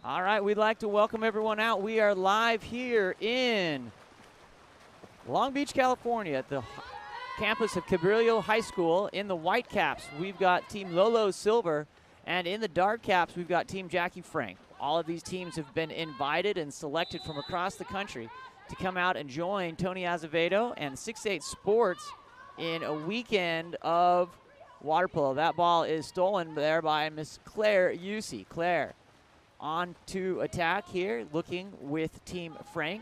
All right, we'd like to welcome everyone out. We are live here in Long Beach, California at the campus of Cabrillo High School. In the white caps, we've got Team Lolo Silver, and in the dark caps, we've got Team Jackie Frank. All of these teams have been invited and selected from across the country to come out and join Tony Azevedo and 6-8 Sports in a weekend of water polo. That ball is stolen there by Miss Claire Yusi. Claire on to attack here, looking with Team Frank.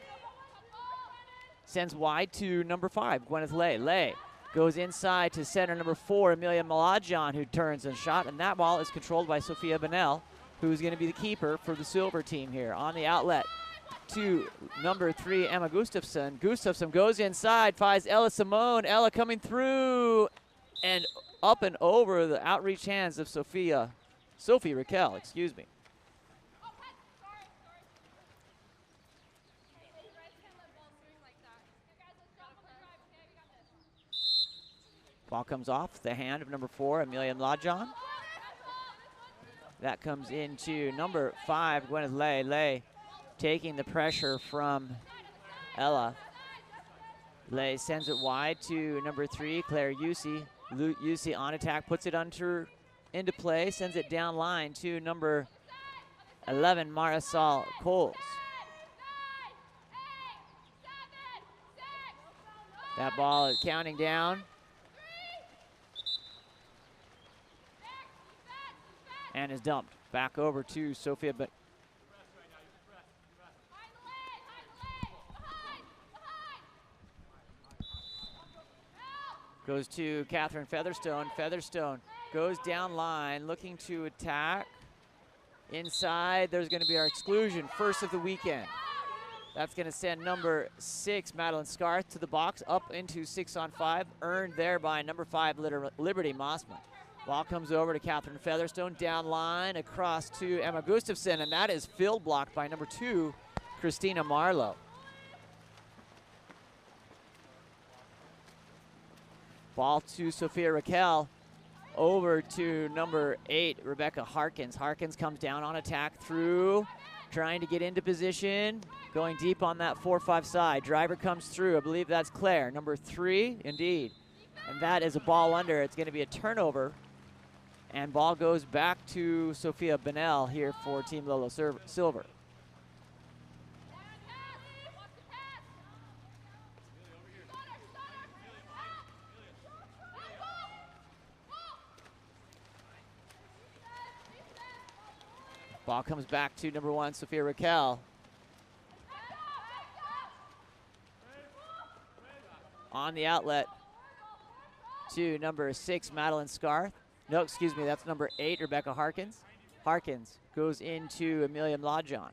Sends wide to number 5, Gwyneth Lay. Lay goes inside to center number 4, Amelia Malajan, who turns and shot, and that ball is controlled by Sophia Bennell, who's going to be the keeper for the silver team here. On the outlet to number 3, Emma Gustafson. Gustafson goes inside, finds Ella Simone. Ella coming through and up and over the outreach hands of Sophie Raquel, excuse me. Ball comes off the hand of number 4, Amelia Mlajan. That comes into number 5, Gwyneth Lay. Lay taking the pressure from Ella. Lay sends it wide to number 3, Claire Yusi. Yusi on attack, puts it into play, sends it down line to number 11, Marisol Coles. That ball is counting down. And is dumped back over to Sophia. Goes to Catherine Featherstone. Featherstone goes down line, looking to attack. Inside, there's going to be our exclusion, first of the weekend. That's going to send number 6, Madeline Scarth, to the box, up into 6-on-5, earned there by number 5, Liberty Mossman. Ball comes over to Catherine Featherstone, down line, across to Emma Gustafson, and that is field blocked by number 2, Christina Marlowe. Ball to Sophia Raquel, over to number 8, Rebecca Harkins. Harkins comes down on attack through, trying to get into position, going deep on that 4-5 side. Driver comes through, I believe that's Claire, number 3, indeed. And that is a ball under. It's going to be a turnover. And ball goes back to Sophia Bennell here for Team Lolo Silver. Ball comes back to number 1, Sophia Raquel. On the outlet to number 6, Madeline Scarth. No, excuse me, that's number 8, Rebecca Harkins. Harkins goes into Amelia Mlajan.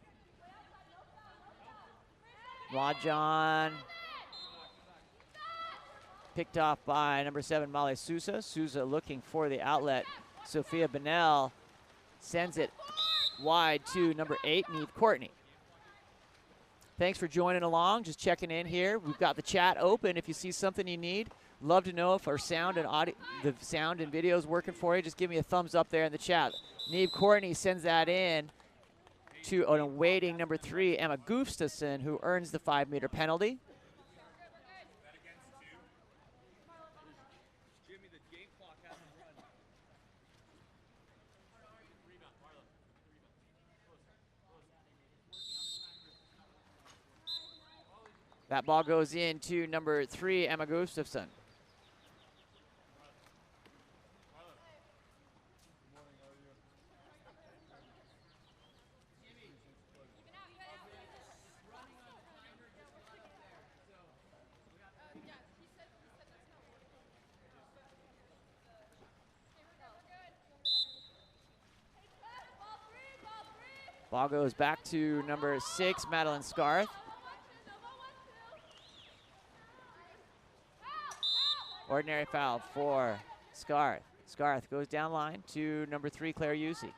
Mlajan picked off by number 7, Molly Sousa. Sousa looking for the outlet. Sophia Bennell sends it wide to number 8, Neve Courtney. Thanks for joining along, just checking in here. We've got the chat open if you see something you need. Love to know if our sound and audio, the sound and video is working for you. Just give me a thumbs up there in the chat. Neve Courtney sends that in to an awaiting number 3, Emma Gustafson, who earns the 5-meter penalty. That ball goes into number 3, Emma Gustafson. Ball goes back to number 6, Madeline Scarth. Ordinary foul for Scarth. Scarth goes down line to number 3, Claire Yusi.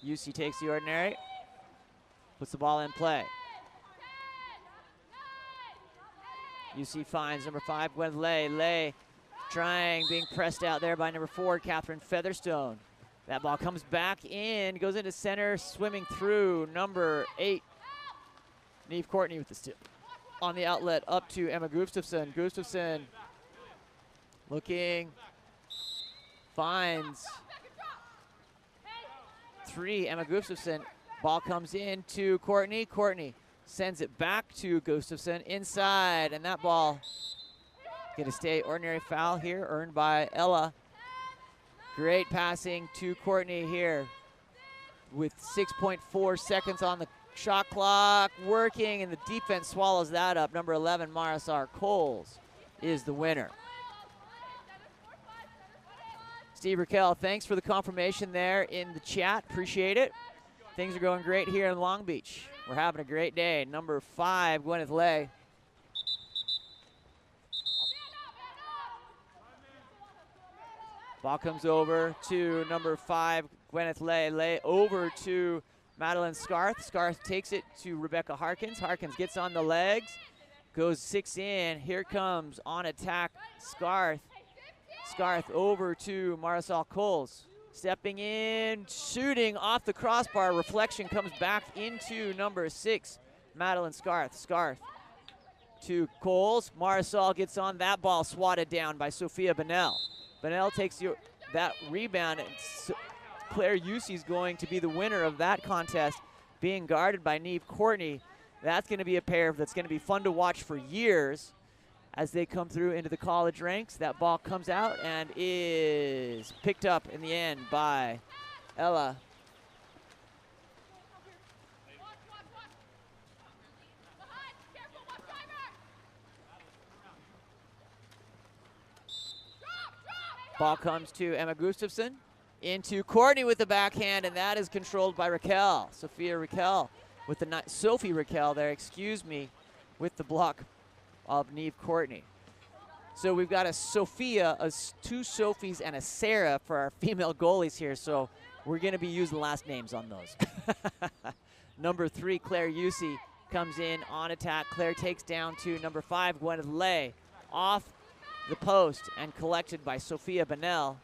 Yusi takes the ordinary, puts the ball in play. Yusi finds number 5, Gwen Lay. Lay trying, being pressed out there by number 4, Catherine Featherstone. That ball comes back in, goes into center, swimming through number 8, Neve Courtney with the steal. On the outlet, up to Emma Gustafson. Gustafson looking, finds 3, Emma Gustafson. Ball comes in to Courtney. Courtney sends it back to Gustafson inside, and that ball gonna stay. Ordinary foul here, earned by Ella. Great passing to Courtney here with 6.4 seconds on the shot clock, working, and the defense swallows that up. Number 11, Marisol Coles, is the winner. Steve Raquel, thanks for the confirmation there in the chat. Appreciate it. Things are going great here in Long Beach. We're having a great day. Number 5, Gwyneth Lay. Ball comes over to number 5, Gwyneth Lay. Lay over to Madeline Scarth. Scarth takes it to Rebecca Harkins. Harkins gets on the legs, goes 6 in. Here comes on attack Scarth. Scarth over to Marisol Coles. Stepping in, shooting off the crossbar. Reflection comes back into number 6, Madeline Scarth. Scarth to Coles. Marisol gets on that ball, swatted down by Sophia Bonnell. Bonnell takes that rebound, and Claire Yusi is going to be the winner of that contest, being guarded by Neve Courtney. That's going to be a pair that's going to be fun to watch for years as they come through into the college ranks. That ball comes out and is picked up in the end by Ella. Ball comes to Emma Gustafson, into Courtney with the backhand, and that is controlled by Raquel. Sophia Raquel with the Sophie Raquel there, excuse me, with the block of Neve Courtney. So we've got a Sophia, 2 Sophies, and a Sarah for our female goalies here, so we're going to be using last names on those. Number 3, Claire Yusi, comes in on attack. Claire takes down to number 5, Gwyneth Lay, off the post and collected by Sophia Bonnell.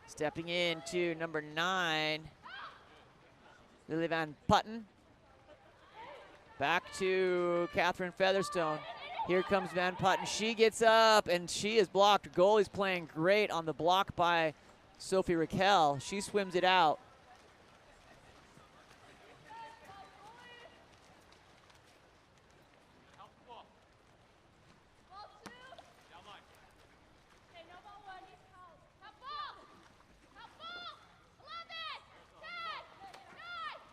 Stepping in to number 9, Lily Van Putten. Back to Catherine Featherstone. Here comes Van Putten. She gets up and she is blocked. Goalie's playing great on the block by Sophie Raquel. She swims it out.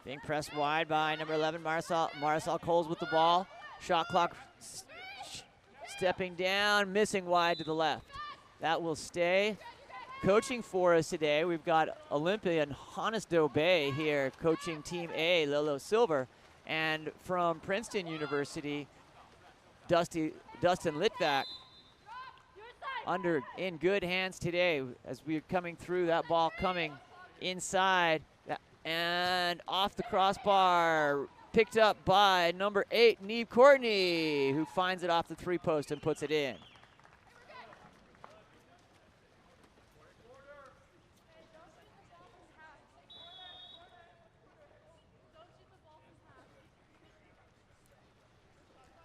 Being pressed wide by number 11, Marisol Coles with the ball. Shot clock stepping down, missing wide to the left. That will stay. Coaching for us today, we've got Olympian Honesdale Bay here coaching Team A, Lilo Silver. And from Princeton University, Dustin Litvak in good hands today as we're coming through. That ball coming inside and off the crossbar, picked up by number 8, Neve Courtney, who finds it off the 3-post and puts it in.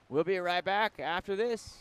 We'll be right back after this.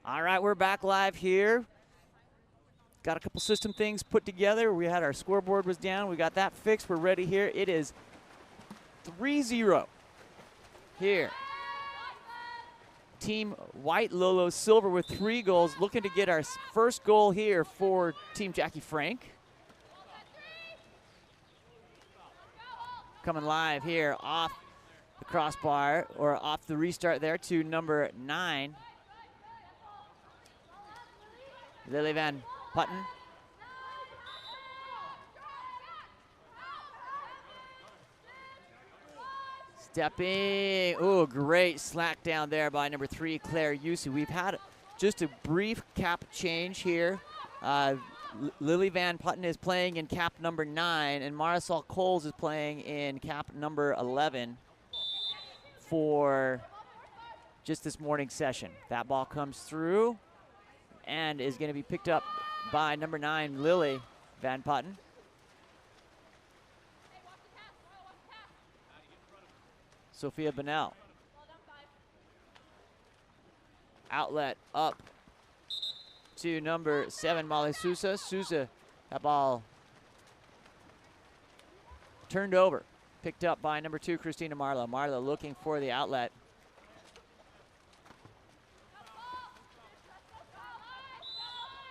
All right, we're back live here. Got a couple system things put together. We had our scoreboard was down. We got that fixed. We're ready here. It is 3-0 here. Team White Lolo Silver with 3 goals, looking to get our first goal here for Team Jackie Frank. Coming live here off the crossbar, or off the restart there, to number 9. Lily Van Putten. Stepping, ooh, great slack down there by number 3, Claire Yusu. We've had just a brief cap change here. Lily Van Putten is playing in cap number 9, and Marisol Coles is playing in cap number 11 for just this morning's session. That ball comes through and is going to be picked up by number 9, Lily Van Putten. Sophia Bonnell. Outlet up to number 7, Molly Sousa. Sousa, that ball turned over. Picked up by number 2, Christina Marlowe. Marlowe looking for the outlet.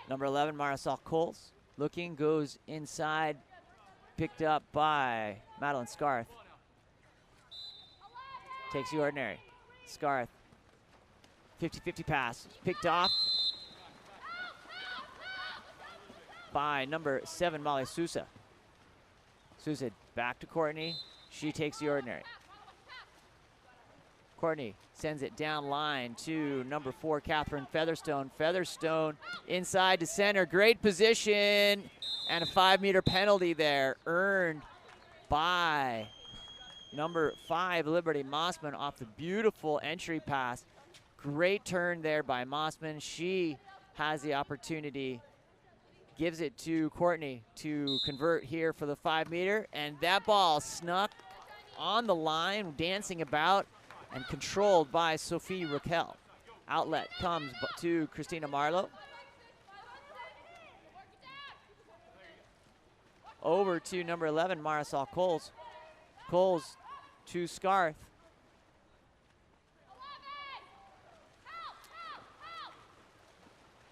Number 11, Marisol Coles. Looking, goes inside. Picked up by Madeline Scarth. Takes the ordinary. Scarth. 50-50 pass. Picked off by number 7, Molly Sousa. Sousa back to Courtney. She takes the ordinary. Courtney sends it down line to number 4, Catherine Featherstone. Featherstone inside to center. Great position. And a 5-meter penalty there, earned by number 5, Liberty Mossman, off the beautiful entry pass. Great turn there by Mossman. She has the opportunity, gives it to Courtney to convert here for the 5-meter, and that ball snuck on the line, dancing about, and controlled by Sophie Raquel. Outlet comes to Christina Marlowe. Over to number 11, Marisol Coles. Coles to Scarth.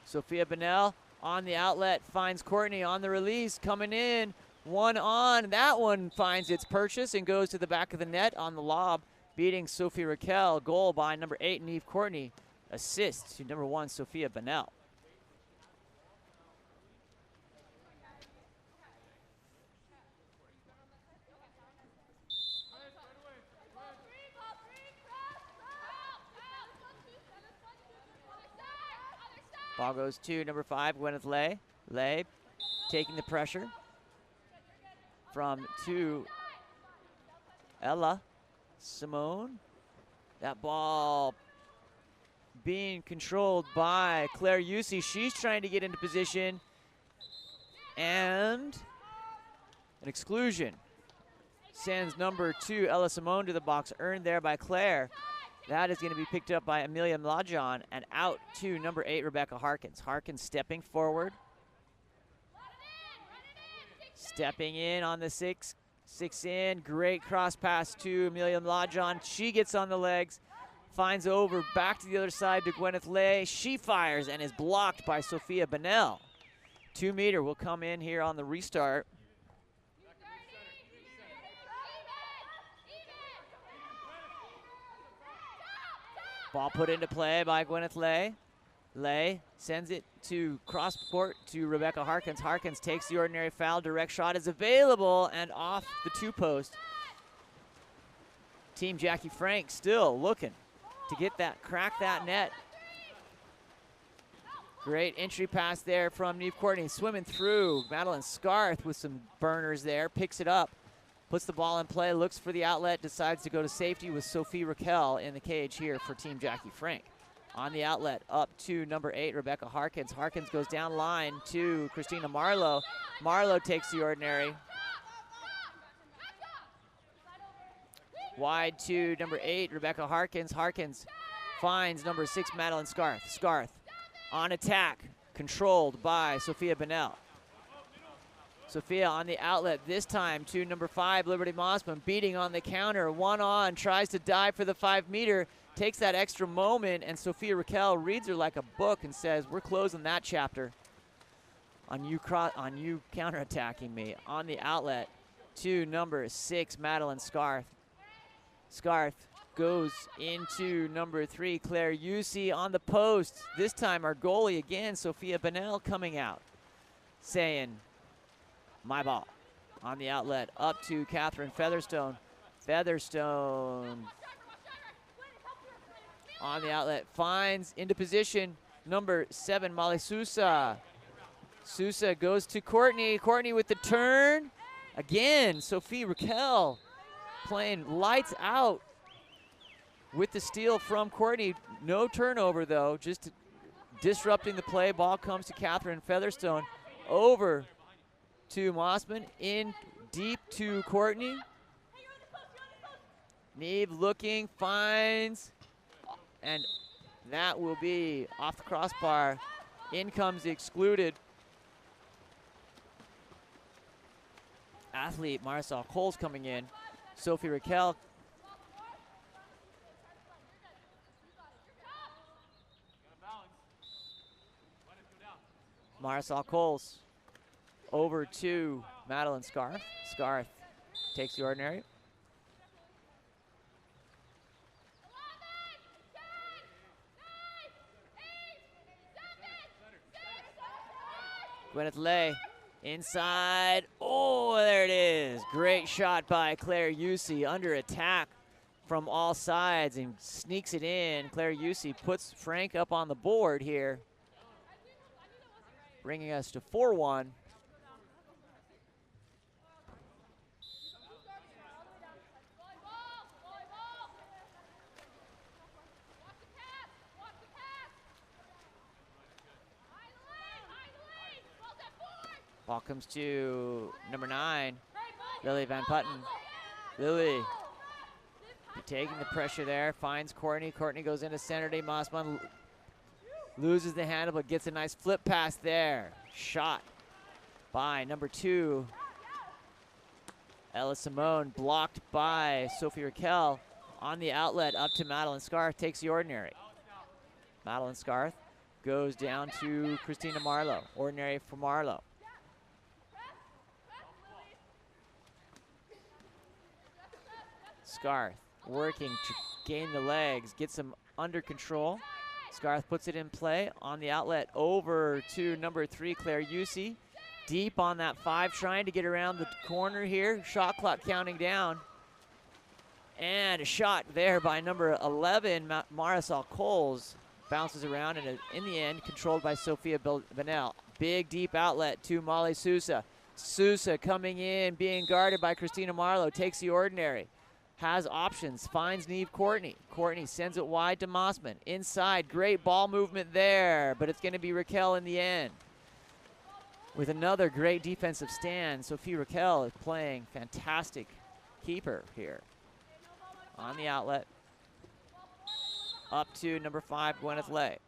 Sophia Bonnell on the outlet, finds Courtney on the release, coming in, 1 on. That one finds its purchase and goes to the back of the net on the lob, beating Sophie Raquel. Goal by number 8, Neve Courtney. Assist to number 1, Sophia Bonnell. Ball goes to number 5, Gwyneth Lay. Lay taking the pressure from 2, Ella Simone. That ball being controlled by Claire Yusi. She's trying to get into position. And an exclusion sends number 2, Ella Simone, to the box, earned there by Claire. That is going to be picked up by Amelia Mlajon, and out to number 8, Rebecca Harkins. Harkins stepping forward. Stepping in on the 6 in. Great cross pass to Amelia Mlajon. She gets on the legs, finds over, back to the other side to Gwyneth Lay. She fires and is blocked by Sophia Bonnell. 2-meter will come in here on the restart. Ball put into play by Gwyneth Lay. Lay sends it to cross court to Rebecca Harkins. Harkins takes the ordinary foul. Direct shot is available and off the 2-post. Team Jackie Frank still looking to get that, crack that net. Great entry pass there from Neve Courtney. Swimming through. Madeline Scarth with some burners there. Picks it up. Puts the ball in play, looks for the outlet, decides to go to safety with Sophie Raquel in the cage here for Team Jackie Frank. On the outlet, up to number 8, Rebecca Harkins. Harkins goes down line to Christina Marlowe. Marlowe takes the ordinary. Wide to number 8, Rebecca Harkins. Harkins finds number 6, Madeline Scarth. Scarth on attack, controlled by Sophia Bennell. Sophia on the outlet, this time to number 5, Liberty Mossman, beating on the counter, one on, tries to dive for the 5-meter, takes that extra moment, and Sophia Raquel reads her like a book and says, we're closing that chapter on you counterattacking me. On the outlet to number 6, Madeline Scarth. Scarth goes into number 3, Claire Yusi on the post. This time our goalie again, Sophia Bennell, coming out, saying, my ball. On the outlet, up to Catherine Featherstone. Featherstone on the outlet, finds into position number 7, Molly Sousa. Sousa goes to Courtney. Courtney with the turn. Again, Sophie Raquel playing lights out with the steal from Courtney. No turnover, though, just disrupting the play. Ball comes to Catherine Featherstone. Over to Mossman, in deep to Courtney. Neve looking, finds, and that will be off the crossbar. In comes the excluded athlete, Marisol Coles, coming in. Sophie Raquel. Marisol Coles over to Madeline Scarth. Scarth takes the ordinary. Gwyneth Lay inside. Oh, there it is. Great shot by Claire Yusi, under attack from all sides, and sneaks it in. Claire Yusi puts Frank up on the board here, bringing us to 4-1. Ball comes to number 9, Lily Van Putten. Lily taking the pressure there, finds Courtney. Courtney goes into center. Day Mossman loses the handle, but gets a nice flip pass there. Shot by number 2, Ella Simone, blocked by Sophie Raquel. On the outlet, up to Madeline Scarth, takes the ordinary. Madeline Scarth goes down to Christina Marlowe. Ordinary for Marlowe. Scarth working to gain the legs, gets them under control. Scarth puts it in play. On the outlet, over to number 3, Claire Yusi. Deep on that 5, trying to get around the corner here. Shot clock counting down. And a shot there by number 11, Marisol Coles. Bounces around, and in the end, controlled by Sophia Bennell. Big deep outlet to Molly Sousa. Sousa coming in, being guarded by Christina Marlowe, takes the ordinary. Has options, finds Neve Courtney. Courtney sends it wide to Mossman. Inside, great ball movement there, but it's going to be Raquel in the end. With another great defensive stand, Sophie Raquel is playing fantastic keeper here. On the outlet, up to number 5, Gwyneth Lay.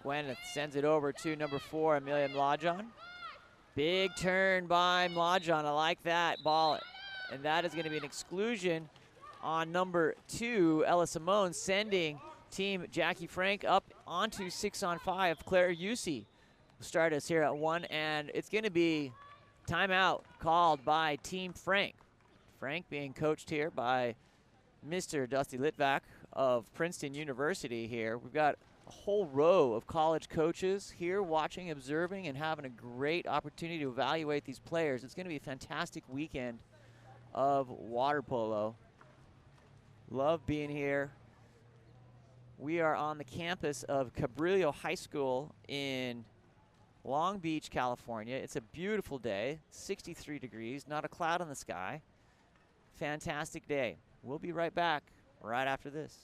Gwyneth sends it over to number 4, Amelia Mlajon. Big turn by Mlajon. I like that ball. And that is going to be an exclusion on number 2, Ella Simone, sending team Jackie Frank up onto 6-on-5. Claire Yusi will start us here at 1, and it's going to be timeout called by Team Frank. Frank being coached here by Mr. Dusty Litvak of Princeton University here. We've got a whole row of college coaches here watching, observing, and having a great opportunity to evaluate these players. It's going to be a fantastic weekend of water polo. Love being here. We are on the campus of Cabrillo High School in Long Beach, California. It's a beautiful day, 63 degrees, not a cloud in the sky. Fantastic day. We'll be right back right after this.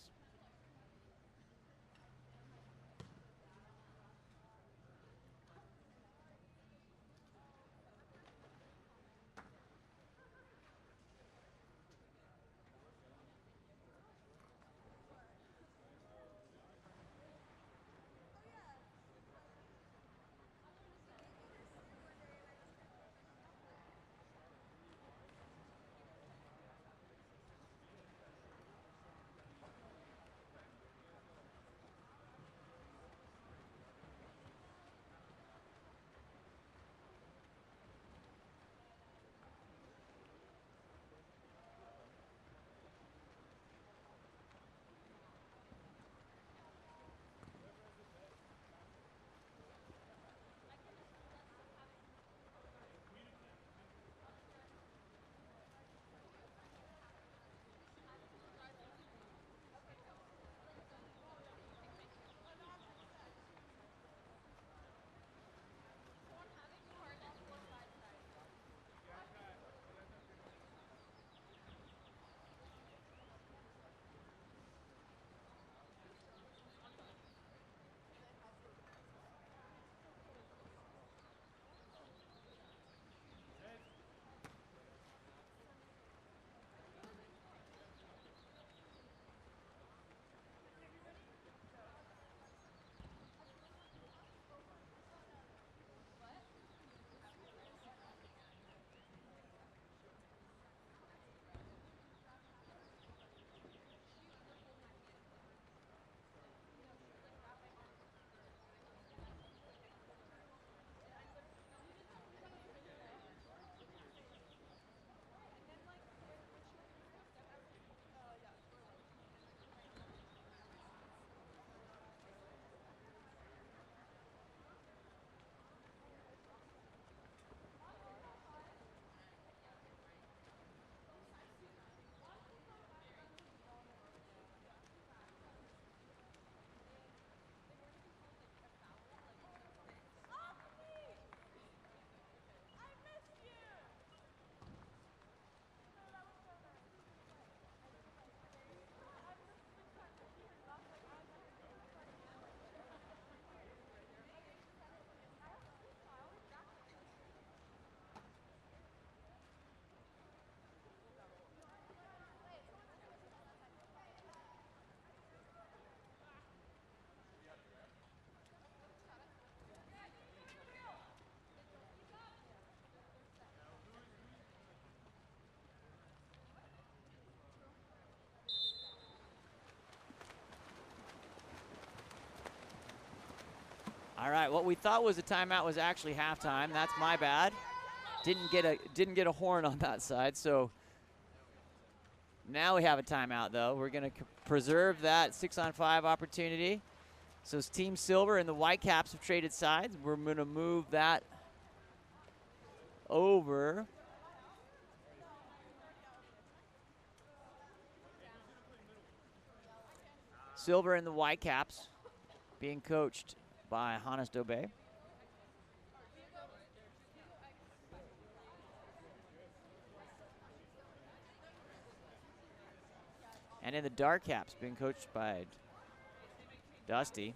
All right, what we thought was a timeout was actually halftime. That's my bad. Didn't get a horn on that side, so now we have a timeout though. We're gonna preserve that 6-on-5 opportunity. So it's Team Silver and the Whitecaps have traded sides. We're gonna move that over. Silver and the Whitecaps being coached by Hannes Dobe. And in the Dark Caps being coached by Dusty.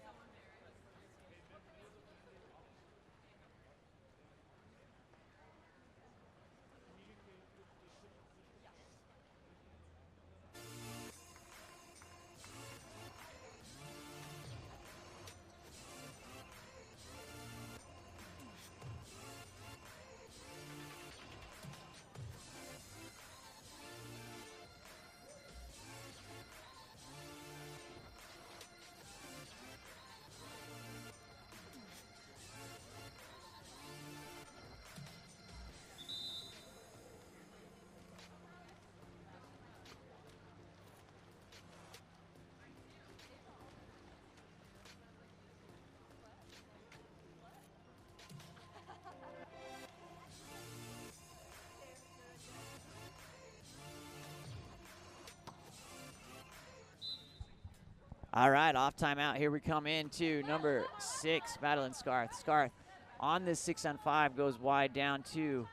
All right, off timeout. Here we come into number 6, Madeline Scarth. Scarth on this 6-on-5 goes wide down to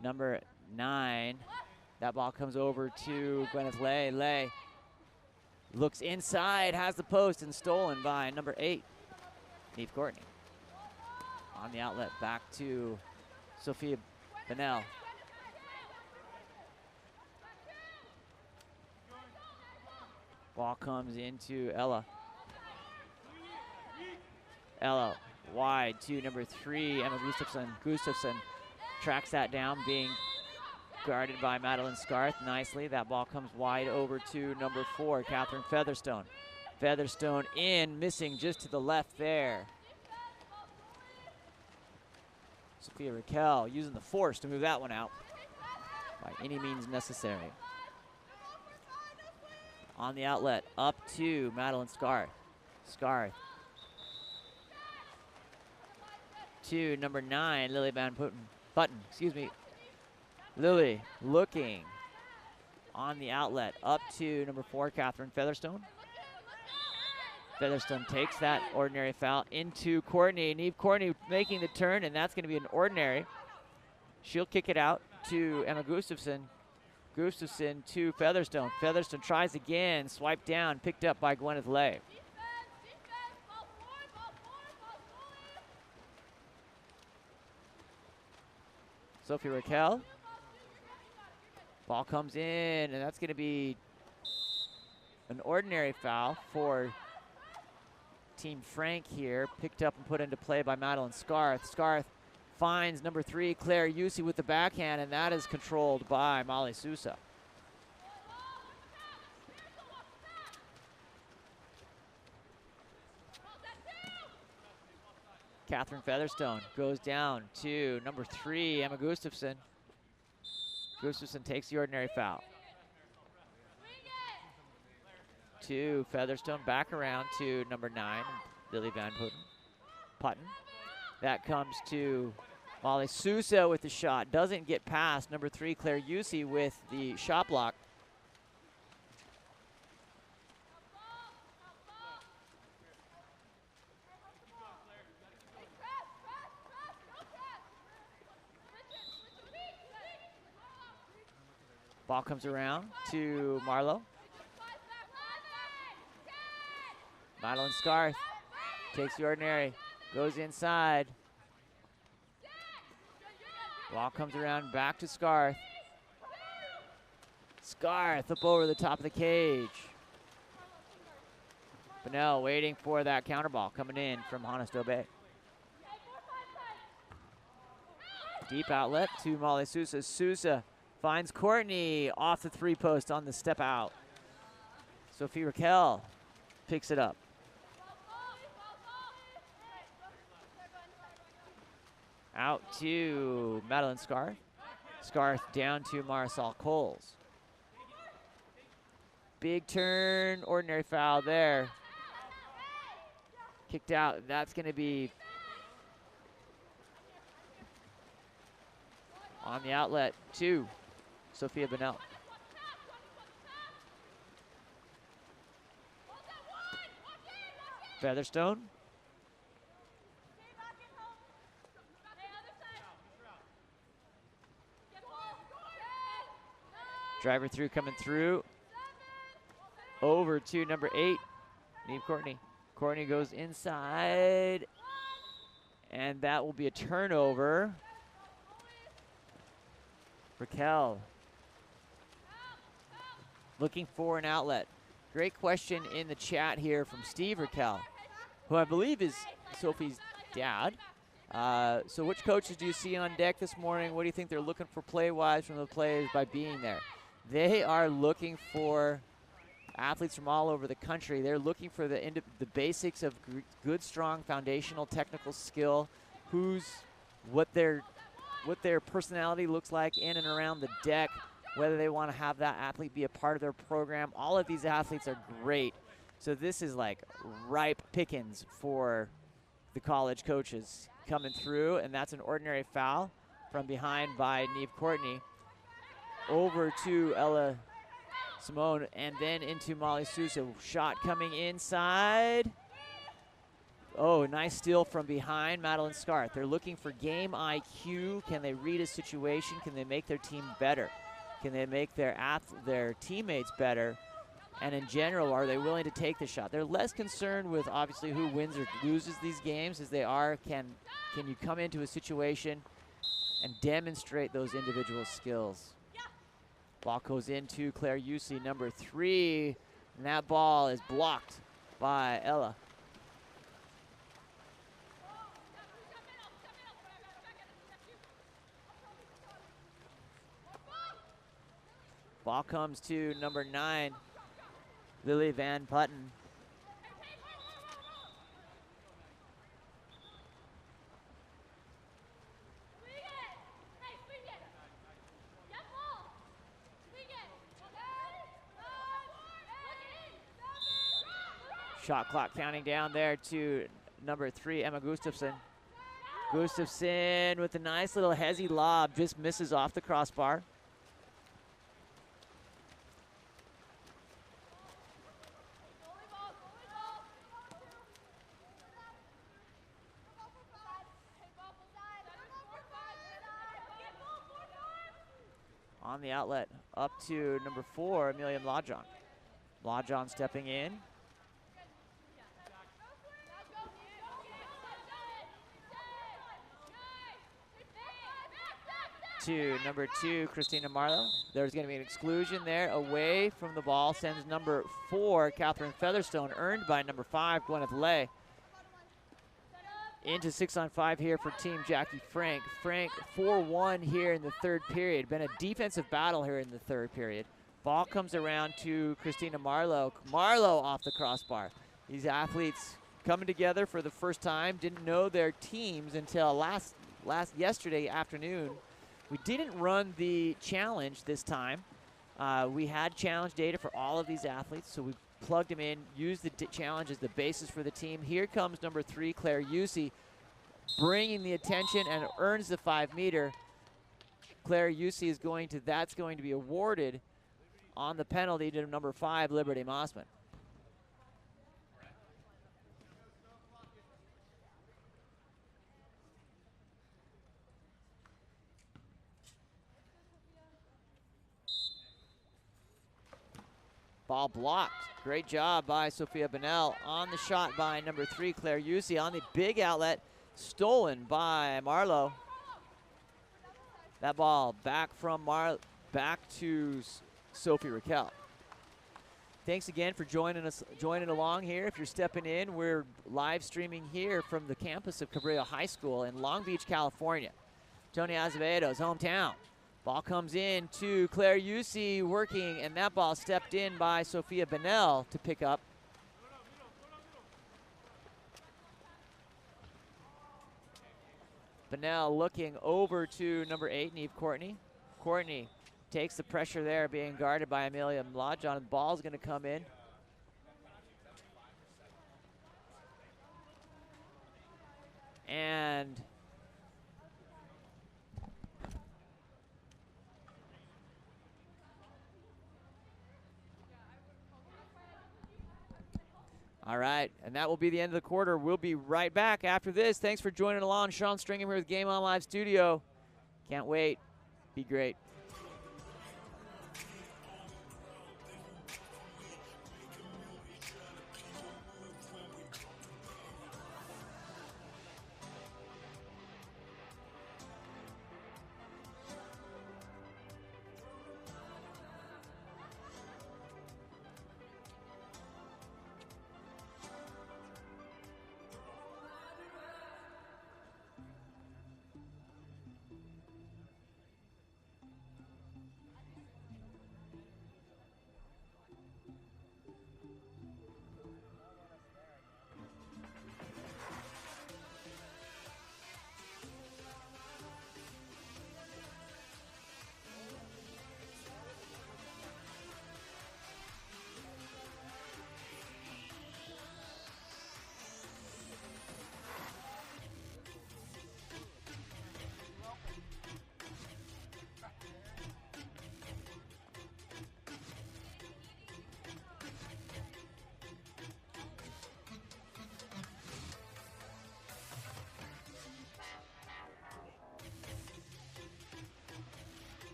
number 9. That ball comes over to Gwyneth Lay. Lay looks inside, has the post, and stolen by number 8, Neve Courtney. On the outlet, back to Sophia Bennell. Ball comes into Ella. Ella wide to number 3, Emma Gustafson. Gustafson tracks that down, being guarded by Madeline Scarth nicely. That ball comes wide over to number 4, Catherine Featherstone. Featherstone in, missing just to the left there. Sophia Raquel using the force to move that one out by any means necessary. On the outlet, up to Madeline Scarth. Scarth to number 9, Lily Van Button, excuse me. Lily looking on the outlet, up to number 4, Catherine Featherstone. Featherstone takes that ordinary foul into Courtney. Neve Courtney making the turn, and that's going to be an ordinary. She'll kick it out to Emma Gustafson. Gustafson to Featherstone. Featherstone tries again, swiped down, picked up by Gwyneth Lay. Sophie Raquel. Ball comes in, and that's going to be an ordinary foul for Team Frank here. Picked up and put into play by Madeline Scarth. Scarth finds number 3, Claire Yusi with the backhand, and that is controlled by Molly Sousa. Catherine Featherstone goes down to number 3, Emma Gustafson. Gustafson takes the ordinary foul. To Featherstone, back around to number 9, Lily Van Putten. That comes to Molly Sousa with the shot. Doesn't get past number 3, Claire Yusi with the shot block. Ball comes around to Marlowe. Madeline Scarth takes the ordinary, goes inside. Ball comes around back to Scarth. Scarth up over the top of the cage. Bennell waiting for that counter ball coming in from Hannes Dobe. Deep outlet to Molly Sousa. Sousa finds Courtney off the 3-post on the step out. Sophie Raquel picks it up. Out to Madeline Scarth. Scarth down to Marisol Coles. Big turn, ordinary foul there. Kicked out, that's gonna be on the outlet to Sophia Bennell. Featherstone. Driver through, coming through. Over to number 8, Neve Courtney. Courtney goes inside, and that will be a turnover. Raquel looking for an outlet. Great question in the chat here from Steve Raquel, who I believe is Sophie's dad. So which coaches do you see on deck this morning? What do you think they're looking for play-wise from the players by being there? They are looking for athletes from all over the country. They're looking for the basics of good, strong, foundational technical skill, what their personality looks like in and around the deck, whether they want to have that athlete be a part of their program. All of these athletes are great. So this is like ripe pickings for the college coaches coming through, and that's an ordinary foul from behind by Neve Courtney. Over to Ella Simone, and then into Molly Sousa. Shot coming inside. Oh, nice steal from behind, Madeline Scarth. They're looking for game IQ. Can they read a situation? Can they make their team better? Can they make their teammates better? And in general, are they willing to take the shot? They're less concerned with obviously who wins or loses these games as they are, can you come into a situation and demonstrate those individual skills? Ball goes into Claire Usey, number 3, and that ball is blocked by Ella. Ball comes to number 9, Lily Van Putten. Shot clock counting down there to number 3, Emma Gustafson. Gustafson with a nice little hezzy lob, just misses off the crossbar. On the outlet, up to number 4, Amelia Mlajon. Mlajon stepping in. To number 2, Christina Marlowe. There's going to be an exclusion there, away from the ball, sends number 4, Catherine Featherstone, earned by number 5, Gwyneth Lay. Into 6-on-5 here for Team Jackie Frank. Frank 4-1 here in the third period. Been a defensive battle here in the third period. Ball comes around to Christina Marlowe. Marlowe off the crossbar. These athletes coming together for the first time. Didn't know their teams until yesterday afternoon. We didn't run the challenge this time. We had challenge data for all of these athletes, so we plugged them in, used the challenge as the basis for the team. Here comes number 3, Claire Usey, bringing the attention and earns the 5-meter. Claire Usey is that's going to be awarded on the penalty to number 5, Liberty Mossman. Ball blocked. Great job by Sophia Bennell. On the shot by number 3, Claire Usey. On the big outlet, stolen by Marlowe. That ball back from back to Sophie Raquel. Thanks again for joining along here. If you're stepping in, we're live streaming here from the campus of Cabrillo High School in Long Beach, California. Tony Azevedo's hometown. Ball comes in to Claire Usey working, and that ball stepped in by Sophia Bennell to pick up. Bunnell looking over to number 8, Neve Courtney. Courtney takes the pressure there, being guarded by Amelia Mlajon. The ball's going to come in. And all right, and that will be the end of the quarter. We'll be right back after this. Thanks for joining along. Sean Stringham here with Game On Live Studio. Can't wait. Be great.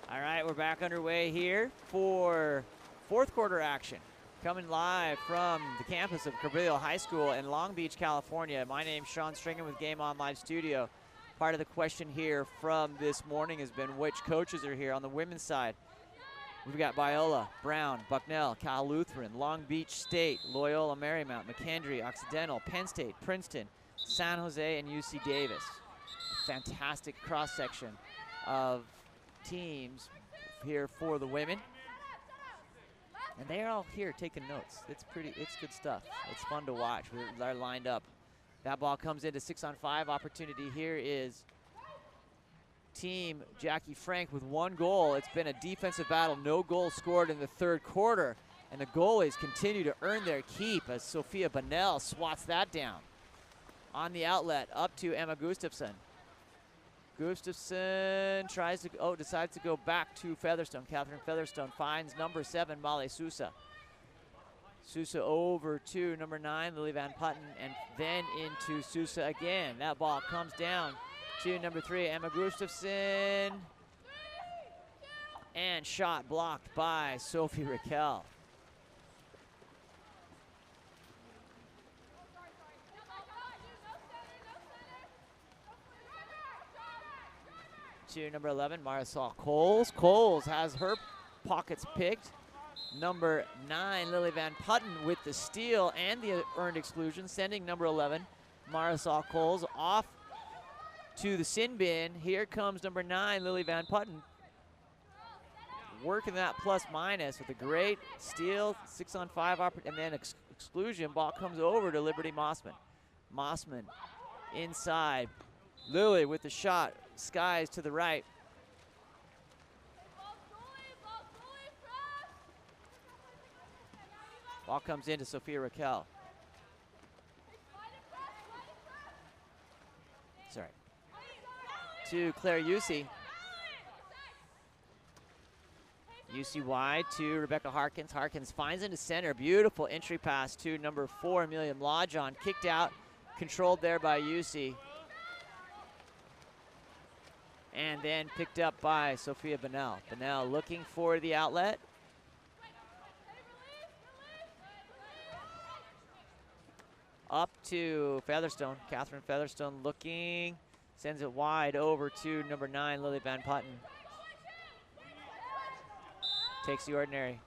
All right, we're back underway here for fourth quarter action. Coming live from the campus of Cabrillo High School in Long Beach, California. My name's Sean Stringham with Game On Live Studio. Part of the question here from this morning has been which coaches are here on the women's side. We've got Biola, Brown, Bucknell, Cal Lutheran, Long Beach State, Loyola Marymount, McKendree, Occidental, Penn State, Princeton, San Jose, and UC Davis. Fantastic cross-section of teams here for the women. And they're all here taking notes. It's good stuff. It's fun to watch. They're lined up. That ball comes into 6-on-5 opportunity. Here is team Jackie Frank with one goal. It's been a defensive battle. No goal scored in the third quarter. And the goalies continue to earn their keep as Sophia Bunnell swats that down. On the outlet, up to Emma Gustafson. Gustafson decides to go back to Featherstone. Catherine Featherstone finds number 7, Molly Sousa. Sousa over to number 9, Lily Van Putten, and then into Sousa again. That ball comes down to number 3, Emma Gustafson. And shot blocked by Sophie Raquel. To number 11, Marisol Coles. Coles has her pockets picked. Number 9, Lily Van Putten with the steal and the earned exclusion, sending number 11, Marisol Coles, off to the sin bin. Here comes number 9, Lily Van Putten, working that plus-minus with a great steal, 6-on-5, and then exclusion. Ball comes over to Liberty Mossman. Mossman inside. Lily with the shot. Skies to the right. Ball comes into Sophia Raquel. Sorry. To Claire Yusi. UC wide to Rebecca Harkins. Harkins finds into center. Beautiful entry pass to number 4, Amelia Mlajon. Kicked out, controlled there by UC. And then picked up by Sophia Bonnell. Bonnell looking for the outlet. Up to Featherstone. Catherine Featherstone looking. Sends it wide over to number 9, Lily Van Putten. Takes the ordinary.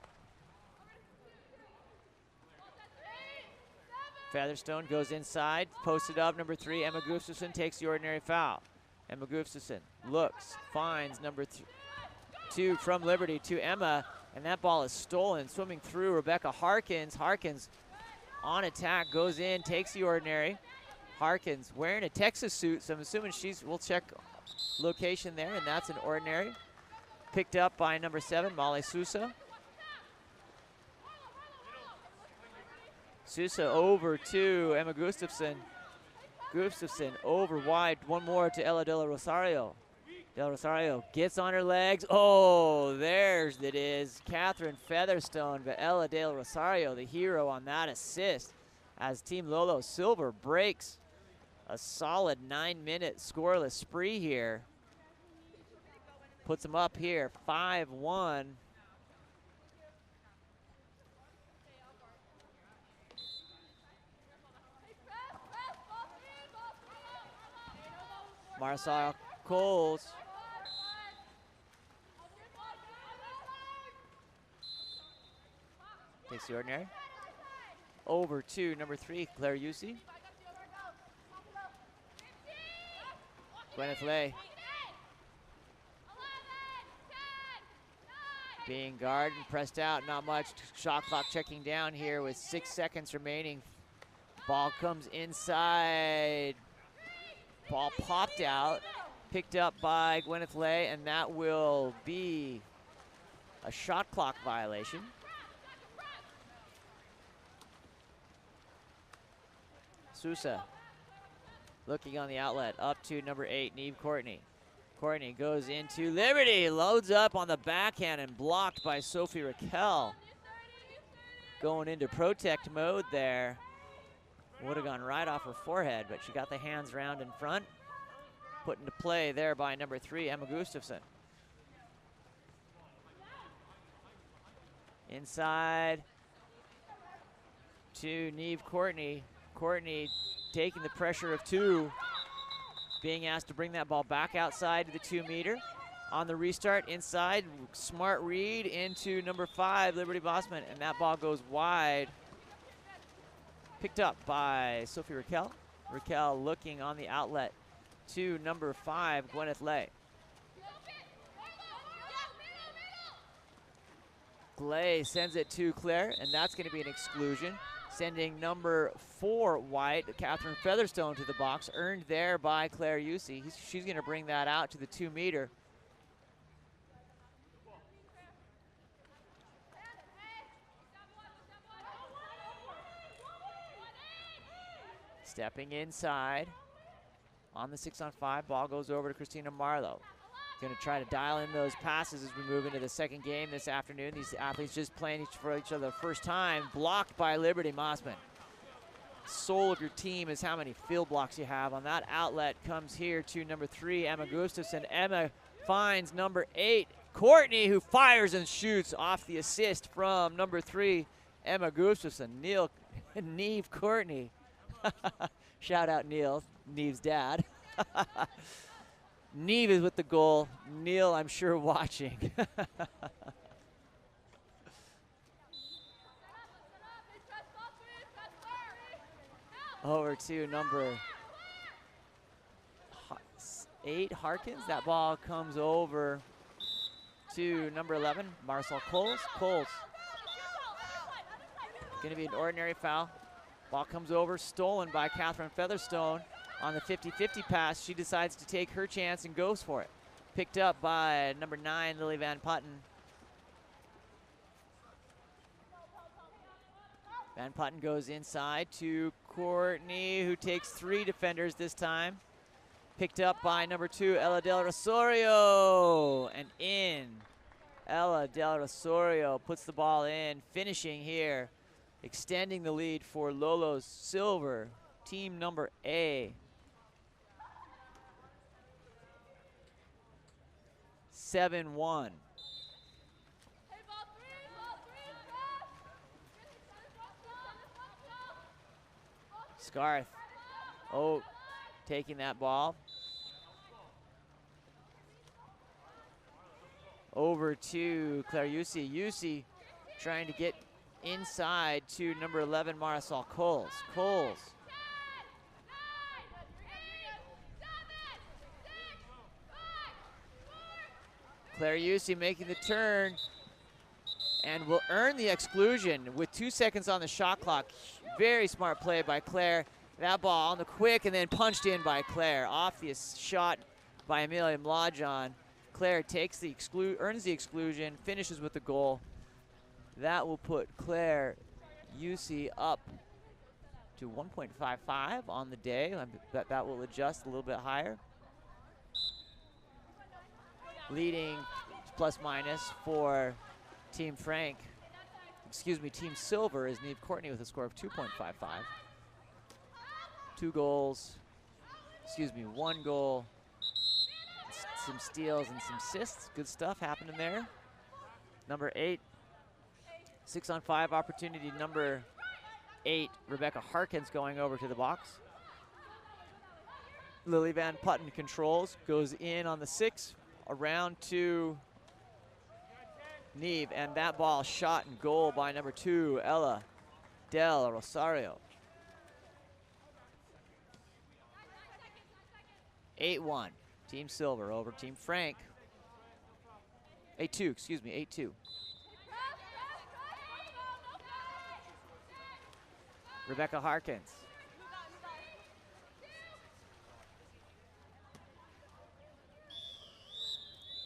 Featherstone goes inside. Posted up, number 3, Emma Gustafson takes the ordinary foul. Emma Gustafson looks, finds number 2 from Liberty to Emma, and that ball is stolen. Swimming through Rebecca Harkins. Harkins on attack, goes in, takes the ordinary. Harkins wearing a Texas suit, so I'm assuming we'll check location there, and that's an ordinary. Picked up by number 7, Molly Sousa. Sousa over to Emma Gustafson. Gustafson over wide, one more to Ella Del Rosario. Del Rosario gets on her legs. Oh, there's it is. Catherine Featherstone, but Ella Del Rosario, the hero on that assist, as Team Lolo Silver breaks a solid 9-minute scoreless spree here. Puts them up here, 5-1. Marcel Coles. Takes the ordinary. Over to number 3, Claire Yusi. Gwyneth Lay. Being guarded and pressed out, not much. Shot clock checking down here with 6 seconds remaining. Ball comes inside. Ball popped out, picked up by Gwyneth Lay, and that will be a shot clock violation. Sousa looking on the outlet, up to number 8, Neve Courtney. Courtney goes into Liberty, loads up on the backhand and blocked by Sophie Raquel. Going into protect mode there. Would have gone right off her forehead, but she got the hands round in front. Put into play there by number 3, Emma Gustafson. Inside to Neve Courtney. Courtney taking the pressure of 2. Being asked to bring that ball back outside to the 2-meter. On the restart, inside, smart read into number 5, Liberty Bossman, and that ball goes wide. Picked up by Sophie Raquel. Raquel looking on the outlet to number 5, Gwyneth Lay. Lay sends it to Claire, and that's going to be an exclusion. Sending number 4, White, Catherine Featherstone, to the box. Earned there by Claire Yusi. She's going to bring that out to the 2-meter. Stepping inside on the 6-on-5, ball goes over to Christina Marlowe. Going to try to dial in those passes as we move into the second game this afternoon. These athletes just playing for each other the first time. Blocked by Liberty Mossman. Soul of your team is how many field blocks you have. On that outlet comes here to number 3, Emma Gustafson. Emma finds number 8, Courtney, who fires and shoots off the assist from number 3, Emma Gustafson. Neve Courtney. Shout out Neil, Neve's dad. Neve is with the goal. Neil, I'm sure, watching. Over to number 8, Harkins. That ball comes over to number 11, Marcel Coles. Coles. Going to be an ordinary foul. Ball comes over, stolen by Catherine Featherstone on the 50-50 pass. She decides to take her chance and goes for it. Picked up by number 9, Lily Van Putten. Van Putten goes inside to Courtney, who takes 3 defenders this time. Picked up by number 2, Ella Del Rosario, and in. Ella Del Rosario puts the ball in, finishing here, extending the lead for Lolo's Silver, team number A. 7-1. Scarth, taking that ball. Over to Claire Yusi. Yusi trying to get inside to number 11, Marisol Coles. Coles. Claire Yusi making the turn and will earn the exclusion with 2 seconds on the shot clock. Very smart play by Claire. That ball on the quick and then punched in by Claire. Off the shot by Amelia Mlajon. Claire takes the earns the exclusion, finishes with the goal. That will put Claire Yusi up to 1.55 on the day. I bet that will adjust a little bit higher. Leading plus minus for Team Team Silver is Neve Courtney with a score of 2.55. 1 goal, some steals and some assists. Good stuff happening there. Number 8, 6-on-5 opportunity. Number 8, Rebecca Harkins going over to the box. Lily Van Putten controls, goes in on the 6, around to Neve, and that ball shot and goal by number 2, Ella Del Rosario. 8-1, Team Silver over Team Frank. 8-2, 8-2. Rebecca Harkins.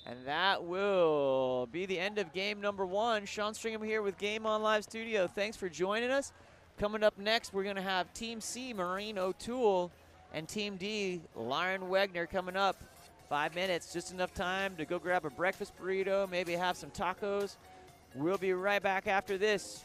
And that will be the end of game number 1. Sean Stringham here with Game On Live Studio. Thanks for joining us. Coming up next, we're going to have Team C, Maureen O'Toole, and Team D, Lauren Wegner coming up. 5 minutes, just enough time to go grab a breakfast burrito, maybe have some tacos. We'll be right back after this.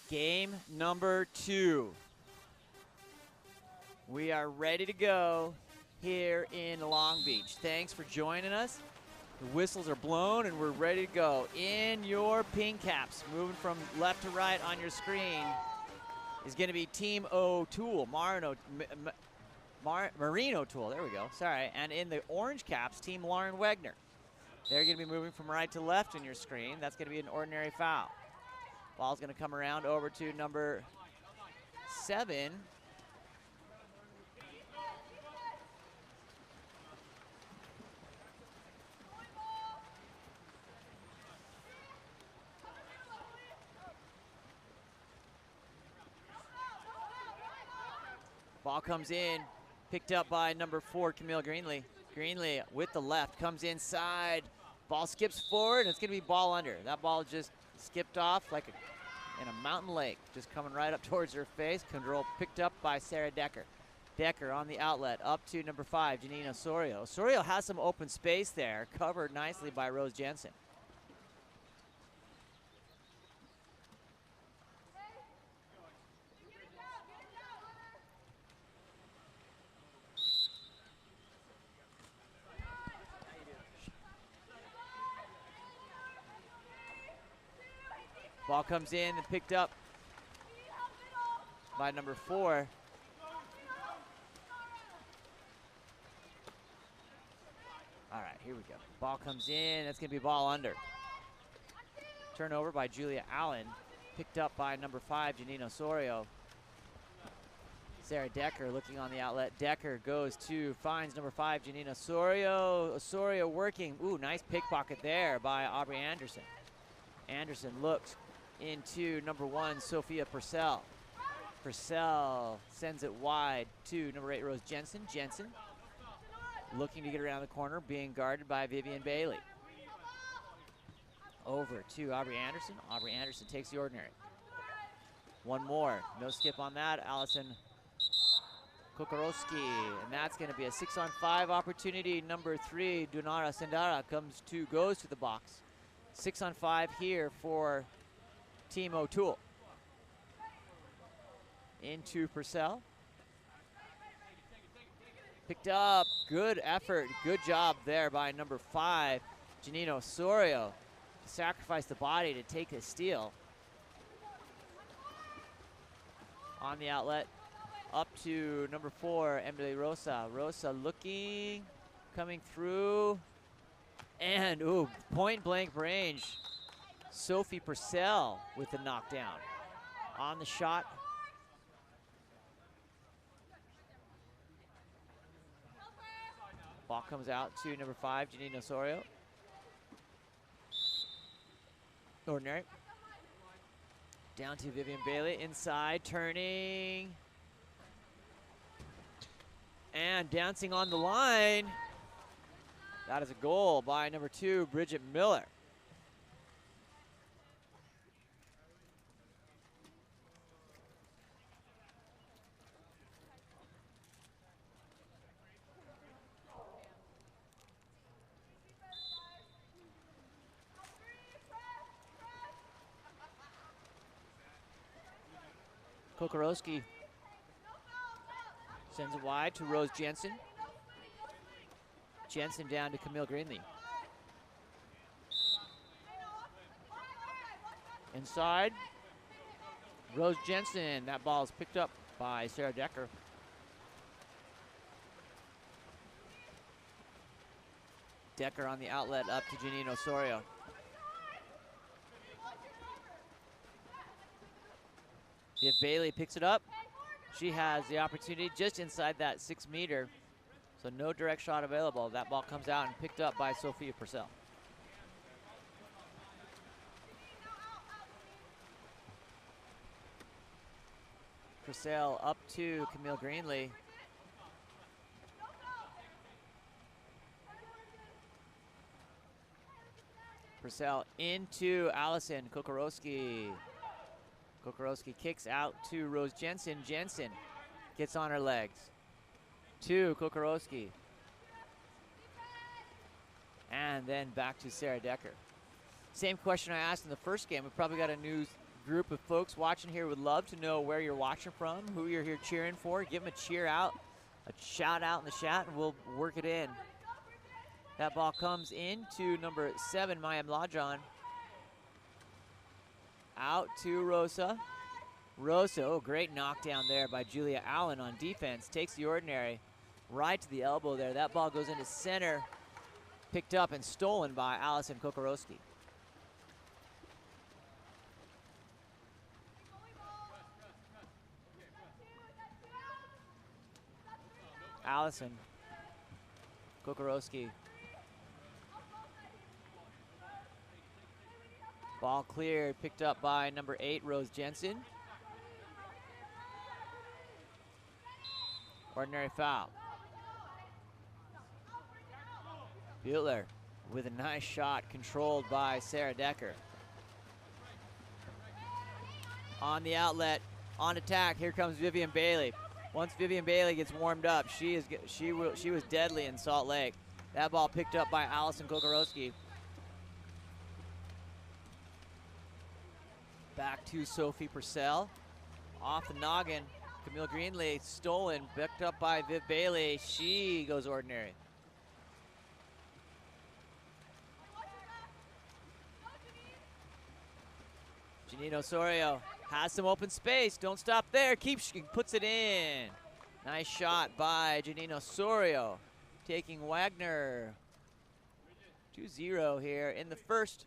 Game number 2. We are ready to go here in Long Beach. Thanks for joining us. The whistles are blown and we're ready to go. In your ping caps, moving from left to right on your screen, is going to be Team O'Toole, Marine O'Toole, there we go, sorry. And in the orange caps, Team Lauren Wegner. They're going to be moving from right to left on your screen. That's going to be an ordinary foul. Ball's going to come around over to number 7. Ball comes in, picked up by number 4, Camille Greenlee. Greenlee with the left, comes inside. Ball skips forward, and it's going to be ball under. That ball just skipped off like in a mountain lake, just coming right up towards her face. Control picked up by Sarah Decker. Decker on the outlet, up to number 5, Janine Osorio. Osorio has some open space there, covered nicely by Rose Jensen. Ball comes in and picked up by number 4. All right, here we go. Ball comes in, that's gonna be ball under. Turnover by Julia Allen, picked up by number 5, Janine Osorio. Sarah Decker looking on the outlet. Decker goes to, finds number 5, Janine Osorio. Osorio working, ooh, nice pickpocket there by Aubrey Anderson. Anderson looks into number 1, Sophia Purcell. Purcell sends it wide to number 8, Rose Jensen. Jensen looking to get around the corner, being guarded by Vivian Bailey. Over to Aubrey Anderson. Aubrey Anderson takes the ordinary. One more, no skip on that. Allison Kokorowski, and that's going to be a 6-on-5 opportunity. Number 3, Dunara Sendara goes to the box. 6-on-5 here for Team O'Toole. Into Purcell. Picked up, good effort, good job there by number 5, Janine Osorio. Sacrificed the body to take a steal. On the outlet, up to number 4, Emily Rosa. Rosa looking, coming through, and ooh, point blank range. Sophie Purcell with the knockdown. On the shot. Ball comes out to number 5, Janine Osorio. Ordinary. Down to Vivian Bailey, inside, turning. And dancing on the line. That is a goal by number 2, Bridget Miller. Kokorowski sends it wide to Rose Jensen. Jensen down to Camille Greenlee. Inside, Rose Jensen. That ball is picked up by Sarah Decker. Decker on the outlet, up to Janine Osorio. If Bailey picks it up, she has the opportunity just inside that 6 meter. So no direct shot available. That ball comes out and picked up by Sophia Purcell. Purcell up to Camille Greenlee. Purcell into Allison Kokorowski. Kokorowski kicks out to Rose Jensen. Jensen gets on her legs. To Kokorowski. And then back to Sarah Decker. Same question I asked in the first game. We probably got a new group of folks watching here would love to know where you're watching from, who you're here cheering for. Give them a cheer out, a shout out in the chat, and we'll work it in. That ball comes into number 7, Maya Mlajan. Out to Rosa. Rosa, oh, great knockdown there by Julia Allen on defense. Takes the ordinary right to the elbow there. That ball goes into center. Picked up and stolen by Allison Kokorowski. Allison Kokorowski. Ball cleared, picked up by number 8, Rose Jensen. Ordinary foul. Butler with a nice shot controlled by Sarah Decker. On the outlet, on attack, here comes Vivian Bailey. Once Vivian Bailey gets warmed up, she was deadly in Salt Lake. That ball picked up by Allison Kokorowski. Back to Sophie Purcell. Off the noggin, Camille Greenlee stolen, picked up by Viv Bailey. She goes ordinary. Janine Osorio has some open space. Don't stop there. Puts it in. Nice shot by Janine Osorio. Taking Wagner 2-0 here in the first.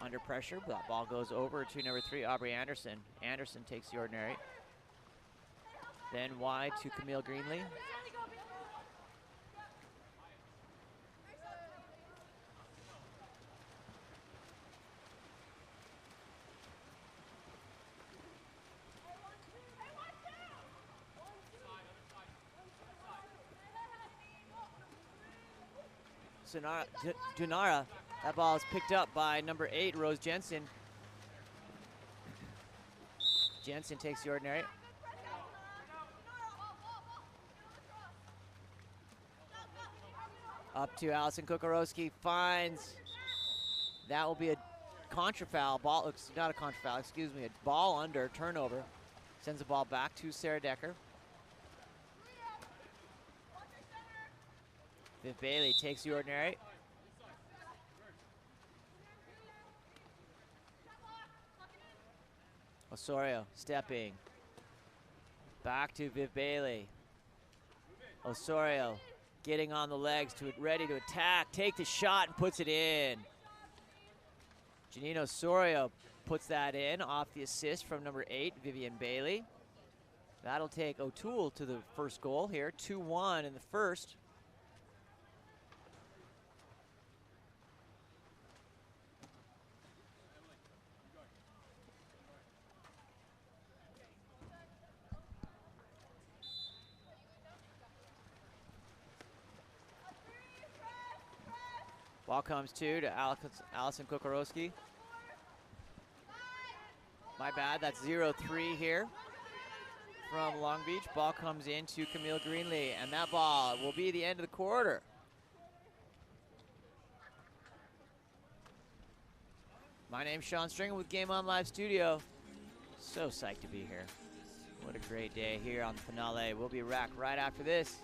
Under pressure, that ball goes over to number 3, Aubrey Anderson. Anderson takes the ordinary. Then wide to Camille Greenlee. Dunara, that ball is picked up by number 8, Rose Jensen. Jensen takes the ordinary. Up to Allison Kokorowski, finds. That will be a contra foul. Not a contra foul, excuse me, a ball under, turnover. Sends the ball back to Sarah Decker. Viv Bailey takes the ordinary. Osorio stepping. Back to Viv Bailey. Osorio getting on the legs, ready to attack, take the shot and puts it in. Janine Osorio puts that in off the assist from number 8, Vivian Bailey. That'll take O'Toole to the first goal here, 2-1 in the first. Ball comes to Allison Kokorowski. My bad, that's 0-3 here from Long Beach. Ball comes into Camille Greenlee, and that ball will be the end of the quarter. My name's Sean Stringer with Game On Live Studio. So psyched to be here. What a great day here on the finale. We'll be back right after this.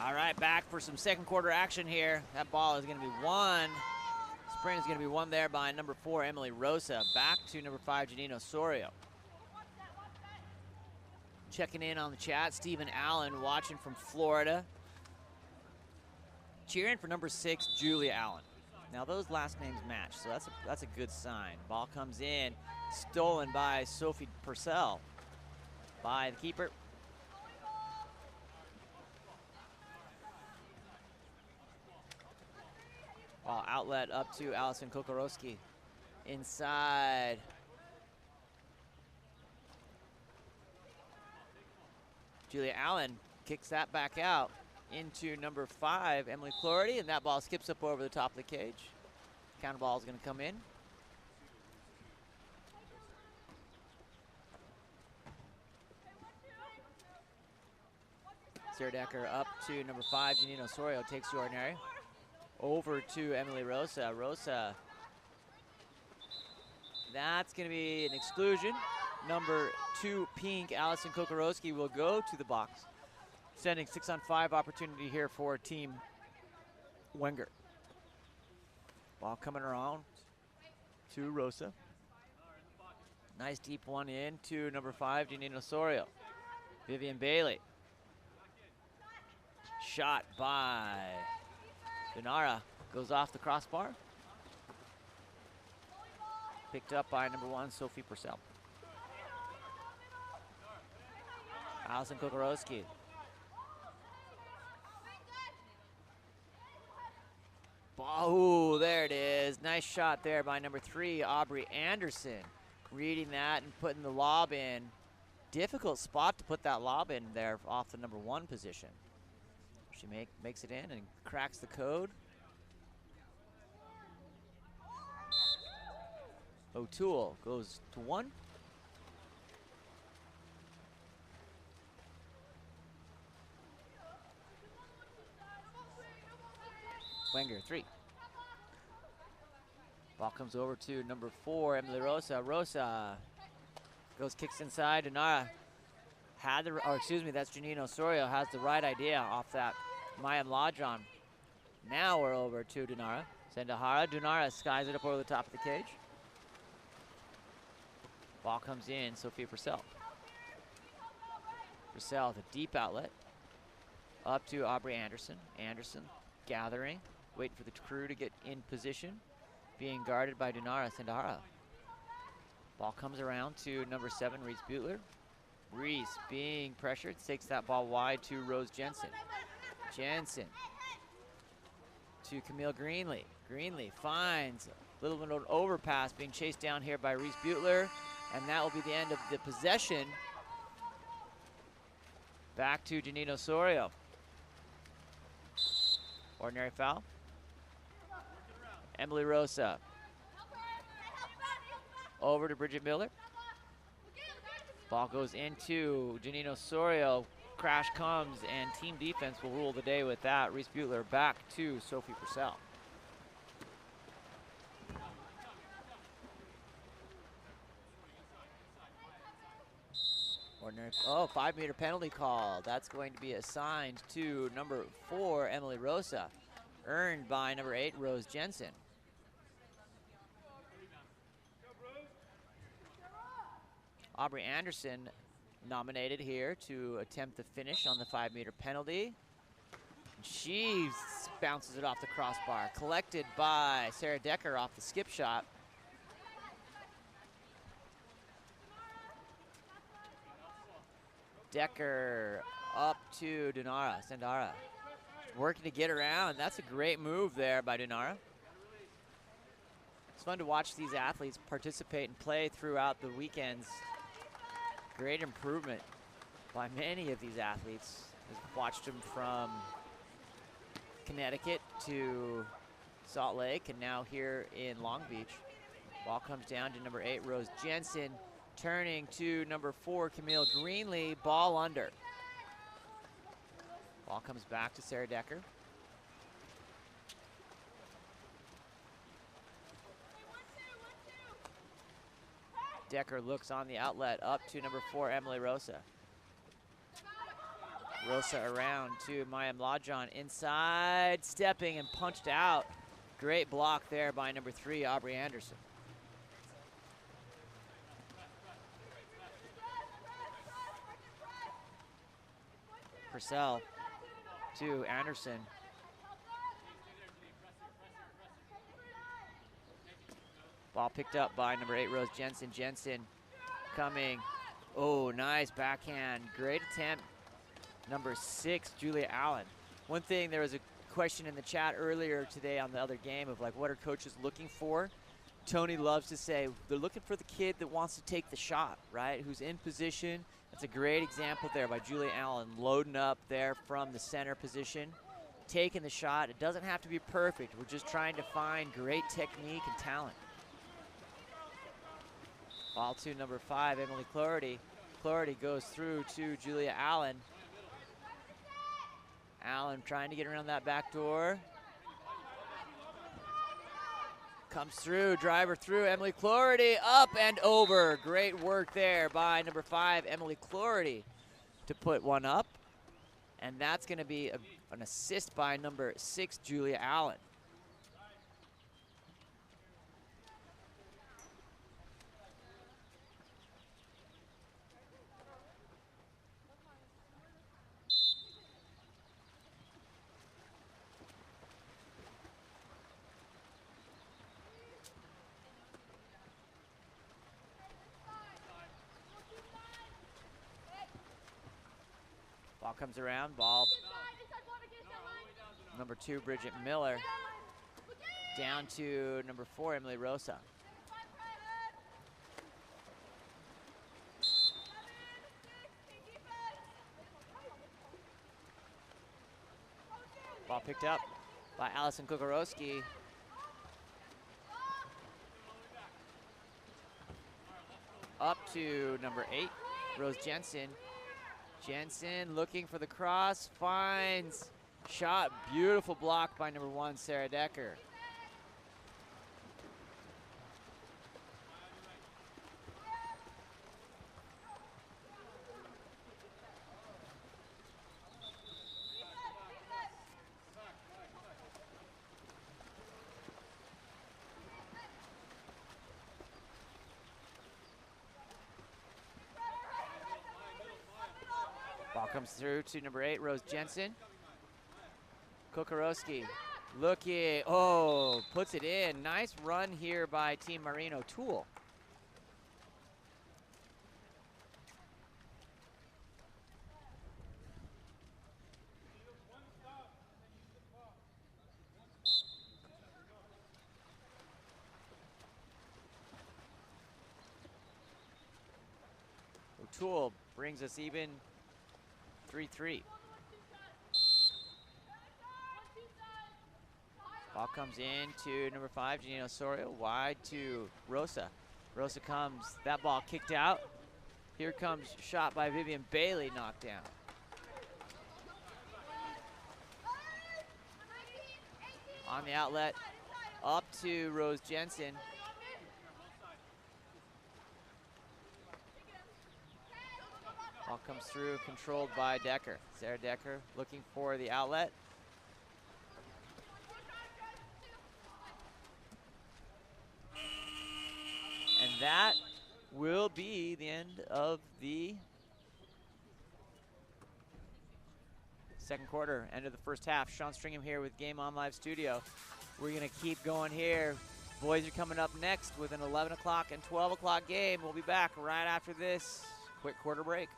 All right, back for some second quarter action here. That ball is going to be won. Sprint is going to be won there by number 4, Emily Rosa. Back to number 5, Janine Osorio. Checking in on the chat, Stephen Allen watching from Florida. Cheering for number 6, Julia Allen. Now those last names match, so that's a good sign. Ball comes in, stolen by Sophie Purcell by the keeper. Ball outlet up to Allison Kokorowski. Inside. Julia Allen kicks that back out into number 5, Emily Clordy, and that ball skips up over the top of the cage. Counter ball is going to come in. Sarah Decker up to number 5, Janine Osorio, takes the ordinary. Over to Emily Rosa. Rosa, that's going to be an exclusion. Number 2, pink, Allison Kokorowski will go to the box, sending 6-on-5 opportunity here for Team Wenger. Ball coming around to Rosa. Nice deep one in to number 5, Janine Osorio. Vivian Bailey. Shot by Dinara, goes off the crossbar. Picked up by number 1, Sophie Purcell. Allison Kokorowski. Oh, there it is. Nice shot there by number 3, Aubrey Anderson. Reading that and putting the lob in. Difficult spot to put that lob in there off the number 1 position. She makes it in and cracks the code. O'Toole goes to 1. Wenger 3. Ball comes over to number 4, Emily Rosa. Rosa goes, kicks inside. Dinara had the, or excuse me, that's Janine Osorio, has the right idea off that Maya Mlajon. Now we're over to Dinara. Sendahara. Dinara skies it up over the top of the cage. Ball comes in, Sophia Purcell. Purcell with a deep outlet. Up to Aubrey Anderson. Anderson gathering, waiting for the crew to get in position. Being guarded by Dinara Sendahara. Ball comes around to number 7, Reese Butler. Reese being pressured, takes that ball wide to Rose Jensen. Jensen to Camille Greenlee. Greenlee finds a little bit of an overpass, being chased down here by Reese Butler, and that will be the end of the possession. Back to Janine Osorio. Ordinary foul. Emily Rosa. Over to Bridget Miller. Ball goes into Janine Osorio. Crash comes, and team defense will rule the day with that. Reese Butler back to Sophie Purcell. Ordinary, 5-meter penalty call. That's going to be assigned to number 4, Emily Rosa. Earned by number 8, Rose Jensen. Aubrey Anderson nominated here to attempt the finish on the 5-meter penalty. She bounces it off the crossbar. Collected by Sarah Decker off the skip shot. Decker up to Sendahara. Working to get around. That's a great move there by Dinara. It's fun to watch these athletes participate and play throughout the weekends. Great improvement by many of these athletes. I've watched them from Connecticut to Salt Lake and now here in Long Beach. Ball comes down to number 8, Rose Jensen. Turning to number 4, Camille Greenlee. Ball under. Ball comes back to Sarah Decker. Decker looks on the outlet up to number 4, Emily Rosa. Rosa around to Maya Mlajon inside, stepping and punched out. Great block there by number 3, Aubrey Anderson. Purcell to Anderson. Ball picked up by number 8, Rose Jensen. Jensen coming. Oh, nice backhand. Great attempt. Number 6, Julia Allen. One thing, there was a question in the chat earlier today on the other game of like, what are coaches looking for? Tony loves to say they're looking for the kid that wants to take the shot, right? Who's in position. That's a great example there by Julia Allen, loading up there from the center position, taking the shot. It doesn't have to be perfect. We're just trying to find great technique and talent. Ball to number 5, Emily Clordy. Clordy goes through to Julia Allen. Allen trying to get around that back door. Comes through, driver through, Emily Clordy, up and over. Great work there by number 5, Emily Clordy, to put one up. And that's gonna be an assist by number 6, Julia Allen. Ball comes around, ball. Number 2, Bridget Miller. Down to number 4, Emily Rosa. Ball picked up by Allison Kukarowski. Up to number 8, Rose Jensen. Jensen looking for the cross, finds shot, beautiful block by number 1, Sarah Decker. Ball comes through to number 8, Rose Jensen. Kukarowski looking, oh, puts it in. Nice run here by Team Marino Tool. O'Toole brings us even 3-3. Ball comes in to number 5, Janine Osorio, wide to Rosa. Rosa comes, that ball kicked out. Here comes shot by Vivian Bailey, knocked down. On the outlet, up to Rose Jensen. Ball comes through, controlled by Decker. Sarah Decker looking for the outlet. And that will be the end of the second quarter, end of the first half. Sean Stringham here with Game On Live Studio. We're gonna keep going here. Boys are coming up next with an 11 o'clock and 12 o'clock game. We'll be back right after this quick quarter break.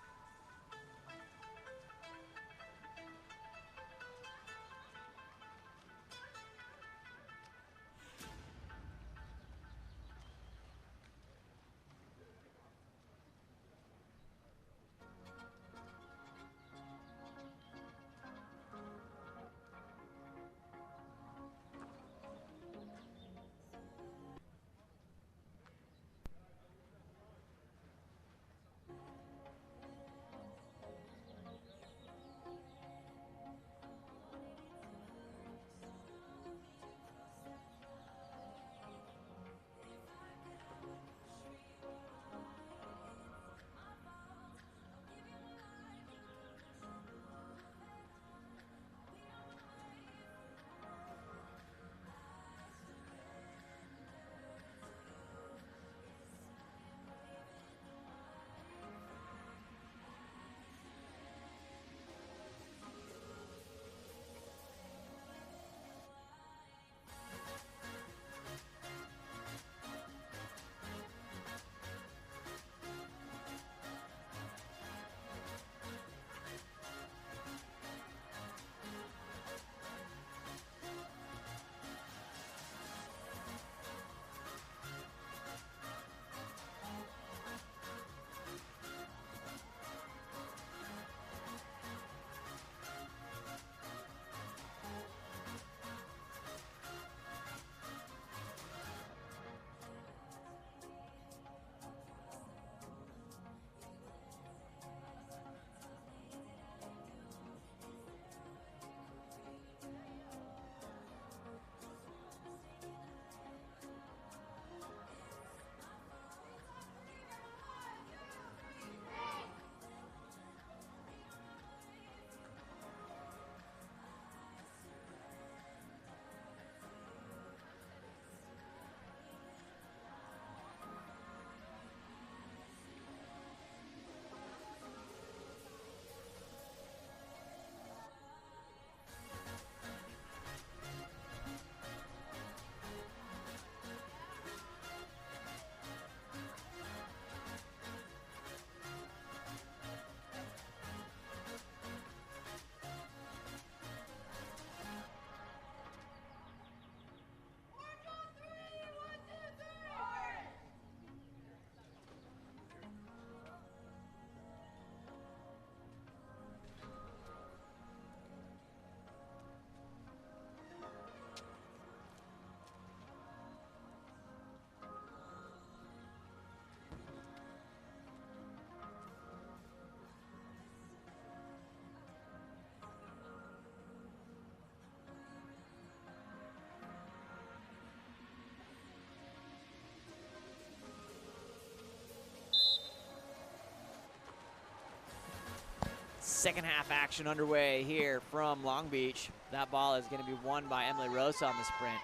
second half action underway here from Long Beach. That ball is going to be won by Emily Rosa on the sprint.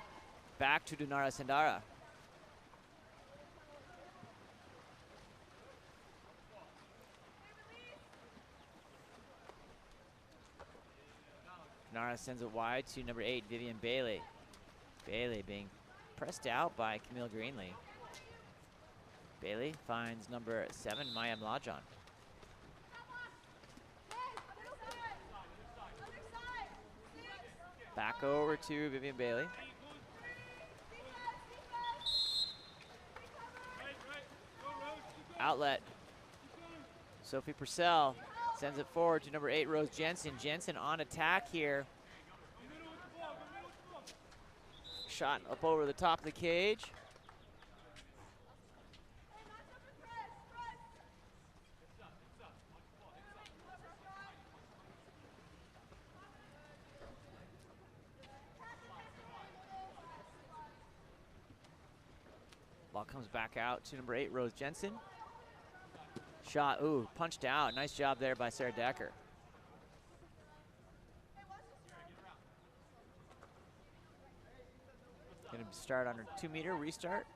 Back to Dinara Sandara. Dinara sends it wide to number 8, Vivian Bailey. Bailey being pressed out by Camille Greenlee. Bailey finds number 7, Maya Mlajan. Back over to Vivian Bailey. Outlet. Sophie Purcell sends it forward to number 8, Rose Jensen. Jensen on attack here. Shot up over the top of the cage. Ball comes back out to number 8, Rose Jensen. Shot, ooh, punched out. Nice job there by Sarah Decker. Gonna start on her 2-meter restart.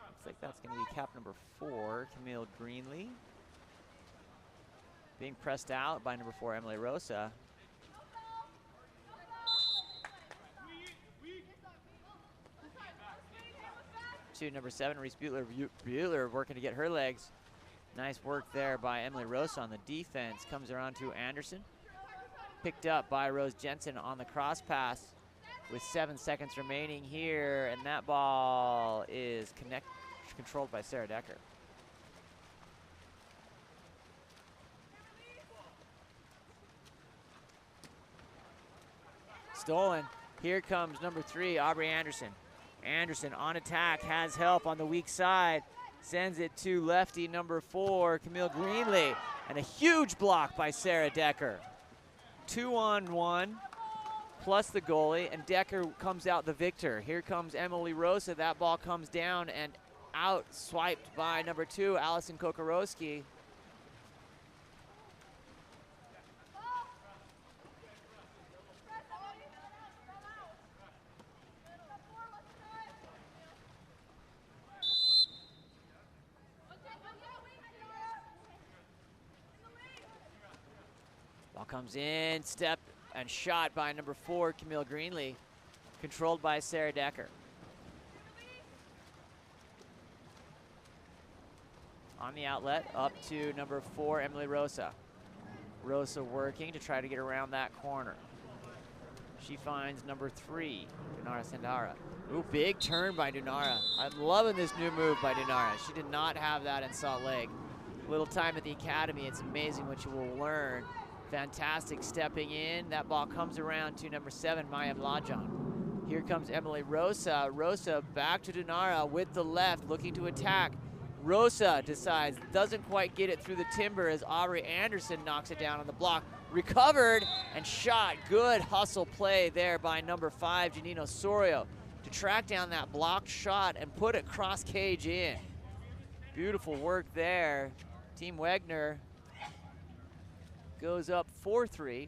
Looks like that's gonna be cap number 4, Camille Greenlee. Being pressed out by number 4, Emily Rosa. To number 7, Reese Butler. Butler working to get her legs. Nice work there by Emily Rosa on the defense. Comes around to Anderson. Picked up by Rose Jensen on the cross pass with 7 seconds remaining here, and that ball is controlled by Sarah Decker. Stolen. Here comes number 3, Aubrey Anderson. Anderson on attack, has help on the weak side. Sends it to lefty number 4, Camille Greenlee. And a huge block by Sarah Decker. 2-on-1 plus the goalie, and Decker comes out the victor. Here comes Emily Rosa. That ball comes down and out, swiped by number 2, Allison Kokorowski. Ball comes in, step and shot by number 4, Camille Greenlee, controlled by Sarah Decker. On the outlet, up to number 4, Emily Rosa. Rosa working to try to get around that corner. She finds number 3, Dinara Sandara. Ooh, big turn by Dinara. I'm loving this new move by Dinara. She did not have that in Salt Lake. Little time at the academy, it's amazing what you will learn. Fantastic stepping in. That ball comes around to number 7, Maya Mlajan. Here comes Emily Rosa. Rosa back to Dinara with the left, looking to attack. Rosa decides, doesn't quite get it through the timber as Aubrey Anderson knocks it down on the block. Recovered and shot. Good hustle play there by number 5, Janine Osorio, to track down that blocked shot and put it cross cage in. Beautiful work there. Team Wegner goes up 4-3.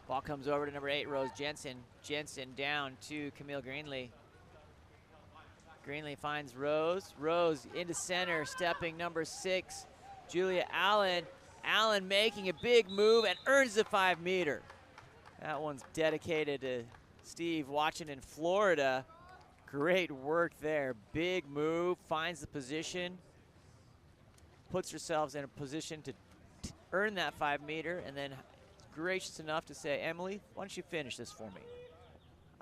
Ball comes over to number 8, Rose Jensen. Jensen down to Camille Greenlee. Greenlee finds Rose. Rose into center, stepping number 6, Julia Allen. Allen making a big move and earns the 5-meter. That one's dedicated to Steve watching in Florida. Great work there. Big move, finds the position, puts herself in a position to earn that 5-meter, and then gracious enough to say, Emily, why don't you finish this for me?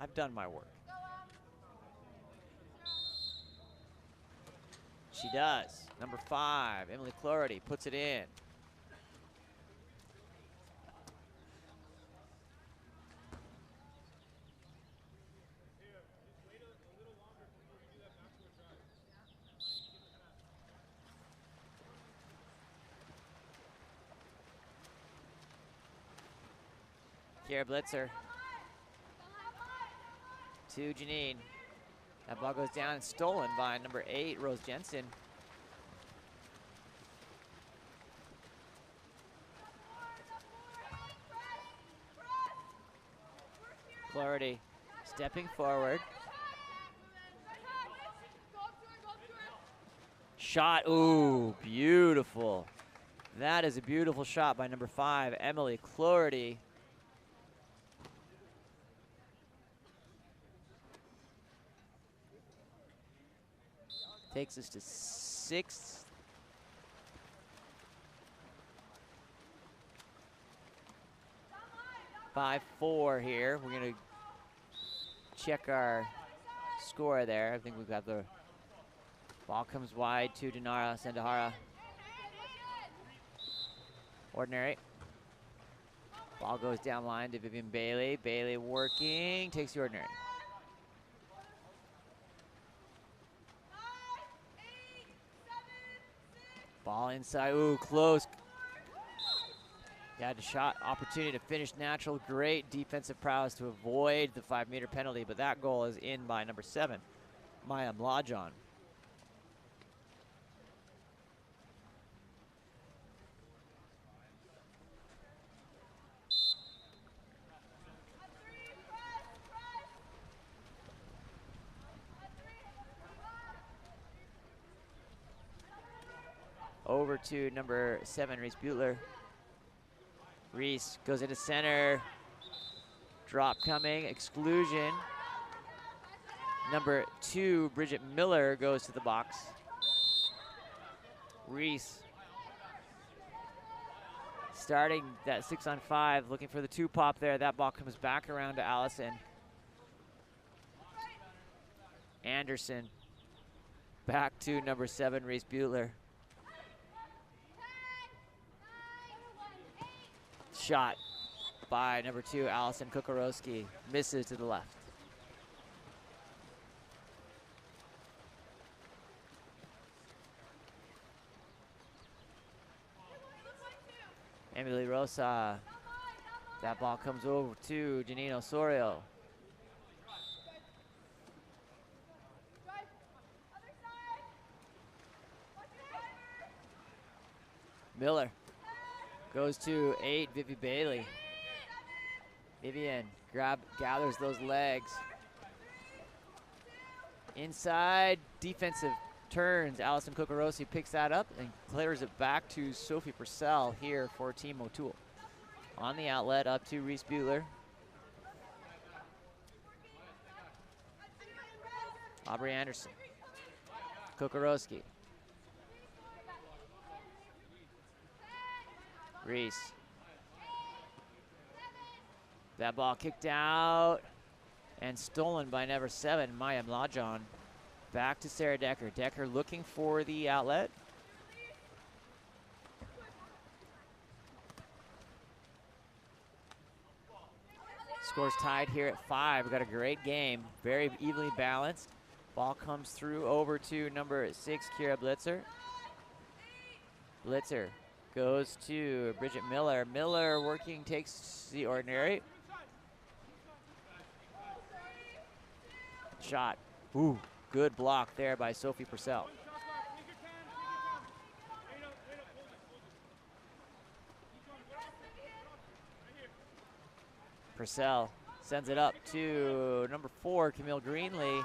I've done my work. She does. Number 5, Emily Clarity, puts it in. Kiera Blitzer to Janine. That ball goes down and stolen by number 8, Rose Jensen. Flaherty stepping forward. Shot, ooh, beautiful. That is a beautiful shot by number 5, Emily Flaherty. Takes us to 6th. Five, 4 here. We're gonna check our score there. I think we've got the ball comes wide to Dinara Sendahara. Ordinary. Ball goes down line to Vivian Bailey. Bailey working, takes the ordinary. Ball inside, ooh, close. Had a shot opportunity to finish natural. Great defensive prowess to avoid the 5-meter penalty, but that goal is in by number 7, Maya Mlajon. Over to number 7, Reese Butler. Reese goes into center. Drop coming, exclusion. Number 2, Bridget Miller goes to the box. Reese starting that 6-on-5, looking for the 2-pop there. That ball comes back around to Allison. Anderson back to number 7, Reese Butler. Shot by number 2, Allison Kukarowski. Misses to the left. Emily Rosa. That ball comes over to Janine Osorio. Miller goes to 8, Vivi Bailey. Vivian gathers those legs. Inside, defensive turns. Allison Kukarowski picks that up and clears it back to Sophie Purcell here for Team O'Toole. On the outlet, up to Reese Butler. Aubrey Anderson. Kukarowski. Reese. That ball kicked out and stolen by number 7, Maya Mlajon. Back to Sarah Decker. Decker looking for the outlet. Score's tied here at 5. We've got a great game, very evenly balanced. Ball comes through over to number 6, Kiera Blitzer. Blitzer goes to Bridget Miller. Miller working, takes the ordinary. Shot. Ooh, good block there by Sophie Purcell. Purcell sends it up to number 4, Camille Greenlee.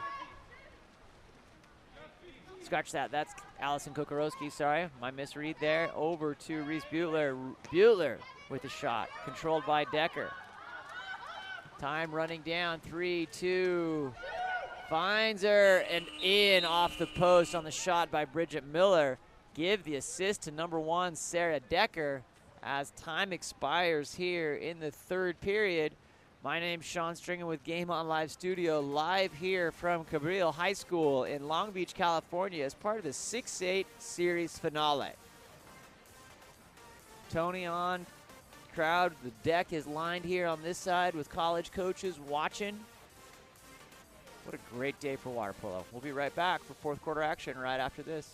Scratch that, that's Allison Kukarowski, sorry, my misread there. Over to Reese Butler. Butler with a shot, controlled by Decker. Time running down, 3, 2, finds her and in off the post on the shot by Bridget Miller. Give the assist to number 1, Sarah Decker, as time expires here in the 3rd period. My name's Sean Stringen with Game On Live Studio, live here from Cabrillo High School in Long Beach, California, as part of the 6-8 series finale. Tony on, crowd, the deck is lined here on this side with college coaches watching. What a great day for water polo. We'll be right back for 4th quarter action right after this.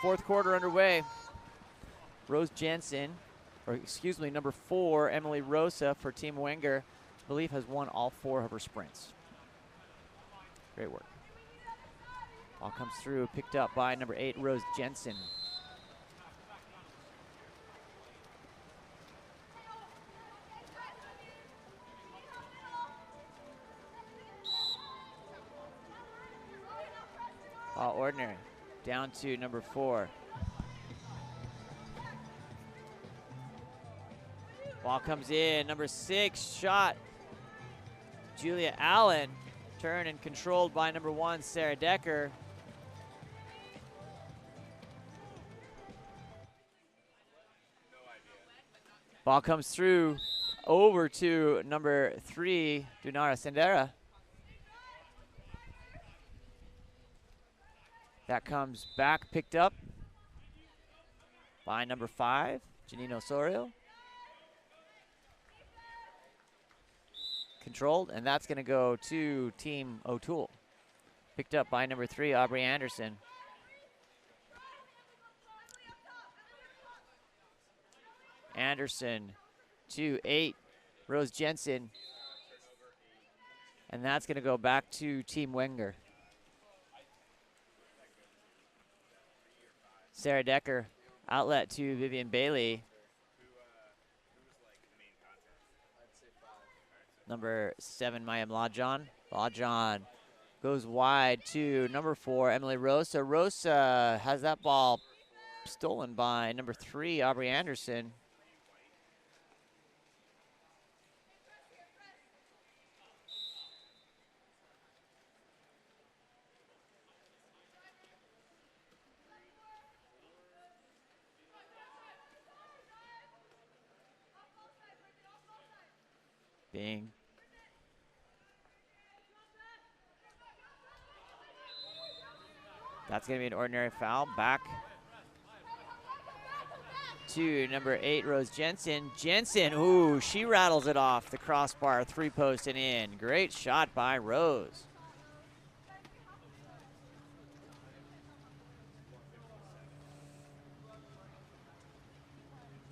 fourth quarter underway. Rose Jensen, or excuse me, number 4, Emily Rosa for Team Wenger, I believe has won all 4 of her sprints. Great work. Ball comes through, picked up by number 8, Rose Jensen. Ball ordinary, down to number 4. Ball comes in, number 6, shot. Julia Allen, turned and controlled by number 1, Sarah Decker. Ball comes through, over to number 3, Dunara Sendera. That comes back, picked up by number 5, Janine Osorio. Controlled, and that's going to go to Team O'Toole. Picked up by number 3, Aubrey Anderson. Anderson to 8, Rose Jensen. And that's going to go back to Team Wenger. Sarah Decker, outlet to Vivian Bailey. Number 7, Maya Mlajan. Mlajan goes wide to number 4, Emily Rosa. Rosa has that ball stolen by number 3, Aubrey Anderson. Bing. That's going to be an ordinary foul. Back to number 8, Rose Jensen. Jensen, ooh, she rattles it off the crossbar, 3-post and in. Great shot by Rose.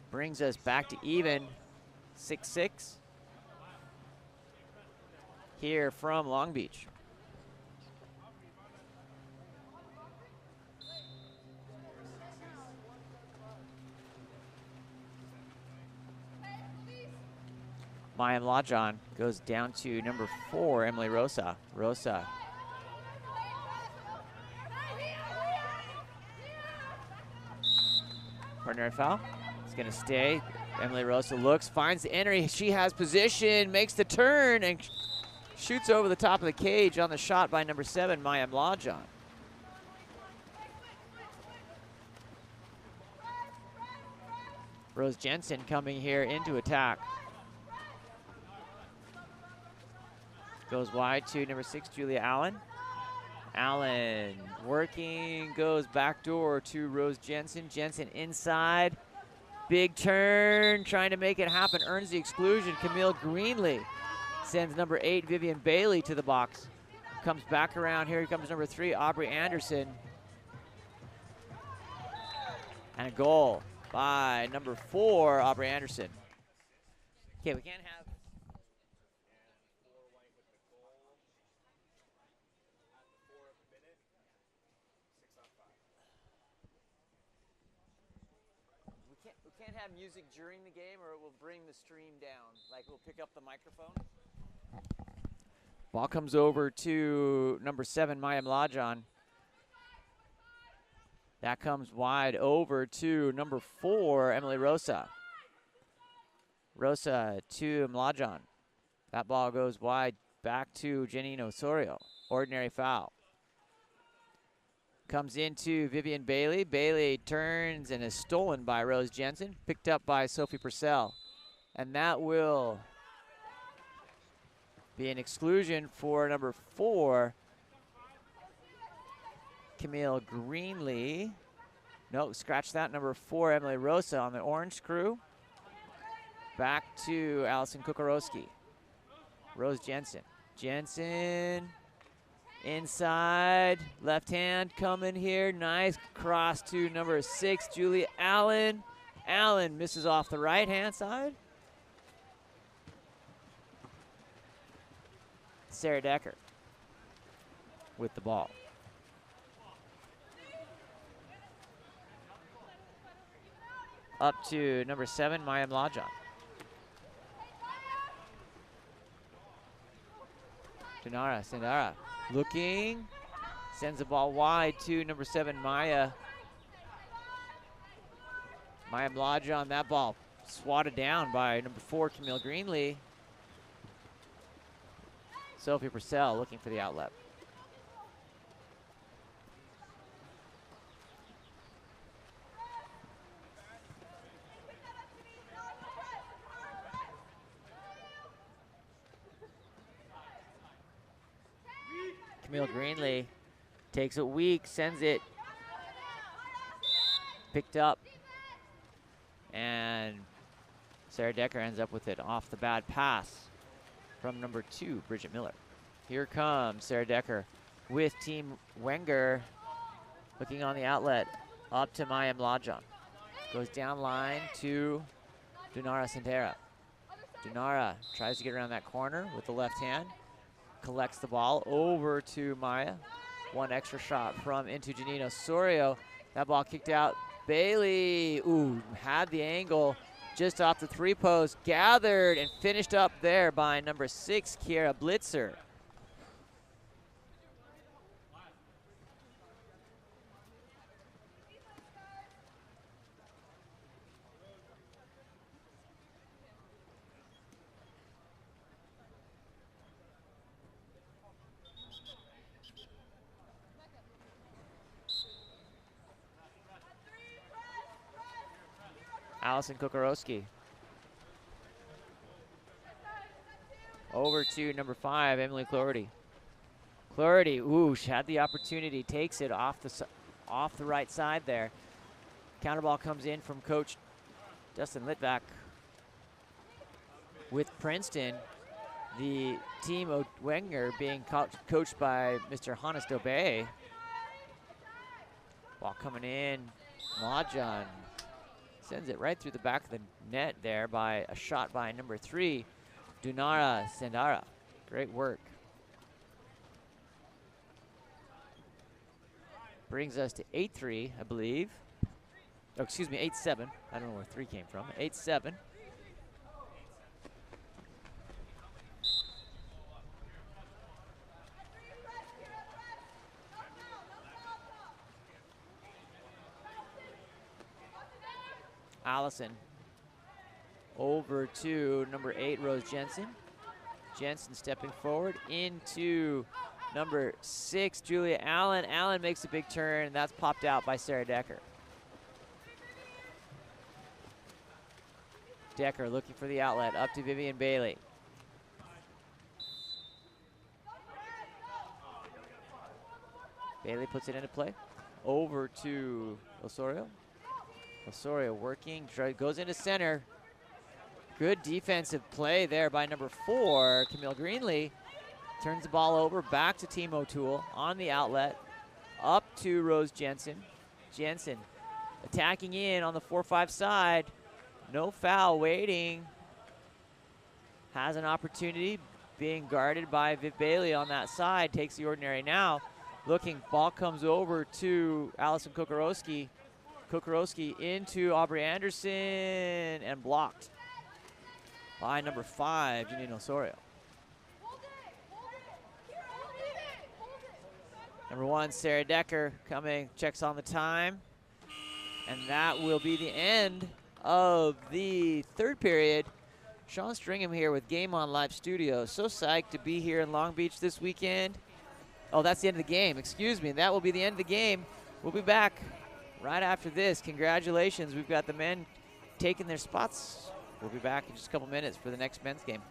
Brings us back to even, 6-6. Here from Long Beach. Maya Mlajan goes down to number 4, Emily Rosa. Rosa. Ordinary foul. It's going to stay. Emily Rosa looks, finds the entry. She has position, makes the turn, and shoots over the top of the cage on the shot by number 7, Maya Mlajan. Rose Jensen coming here into attack. Goes wide to number 6, Julia Allen. Allen working, goes backdoor to Rose Jensen. Jensen inside. Big turn, trying to make it happen. Earns the exclusion. Camille Greenlee sends number 8, Vivian Bailey, to the box. Comes back around. Here comes number 3, Aubrey Anderson. And a goal by number 4, Aubrey Anderson. Okay, we can't have... We can't have music during the game or it will bring the stream down. Like, we'll pick up the microphone. Ball comes over to number 7, Maya Mlajan. That comes wide over to number 4, Emily Rosa. Rosa to Mlajan. That ball goes wide back to Janine Osorio. Ordinary foul. Comes into Vivian Bailey. Bailey turns and is stolen by Rose Jensen. Picked up by Sophie Purcell. And that will be an exclusion for number 4, Camille Greenlee. No, scratch that. Number 4, Emily Rosa on the orange crew. Back to Allison Kukorowski. Rose Jensen. Jensen Inside, left hand coming here. Nice cross to number 6, Julia Allen. Allen misses off the right-hand side. Sarah Decker with the ball. Up to number 7, Maya Mlajan. Dinara Sandara looking, sends the ball wide to number 7, Maya. Maya Mlajan, that ball swatted down by number 4, Camille Greenlee. Sophie Purcell looking for the outlet. Camille Greenlee takes it weak, sends it, picked up, and Sarah Decker ends up with it off the bad pass from number 2, Bridget Miller. Here comes Sarah Decker with Team Wenger, looking on the outlet, up to Maya Mlajan. Goes down line to Dinara Santera. Dinara tries to get around that corner with the left hand, collects the ball over to Maya. One extra shot from into Janino Osorio. That ball kicked out. Bailey, had the angle just off the 3 post, gathered and finished up there by number 6, Kiera Blitzer. Allison Kokorowski. Over to number 5, Emily Clordy. Clordy, she had the opportunity, takes it off the right side there. Counterball comes in from Coach Dustin Litvak. With Princeton, the team of Wenger being coached by Mr. Hannes Dobey. Ball coming in, Mlajan sends it right through the back of the net there by a shot by number 3, Dinara Sandara. Great work. Brings us to 8-3, I believe. Oh, excuse me, 8-7. I don't know where 3 came from. 8-7. Allison over to number 8, Rose Jensen. Jensen stepping forward into number 6, Julia Allen. Allen makes a big turn, and that's popped out by Sarah Decker. Decker looking for the outlet, up to Vivian Bailey. Bailey puts it into play. Over to Osorio. Osorio working, goes into center. Good defensive play there by number 4, Camille Greenlee. Turns the ball over, back to Team O'Toole on the outlet. Up to Rose Jensen. Jensen attacking in on the 4-5 side. No foul waiting. Has an opportunity, being guarded by Viv Bailey on that side. Takes the ordinary now. Looking, ball comes over to Allison Kokorowski. Kokorowski into Aubrey Anderson and blocked by number 5, Janine Osorio. Number 1, Sarah Decker coming, checks on the time. And that will be the end of the 3rd period. Sean Stringham here with Game On Live Studios. So psyched to be here in Long Beach this weekend. Oh, that's the end of the game, excuse me. That will be the end of the game. We'll be back right after this. Congratulations, we've got the men taking their spots. We'll be back in just a couple minutes for the next men's game.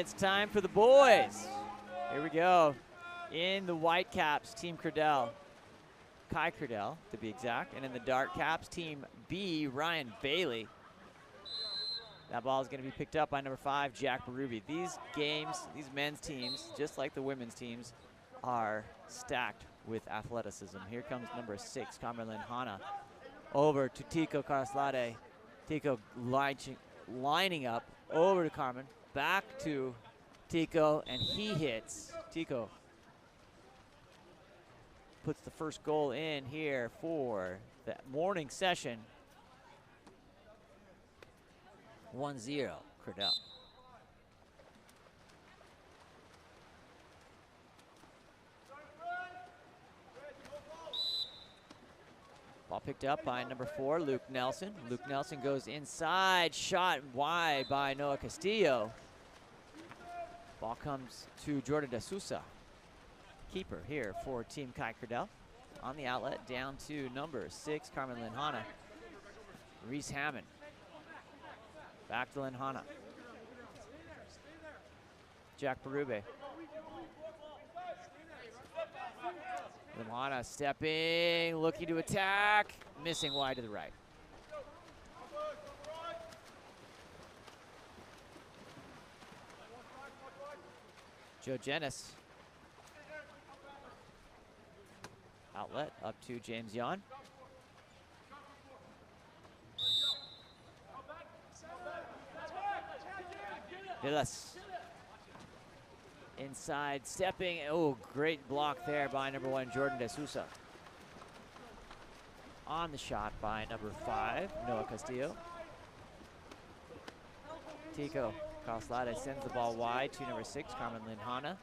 it's time for the boys. Here we go. In the white caps, Team Credell. Kai Credell, to be exact. And in the dark caps, Team B, Ryan Bailey. That ball is going to be picked up by number 5, Jack Berube. These games, these men's teams, just like the women's teams, are stacked with athleticism. Here comes number 6, Carmen Hana. Over to Tico Caraslade. Tico lining up over to Carmen. Back to Tico, and he hits. Tico puts the first goal in here for the morning session. 1-0, Credell. Ball picked up by number 4, Luke Nelson. Luke Nelson goes inside, shot wide by Noah Castillo. Ball comes to Jordan De Sousa. Keeper here for Team Kai Credell. On the outlet, down to number 6, Carmen Linhana. Reese Hammond. Back to Linhana. Jack Berube. Linhana stepping, looking to attack, missing wide to the right. Joe Jennis. Outlet up to James Yon. Villas. Inside, stepping. Oh, great block there by number 1, Jordan De Sousa. On the shot by number 5, Noah Castillo. Tico Caraslade sends the ball wide to number 6, Carmen Linhana.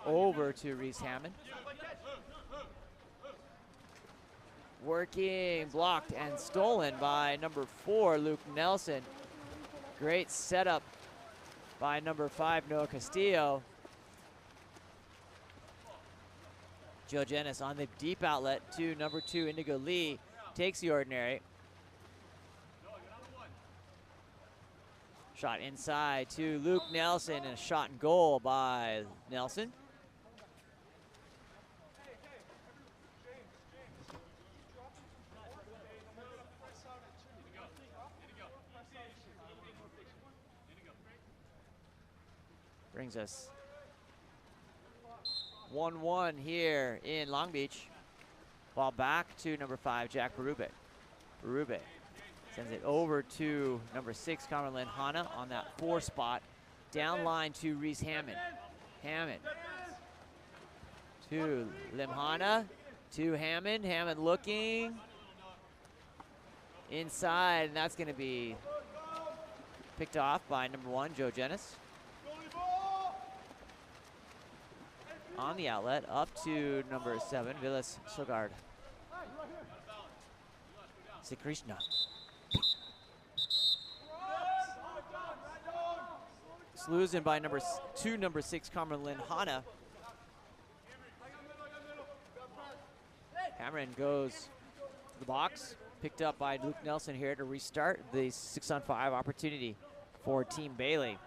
Over to Reese Hammond. Working, blocked, and stolen by number 4, Luke Nelson. Great setup by number 5, Noah Castillo. Joe Jennis on the deep outlet to number 2, Indigo Lee. Takes the ordinary. Shot inside to Luke Nelson, and a shot and goal by Nelson. Brings us 1-1 here in Long Beach. Ball back to number 5, Jack Berube. Berube sends it over to number 6, Carmen Linhana on that 4 spot. Down line to Reese Hammond. Hammond to Limhana, to Hammond. Hammond looking inside, and that's going to be picked off by number 1, Joe Jennis. On the outlet, up to number 7, Villas Sogard. Sikrishna. Slews in by number 6, Carmen Linhana. Cameron goes to the box. Picked up by Luke Nelson here to restart the 6-on-5 opportunity for Team Bailey.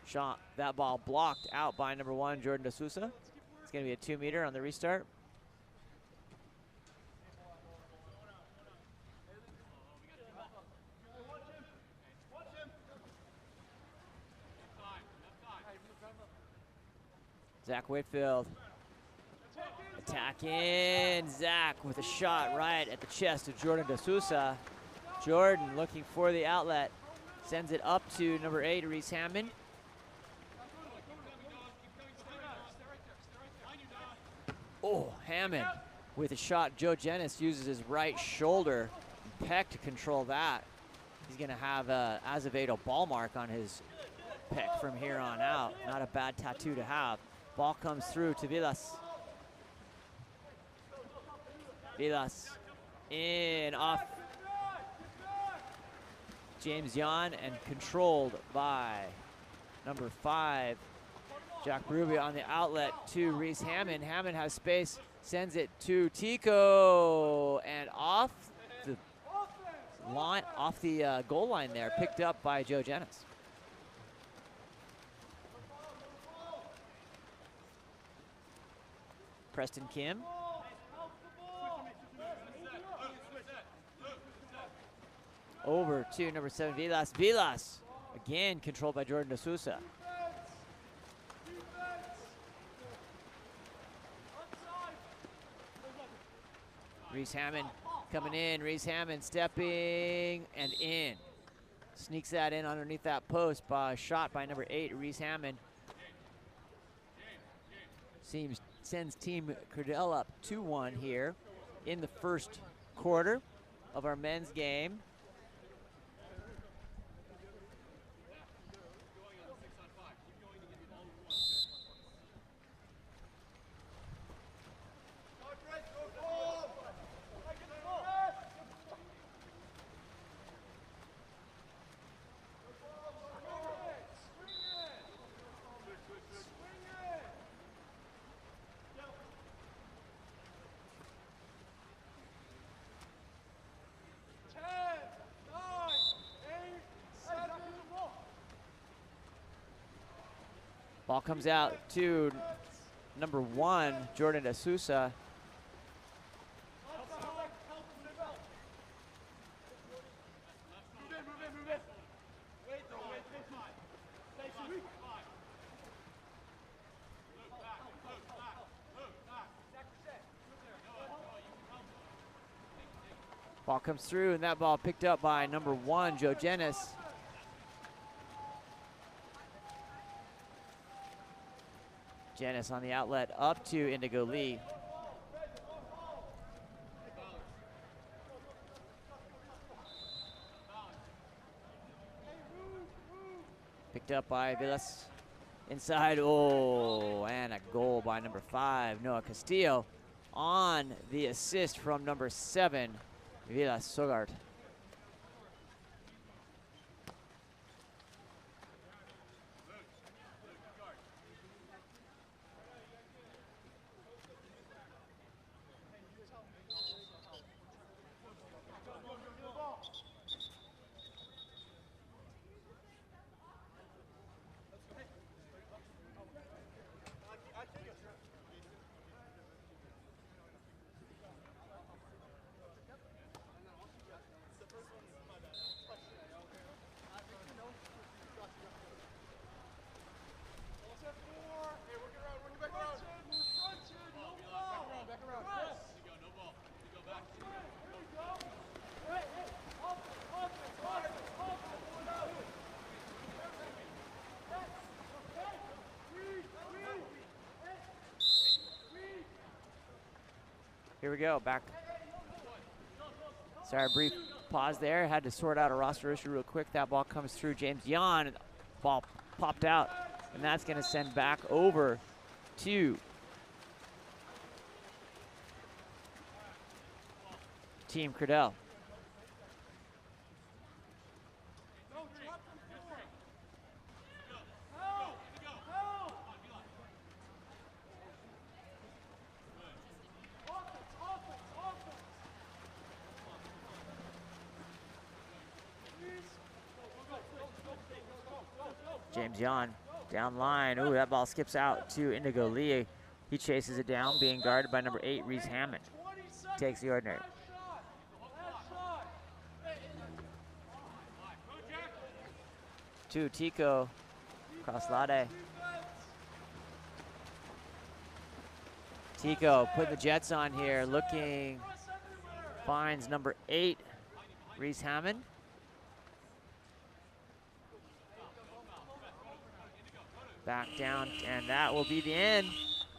Shot, that ball blocked out by number 1, Jordan De Sousa. It's going to be a 2-meter on the restart. Zach Whitfield attacking. Zach with a shot right at the chest of Jordan De Sousa. Jordan looking for the outlet. Sends it up to number 8, Reese Hammond. Oh, Hammond with a shot. Joe Jennis uses his right shoulder and pec to control that. He's going to have a Azevedo ball mark on his pec from here on out. Not a bad tattoo to have. Ball comes through to Villas. Villas in, off James Yon, and controlled by number 5, Jack Berube on the outlet to Reese Hammond. Hammond has space, sends it to Tico, and off the line, off the goal line there, picked up by Joe Jennis. Preston Kim. Over to number 7, Vilas. Vilas, again controlled by Jordan D'Souza. Reese Hammond coming in. Reese Hammond stepping and in. Sneaks that in underneath that post by a shot by number 8, Reese Hammond. Sends Team Credell up 2-1 here in the first quarter of our men's game. Ball comes out to number 1, Jordan D'Souza. Ball comes through, and that ball picked up by number 1, Joe Jennis. Jennis on the outlet up to Indigo Lee. Picked up by Vilas. Inside, oh, and a goal by number 5, Noah Castillo, on the assist from number 7, Vilas Sogart. Here we go, back. Sorry, brief pause there. Had to sort out a roster issue real quick. That ball comes through. James Yan, ball popped out, and that's going to send back over to Team Credell. James Yan down line. Ooh, that ball skips out to Indigo Lee. He chases it down, being guarded by number 8, Reese Hammond. Takes the ordinary. To Tico Croslade. Tico putting the Jets on here, looking, finds number 8, Reese Hammond. Back down, and that will be the end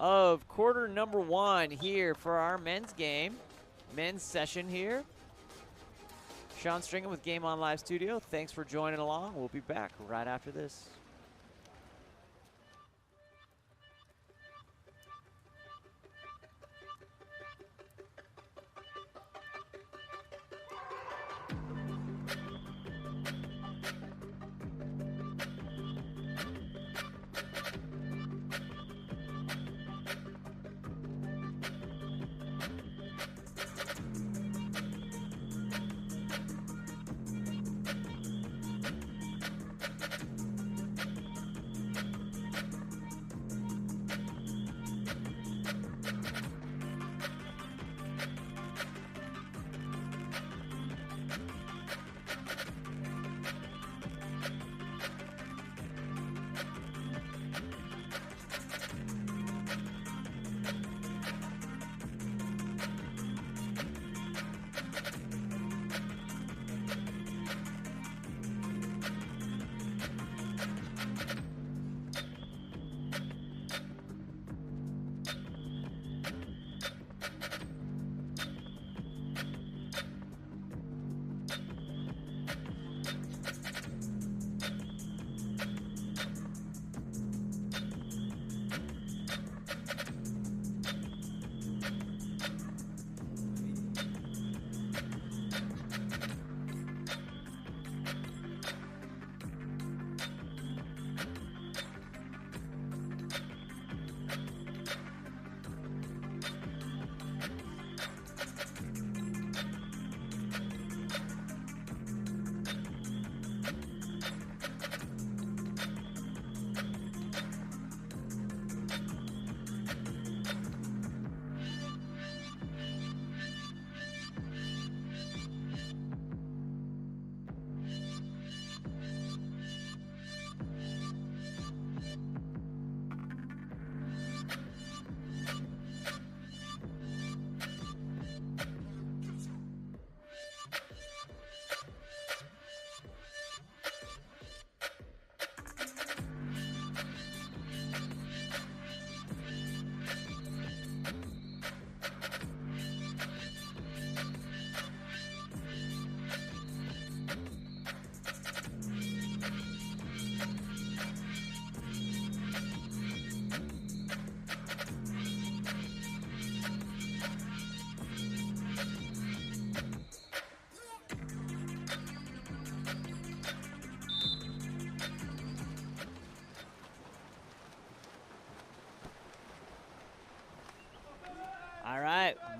of quarter number 1 here for our men's game, men's session here. Sean Stringham with Game On Live Studio. Thanks for joining along. We'll be back right after this.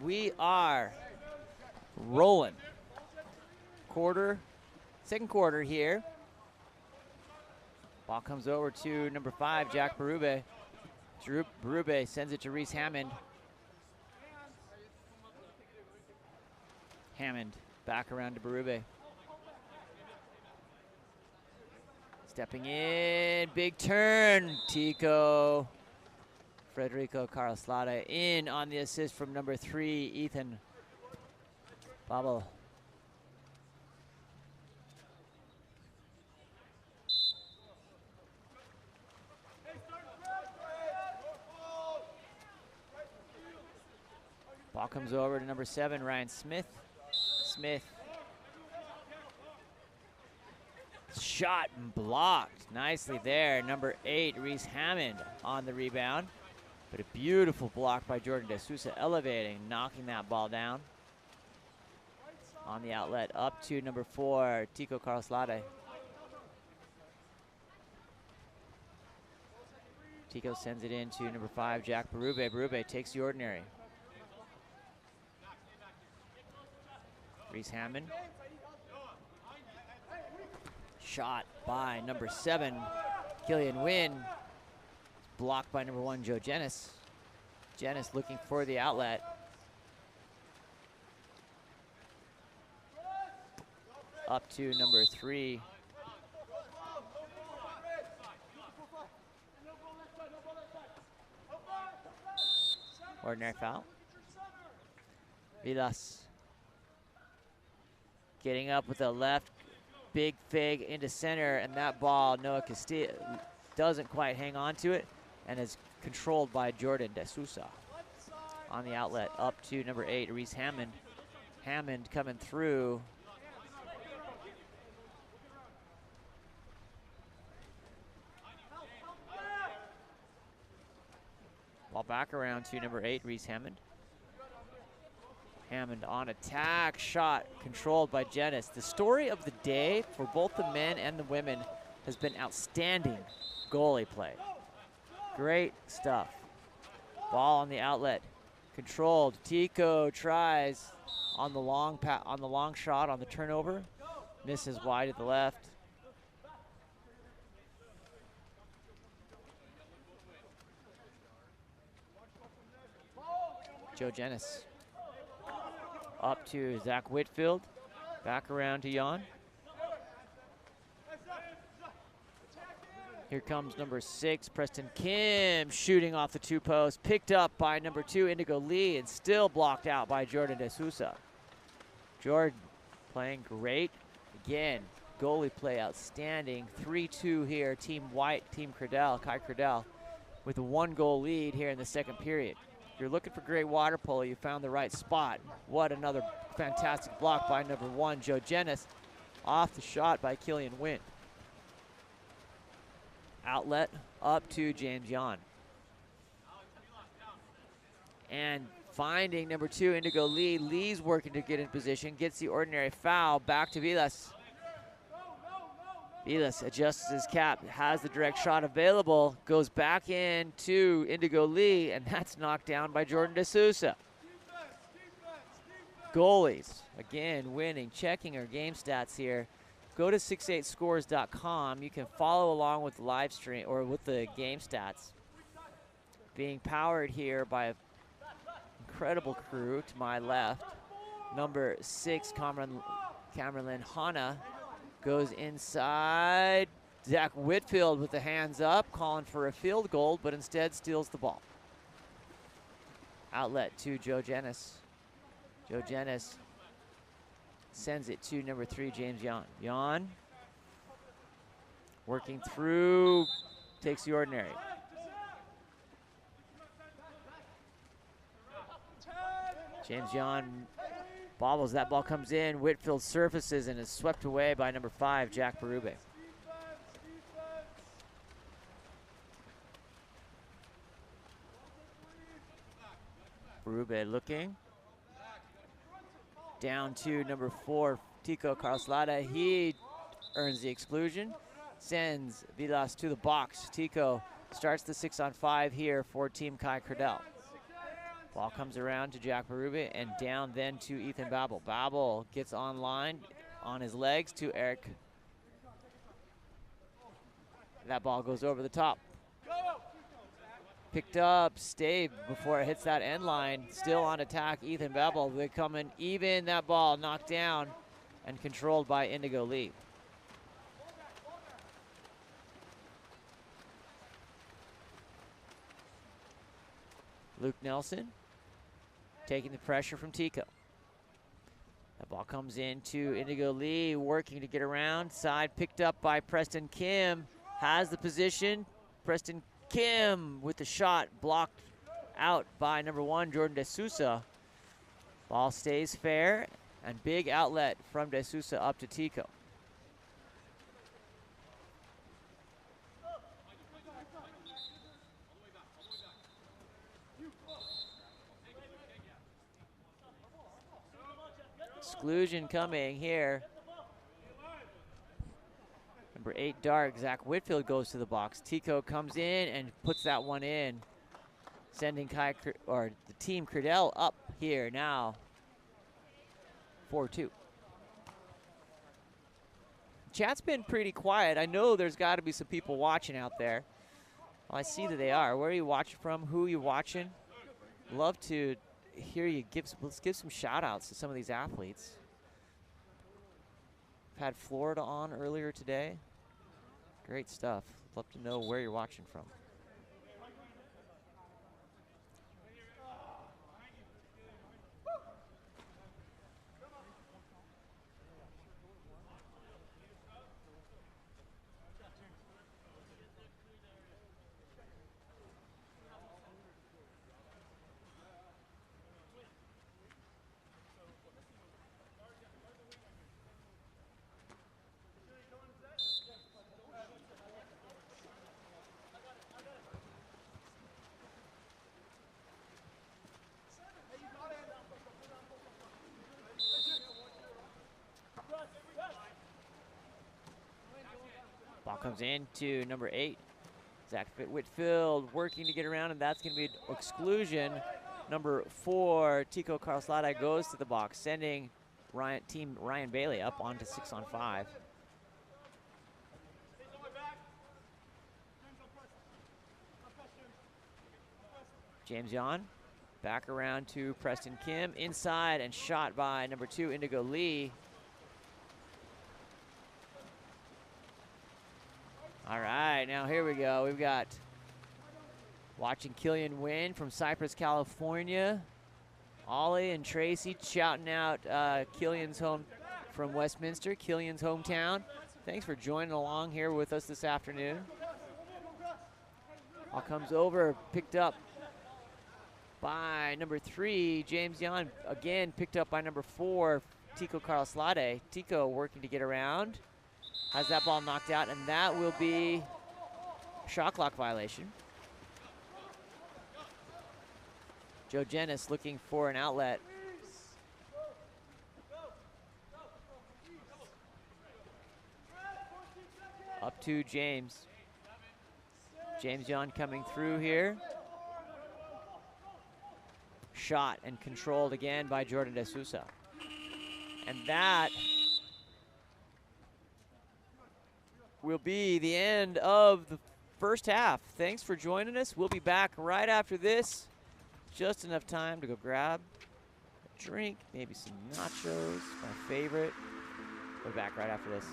we are rolling. Second quarter here. Ball comes over to number 5, Jack Berube. Berube sends it to Reese Hammond. Hammond back around to Berube. Stepping in, big turn, Tico. Federico Carloslada in on the assist from number 3, Ethan Babel. Ball comes over to number 7, Ryan Smith. Shot and blocked nicely there. Number 8, Reese Hammond on the rebound. But a beautiful block by Jordan De Sousa, elevating, knocking that ball down. On the outlet, up to number 4, Tico Carloslade. Tico sends it in to number 5, Jack Berube. Berube takes the ordinary. Reese Hammond. Shot by number 7, Killian Wynn. Blocked by number 1, Joe Jennis. Jennis looking for the outlet. Up to number 3. Ordinary foul. Vilas getting up with a left big fig into center, and that ball, Noah Castillo doesn't quite hang on to it and is controlled by Jordan De Sousa. On the outlet, up to number 8, Reese Hammond. Hammond coming through. Ball back around to number 8, Reese Hammond. Hammond on attack, shot controlled by Jennis. The story of the day for both the men and the women has been outstanding goalie play. Great stuff. Ball on the outlet, controlled. Tico tries on the long shot on the turnover, misses wide at the left. Joe Jennis. Up to Zach Whitfield, back around to Jan. Here comes number 6, Preston Kim, shooting off the 2 posts, picked up by number 2, Indigo Lee, and still blocked out by Jordan De Sousa. Jordan playing great. Again, goalie play outstanding. 3-2 here, Team White, Team Cradell, Kai Cradell, with a 1-goal lead here in the second period. If you're looking for great water polo, you found the right spot. What another fantastic block by number 1, Joe Jennis. Off the shot by Killian Wynn. Outlet up to James Jan. And finding number 2, Indigo Lee. Lee's working to get in position, gets the ordinary foul, back to Vilas. Vilas adjusts his cap, has the direct shot available, goes back in to Indigo Lee, and that's knocked down by Jordan De Sousa. Goalies, again, winning, checking our game stats here. Go to 68scores.com. You can follow along with the live stream or with the game stats. Being powered here by an incredible crew to my left. Number 6, Cameron Hanna. Goes inside. Zach Whitfield with the hands up, calling for a field goal, but instead steals the ball. Outlet to Joe Jennis. Joe Jennis sends it to number 3, James Jan. Jan working through, takes the ordinary. James Jan bobbles, that ball comes in, Whitfield surfaces and is swept away by number 5, Jack Berube. Berube looking. Down to number 4, Tico Carloslada. He earns the exclusion, sends Vilas to the box. Tico starts the 6-on-5 here for Team Kai Cradell. Ball comes around to Jack Berube and down then to Ethan Babel. Babel gets online on his legs to Eric. That ball goes over the top. Picked up, stayed before it hits that end line. Still on attack, Ethan Babel. They come in even, that ball knocked down and controlled by Indigo Lee. Luke Nelson taking the pressure from Tico. That ball comes into Indigo Lee, working to get around. Side picked up by Preston Kim. Has the position. Preston Kim with the shot blocked out by number 1, Jordan De Sousa. Ball stays fair, and big outlet from De Sousa up to Tico. Exclusion coming here. Number 8, Dark, Zach Whitfield goes to the box. Tico comes in and puts that one in, sending the team Credell up here now, 4-2. Chat's been pretty quiet. I know there's got to be some people watching out there. Well, I see that they are. Where are you watching from? Who are you watching? Love to hear you. Let's give some shout outs to some of these athletes. Had Florida on earlier today. Great stuff. Love to know where you're watching from. Ball comes into number 8, Zach Whitfield, working to get around, and that's going to be an exclusion. Number 4, Tico Carlslade goes to the box, sending Ryan Bailey up onto 6-on-5. James Yon back around to Preston Kim, inside and shot by number 2, Indigo Lee. All right, now here we go. We've got watching Killian Wynn from Cypress, California. Ollie and Tracy shouting out Killian's home from Westminster, Killian's hometown. Thanks for joining along here with us this afternoon. Ball comes over, picked up by number 3, James Yon. Again, picked up by number 4, Tico Carlslade. Tico working to get around. Has that ball knocked out, and that will be a shot clock violation. Joe Jennis looking for an outlet. Up to James. James Yon coming through here. Shot and controlled again by Jordan De Sousa. And that will be the end of the first half. Thanks for joining us. We'll be back right after this. Just enough time to go grab a drink, maybe some nachos, my favorite. We'll be back right after this.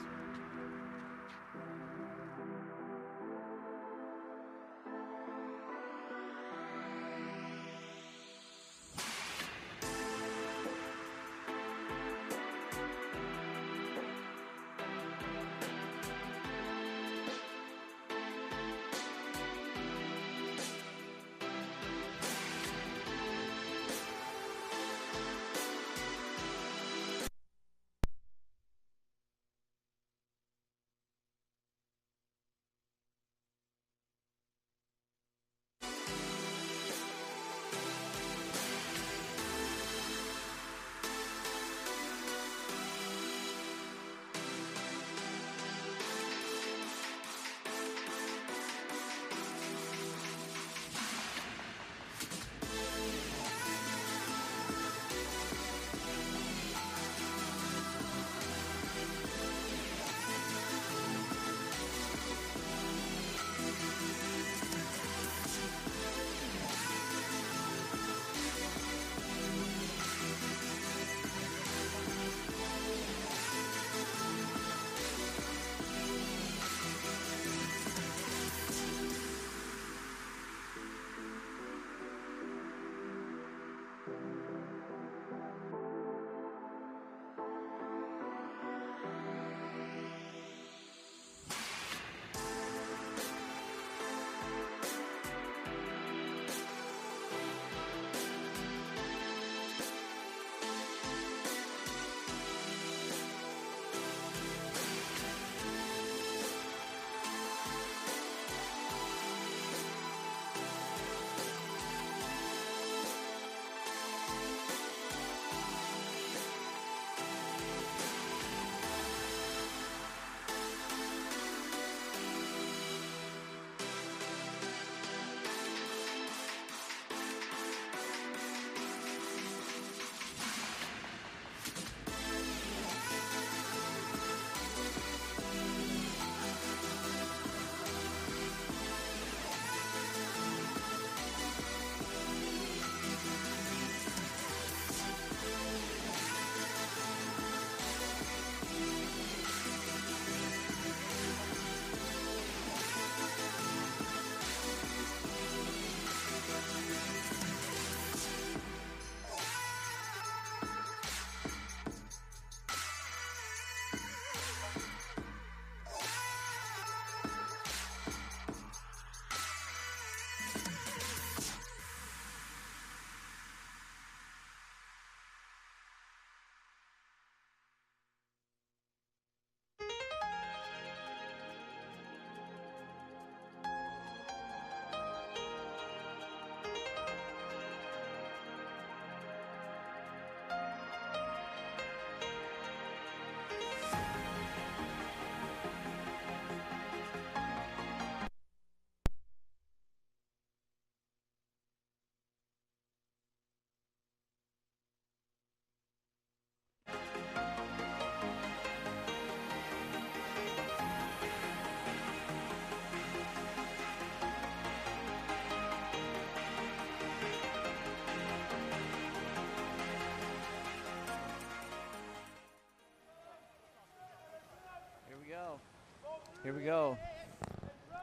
Here we go.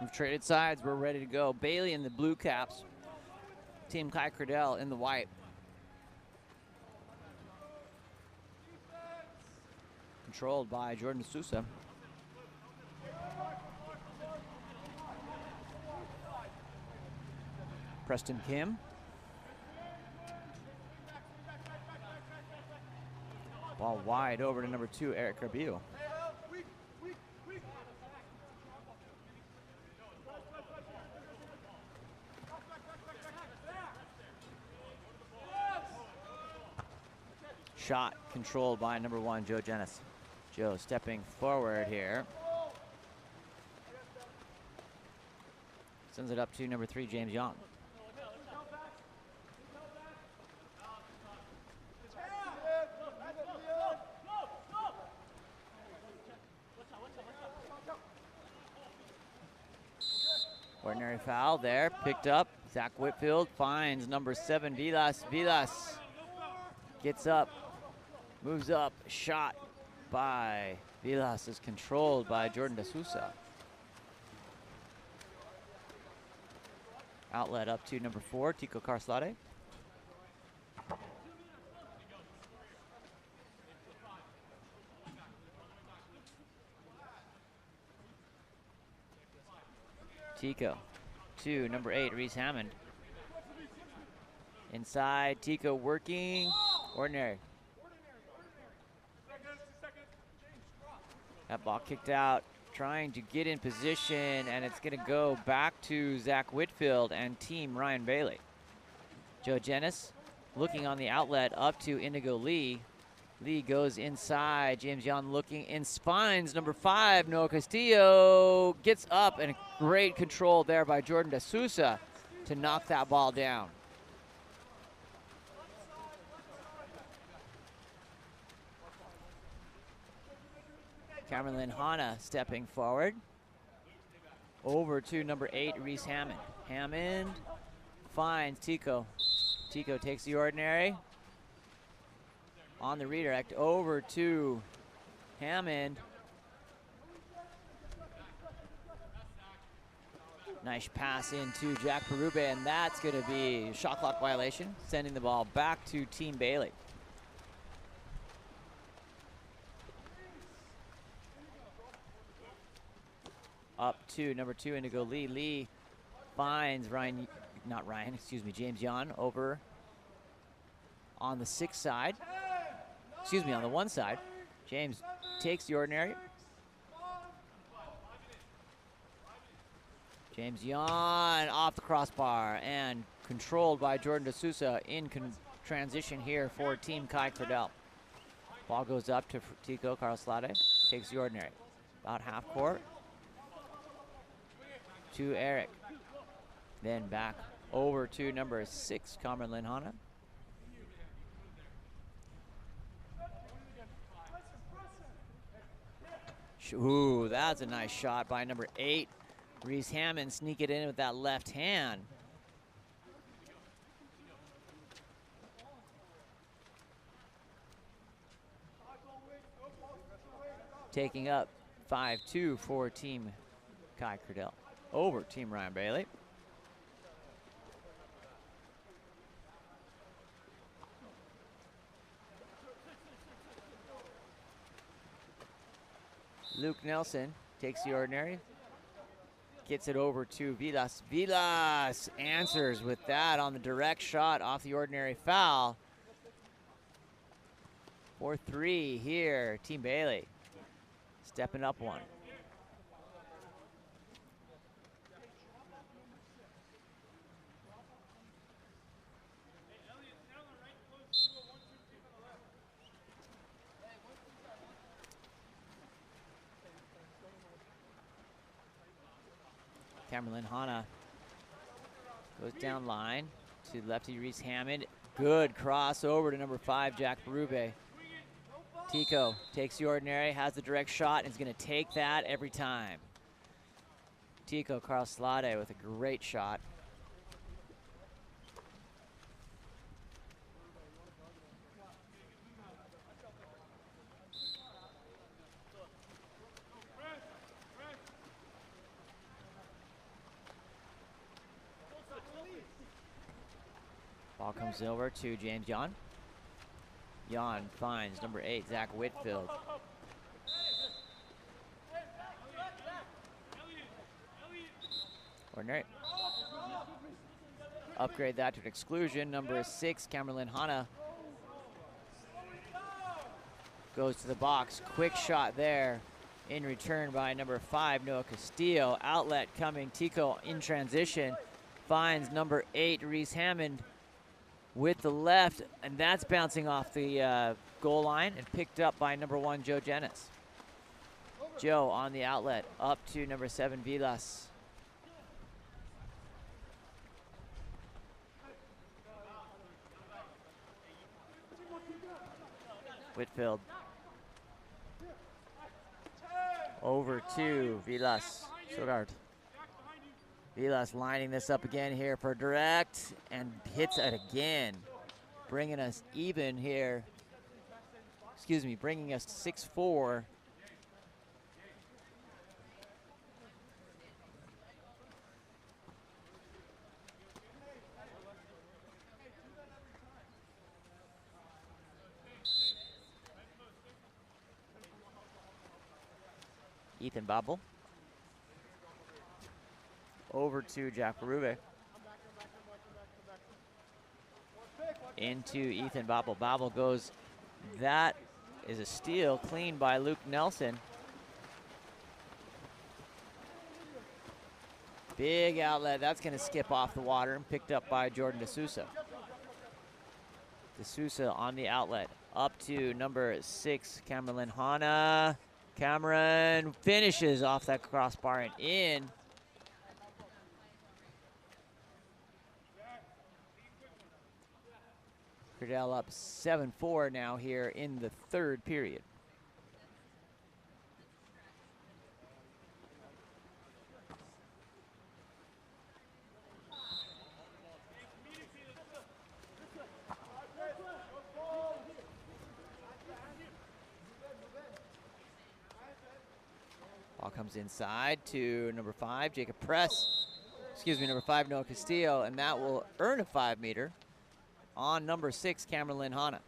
We've traded sides. We're ready to go. Bailey in the blue caps. Team Kai Cradell in the white. Controlled by Jordan D'Souza. Preston Kim. Ball wide over to number 2, Eric Cabrillo. Shot controlled by number 1, Joe Jennis. Joe stepping forward here. Sends it up to number 3, James Young. Ordinary foul there, picked up. Zach Whitfield finds number 7, Vilas. Vilas gets up, moves up, shot by Vilas is controlled by Jordan D'Souza. Outlet up to number 4, Tico Carslade. Tico to number 8, Reese Hammond. Inside, Tico working. Ordinary. That ball kicked out, trying to get in position, and it's going to go back to Zach Whitfield and team Ryan Bailey. Joe Jennis looking on the outlet up to Indigo Lee. Lee goes inside. James Young looking in, finds number 5, Noah Castillo. Gets up, and great control there by Jordan D'Souza to knock that ball down. Cameron Lynn Hanna stepping forward. Over to number 8, Reese Hammond. Hammond finds Tico. Tico takes the ordinary. On the redirect, over to Hammond. Nice pass into Jack Berube, and that's going to be a shot clock violation, sending the ball back to Team Bailey. Up to number 2, Indigo Lee. Lee finds James Yan over on the 6 side. On the 1 side. James takes the ordinary. James Yan off the crossbar and controlled by Jordan D'Souza in transition here for Team Kai Cradell. Ball goes up to Tico Carslade, takes the ordinary. About half court. To Eric. Then back over to number 6, Cameron Lynn Hanna. Ooh, that's a nice shot by number 8. Reese Hammond sneak it in with that left hand. Taking up 5-2 for Team Kai Cradell over Team Ryan Bailey. Luke Nelson takes the ordinary, gets it over to Vilas. Vilas answers with that on the direct shot off the ordinary foul. 4-3 here, Team Bailey stepping up one. Cameron Lynn Hanna goes down line to lefty Reese Hammond. Good cross over to number 5, Jack Berube. Tico takes the ordinary, has the direct shot, and is going to take that every time. Tico Carslade with a great shot. Ball comes over to James Yon. Yon finds number 8, Zach Whitfield. Ordinary. Upgrade that to an exclusion. Number 6, Cameron Hanna goes to the box. Quick shot there. In return by number 5, Noah Castillo. Outlet coming. Tico in transition. Finds number 8, Reese Hammond with the left. And that's bouncing off the goal line and picked up by number 1, Joe Jennis. Joe on the outlet. Up to number 7, Vilas. Whitfield. Over to Vilas. Sogard. Vilas lining this up again here for direct and hits it again. Bringing us even here. Excuse me, bringing us 6-4. Ethan Babel. Over to Jack Berube. Into Ethan Babel. Babel goes, that is a steal, clean by Luke Nelson. Big outlet, that's gonna skip off the water and picked up by Jordan D'Souza. D'Souza on the outlet, up to number 6, Cameron Hanna. Cameron finishes off that crossbar and in. Cordell up 7-4 now here in the third period. Ball comes inside to number 5, Jacob Press. Excuse me, number 5, Noah Castillo, and that will earn a 5-meter on number 6, Cameron Hanna.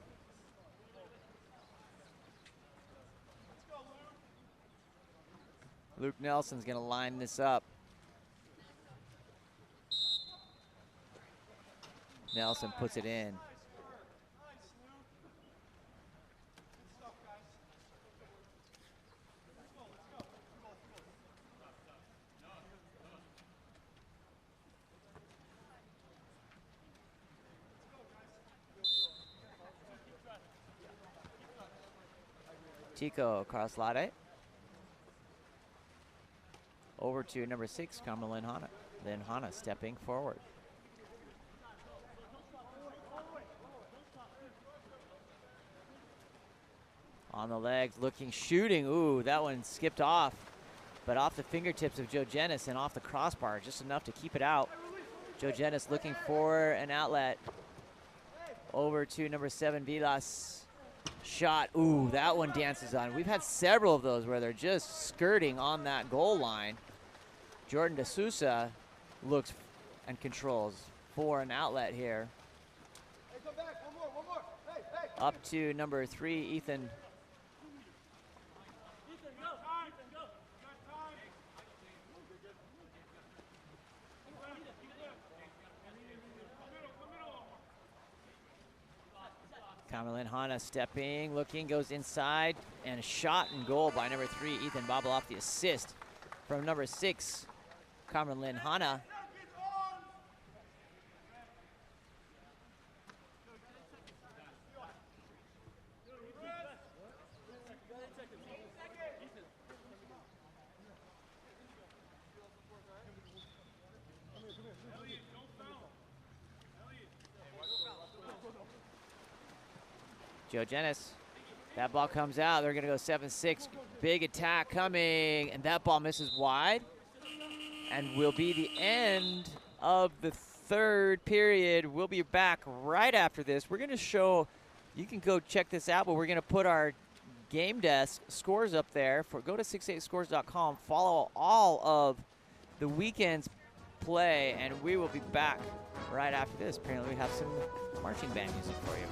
Luke Nelson's gonna line this up. Nelson puts it in. Tico across Lade. Over to number 6, Cameron Hanna. Then Hanna stepping forward. On the legs, looking, shooting. Ooh, that one skipped off. But off the fingertips of Joe Jennis and off the crossbar, just enough to keep it out. Joe Jennis looking for an outlet. Over to number 7, Vilas. Shot, ooh, that one dances on. We've had several of those where they're just skirting on that goal line. Jordan D'Souza looks and controls for an outlet here. Hey, come back, one more. Hey. Up to number 3, Ethan. Cameron Hanna stepping, looking, goes inside, and a shot and goal by number 3, Ethan Babel off the assist from number 6, Cameron Hanna. Joe Jennis, that ball comes out. They're gonna go 7-6. Big attack coming, and that ball misses wide. And will be the end of the third period. We'll be back right after this. We're gonna show, you can go check this out, but we're gonna put our game desk scores up there. Go to 68scores.com, follow all of the weekend's play, and we will be back right after this. Apparently we have some marching band music for you.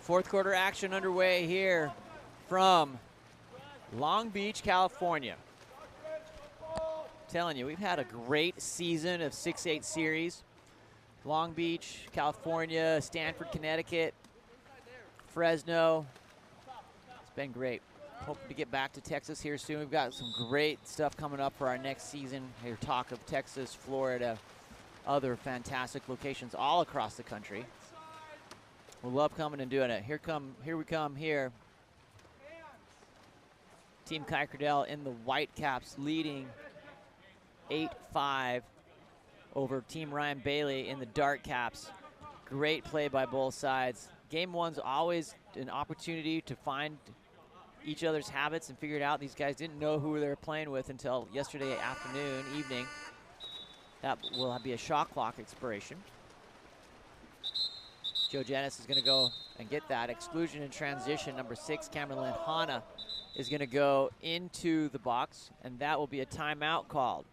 Fourth quarter action underway here from Long Beach, California. Telling you, we've had a great season of 6-8 series. Long Beach, California, Stanford, Connecticut, Fresno. It's been great. Hoping to get back to Texas here soon. We've got some great stuff coming up for our next season. Here, talk of Texas, Florida, other fantastic locations all across the country. We love coming and doing it. Here we come here. Team Kuykendall in the Whitecaps leading 8-5 over Team Ryan Bailey in the Dark Caps. Great play by both sides. Game one's always an opportunity to find each other's habits and figure it out. These guys didn't know who they were playing with until yesterday afternoon, evening. That will be a shot clock expiration. Joe Janis is going to go and get that. Exclusion in transition. Number 6, Cameron Hanna, is going to go into the box, and that will be a timeout called.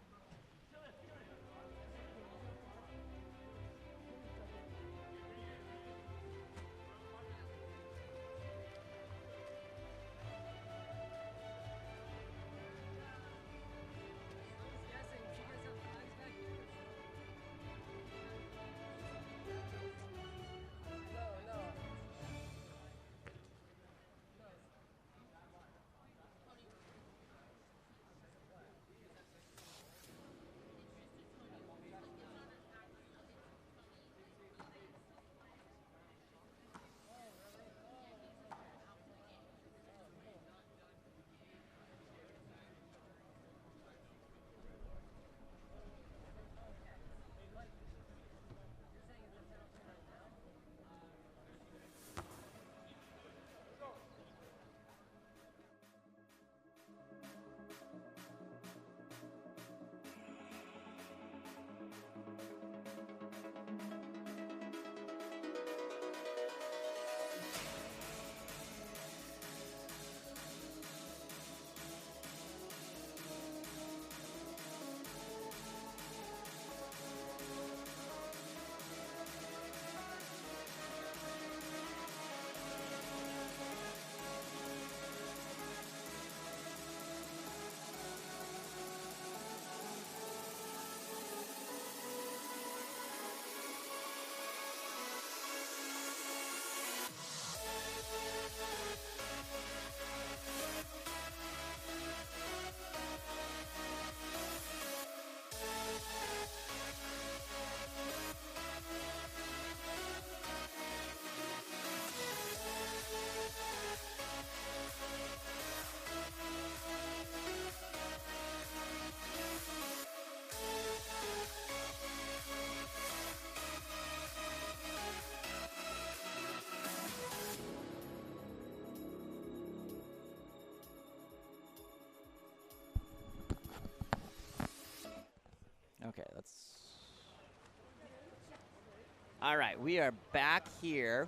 All right, we are back here.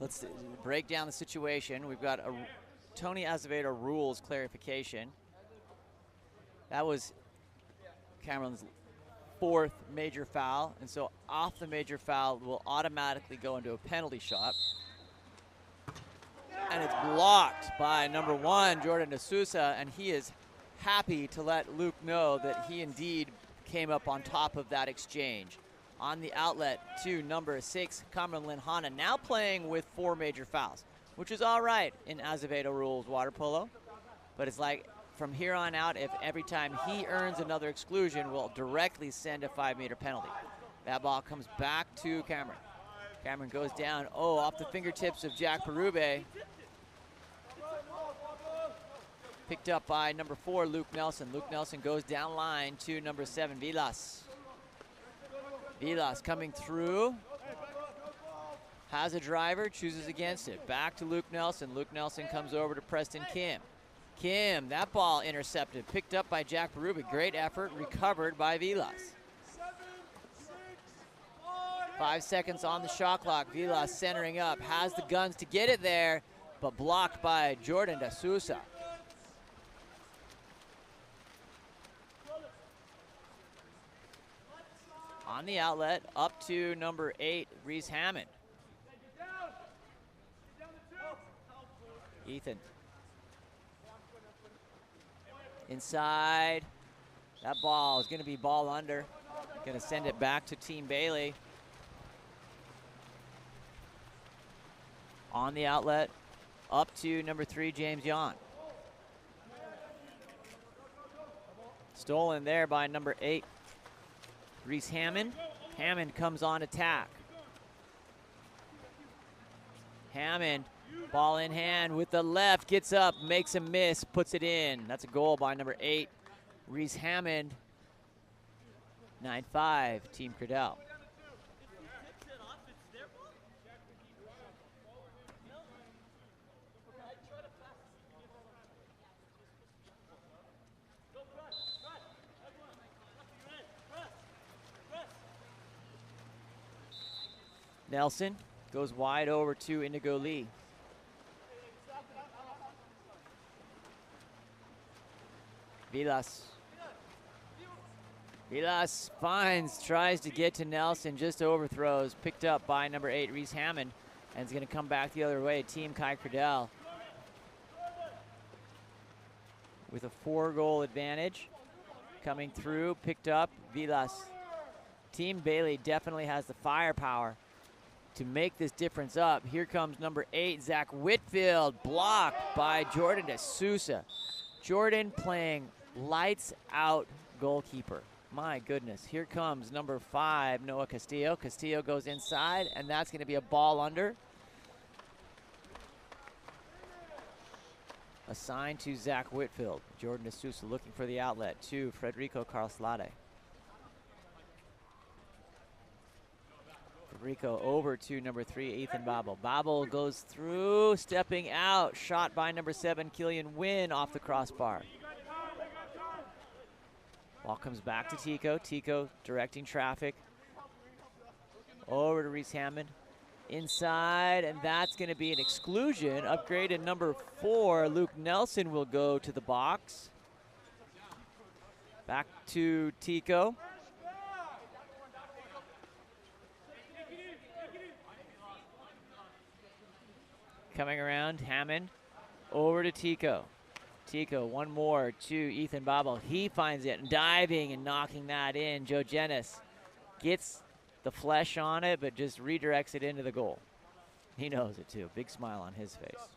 Let's break down the situation. We've got a Tony Azevedo rules clarification. That was Cameron's 4th major foul, and so off the major foul will automatically go into a penalty shot. And it's blocked by number 1, Jordan D'Souza, and he is happy to let Luke know that he indeed came up on top of that exchange. On the outlet to number 6, Cameron Linhana, now playing with 4 major fouls, which is all right in Azevedo rules water polo. But it's like from here on out, if every time he earns another exclusion, we'll directly send a 5-meter penalty. That ball comes back to Cameron. Cameron goes down, off the fingertips of Jack Berube. Picked up by number 4, Luke Nelson. Luke Nelson goes down line to number 7, Vilas. Vilas coming through. Has a driver, chooses against it. Back to Luke Nelson. Luke Nelson comes over to Preston Kim. Kim, that ball intercepted. Picked up by Jack Berube. Great effort, recovered by Vilas. 5 seconds on the shot clock. Vilas centering up, has the guns to get it there, but blocked by Jordan D'Souza. On the outlet, up to number 8, Reese Hammond. Ethan. Inside. That ball is going to be ball under. Going to send it back to Team Bailey. On the outlet, up to number 3, James Yon. Stolen there by number 8, Reese Hammond. Hammond comes on attack. Hammond, ball in hand with the left, gets up, makes a miss, puts it in. That's a goal by number 8, Reese Hammond. 9-5, Team Credell. Nelson goes wide over to Indigo Lee. Vilas. Vilas finds, tries to get to Nelson, just overthrows. Picked up by number 8, Reese Hammond, and is going to come back the other way. Team Kai Credell with a 4-goal advantage. Coming through, picked up, Vilas. Team Bailey definitely has the firepower to make this difference up. Here comes number 8, Zach Whitfield, blocked by Jordan D'Souza. Jordan playing lights out goalkeeper. My goodness, here comes number 5, Noah Castillo. Castillo goes inside, and that's going to be a ball under. Assigned to Zach Whitfield. Jordan D'Souza looking for the outlet to Federico Carlslade. Rico over to number 3, Ethan Babel. Babel goes through, stepping out. Shot by number 7, Killian Wynn off the crossbar. Ball comes back to Tico. Tico directing traffic. Over to Reese Hammond. Inside, and that's going to be an exclusion. Upgraded number 4, Luke Nelson, will go to the box. Back to Tico. Coming around, Hammond over to Tico. Tico, one more to Ethan Babel. He finds it, diving and knocking that in. Joe Jennis gets the flesh on it, but just redirects it into the goal. He knows it too. Big smile on his face.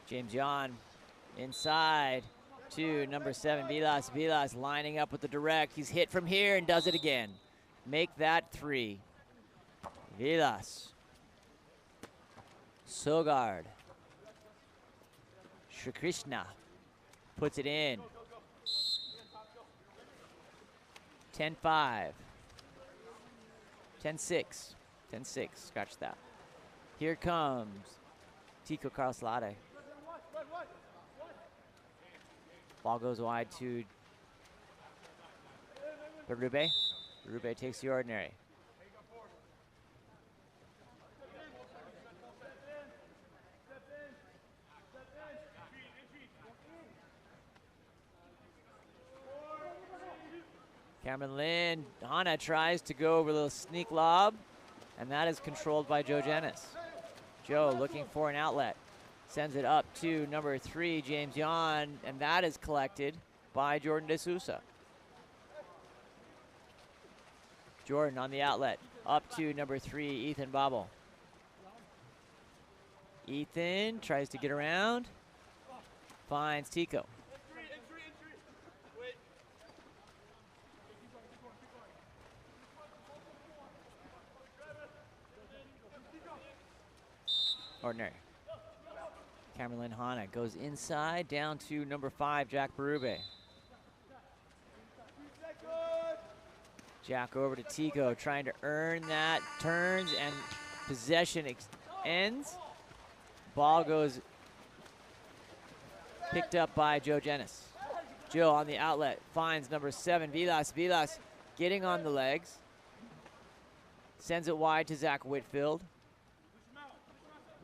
James Yon inside to number 7, Vilas. Vilas lining up with the direct. He's hit from here and does it again. Make that 3. Vilas. Sogard. Shri Krishna puts it in. 10-5. 10-6. 10-6. Scratch that. Here comes Tico Carloslade. Ball goes wide to Berube. Berube takes the ordinary. Cameron Lynn, Hana tries to go over a little sneak lob, and that is controlled by Joe Jennis. Joe looking for an outlet. Sends it up to number 3, James Yon, and that is collected by Jordan De Sousa. Jordan on the outlet, up to number 3, Ethan Bobble. Ethan tries to get around, finds Tico. Ordinary. Cameron Hana goes inside, down to number 5, Jack Berube. Jack over to Tico, trying to earn that, turns, and possession ends. Ball goes picked up by Joe Jennis. Joe on the outlet, finds number 7, Vilas. Vilas getting on the legs. Sends it wide to Zach Whitfield.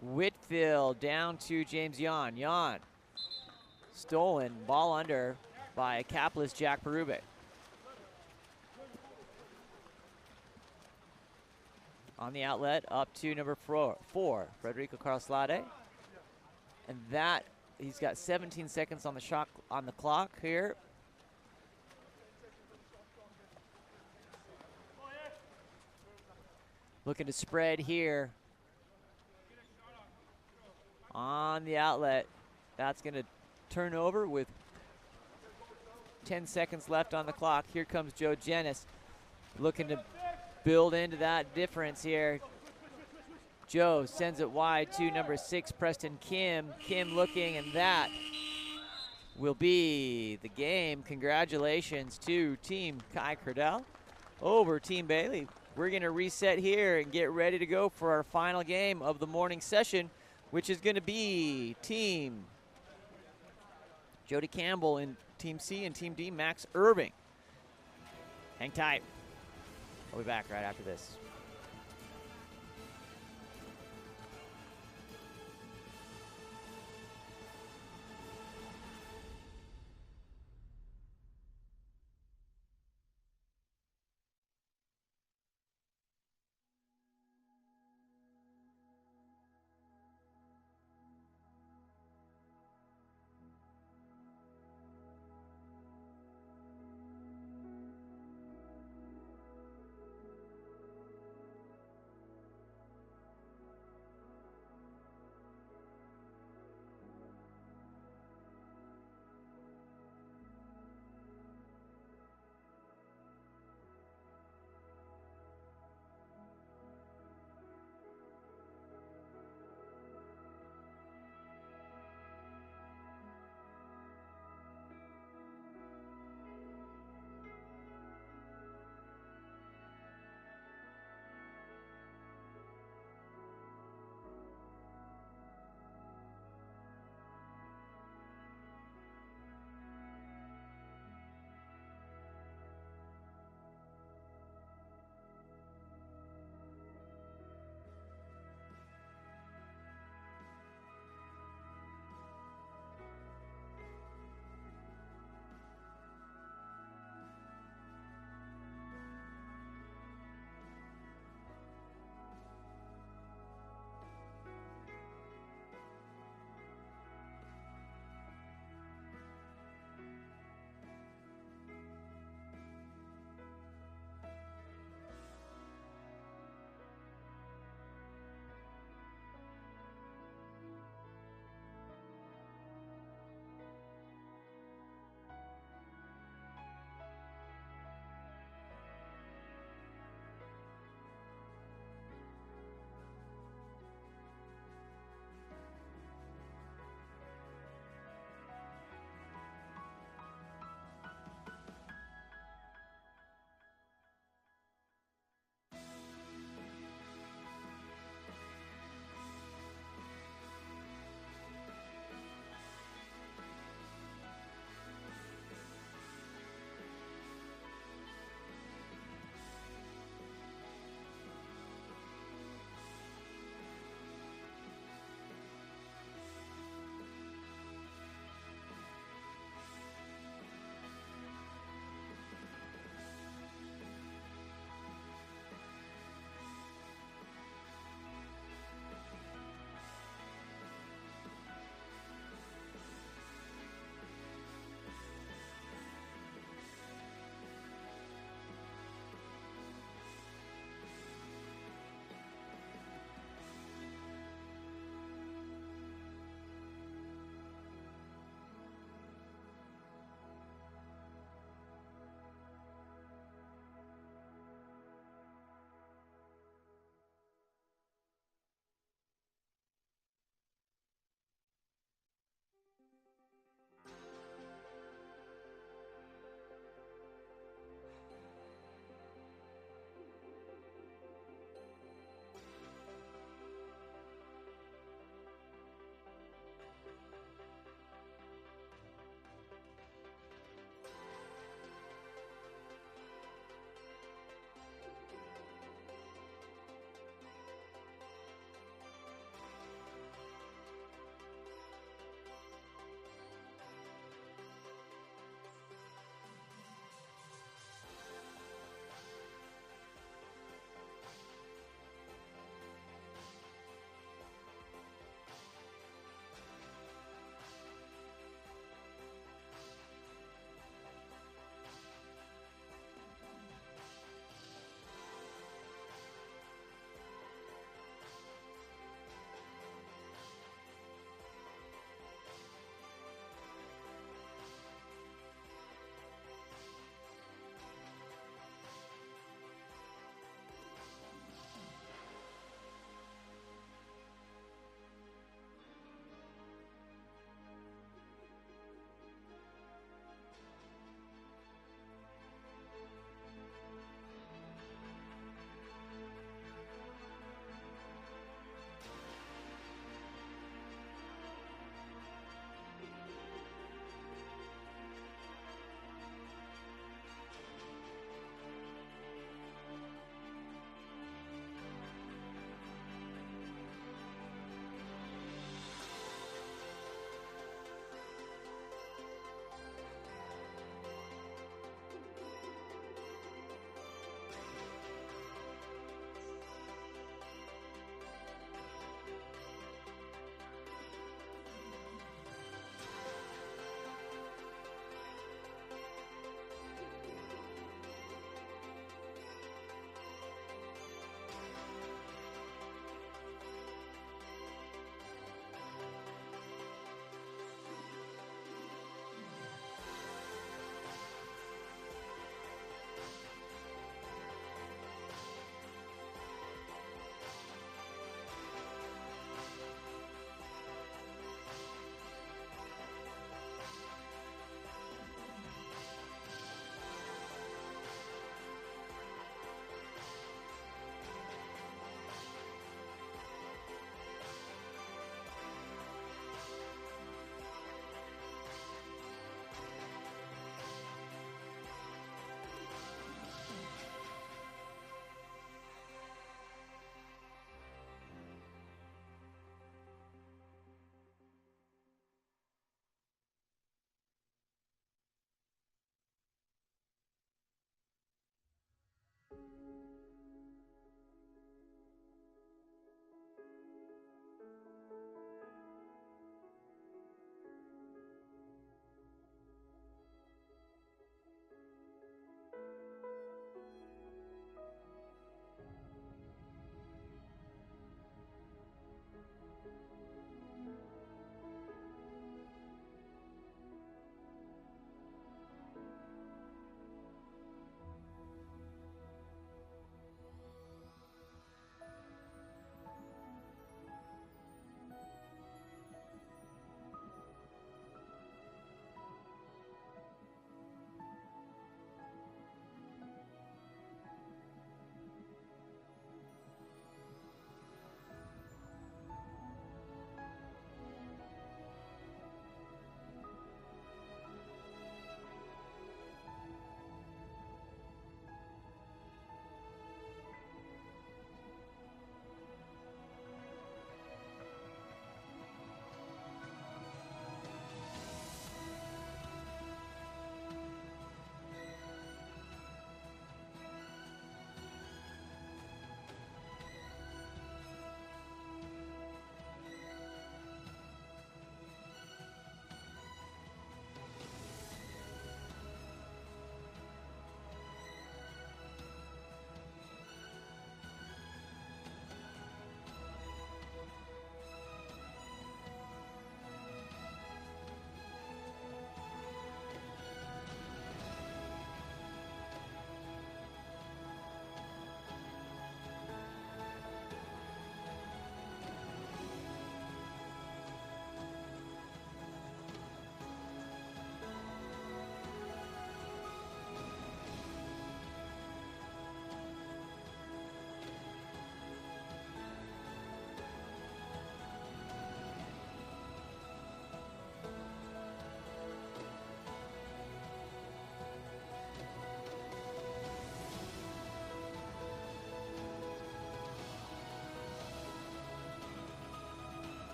Whitfield down to James Yon. Yon stolen, ball under by a capless Jack Berube. On the outlet, up to number 4, Federico Carloslade. And that, he's got 17 seconds on the clock here. Looking to spread here. On the outlet, that's going to turn over with 10 seconds left on the clock. Here comes Joe Jennis looking to build into that difference here. Joe sends it wide to number 6, Preston Kim. Kim looking, and that will be the game. Congratulations to Team Kai Curdell over Team Bailey. We're going to reset here and get ready to go for our final game of the morning session, which is going to be Team Jody Campbell in Team C and Team D, Max Irving. Hang tight. We'll be back right after this.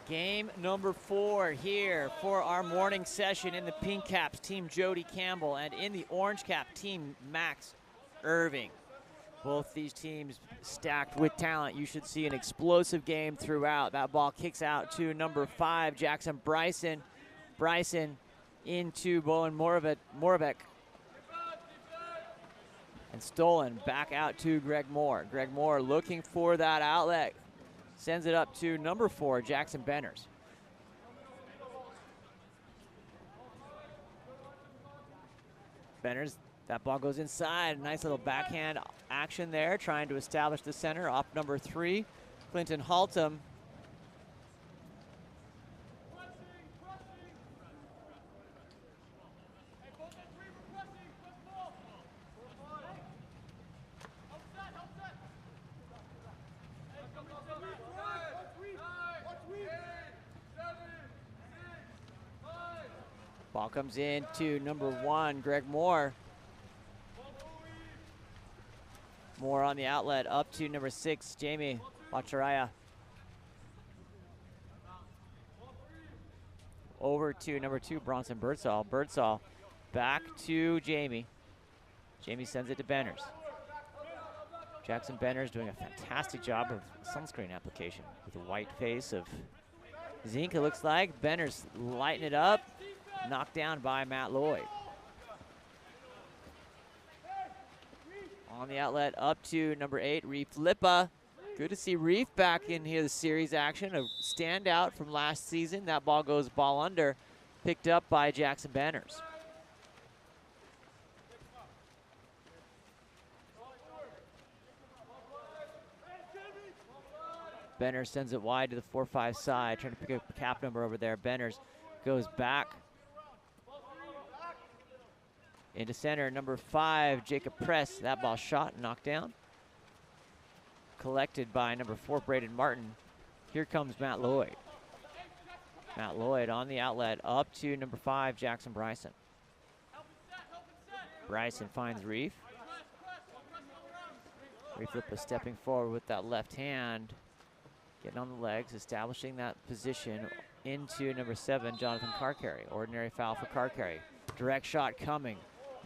Game number 4 here for our morning session in the pink caps, Team Jody Campbell, and in the orange cap, Team Max Irving. Both these teams stacked with talent. You should see an explosive game throughout. That ball kicks out to number 5, Jackson Bryson. Bryson into Bowen Moravec. And stolen back out to Greg Moore. Greg Moore looking for that outlet. Sends it up to number 4, Jackson Benners. Benners, that ball goes inside. Nice little backhand action there, trying to establish the center. Off number 3, Clinton Haltom. Ball comes in to number 1, Greg Moore. Moore on the outlet, up to number 6, Jamie Bacharaya. Over to number 2, Bronson Birdsall. Birdsall back to Jamie. Jamie sends it to Benners. Jackson Benners doing a fantastic job of sunscreen application with a white face of zinc, it looks like. Benners lighting it up. Knocked down by Matt Lloyd. On the outlet, up to number 8, Reef Lippa. Good to see Reef back in here, the series action. A standout from last season. That ball goes ball under. Picked up by Jackson Benners. Benners sends it wide to the 4-5 side. Trying to pick up a cap number over there. Benners goes back into center, number 5, Jacob Press. That ball shot and knocked down. Collected by number 4, Braden Martin. Here comes Matt Lloyd. Matt Lloyd on the outlet, up to number 5, Jackson Bryson. Bryson finds Reef. Reef Lippa stepping forward with that left hand. Getting on the legs, establishing that position into number 7, Jonathan Carcarry. Ordinary foul for Carcarry. Direct shot coming.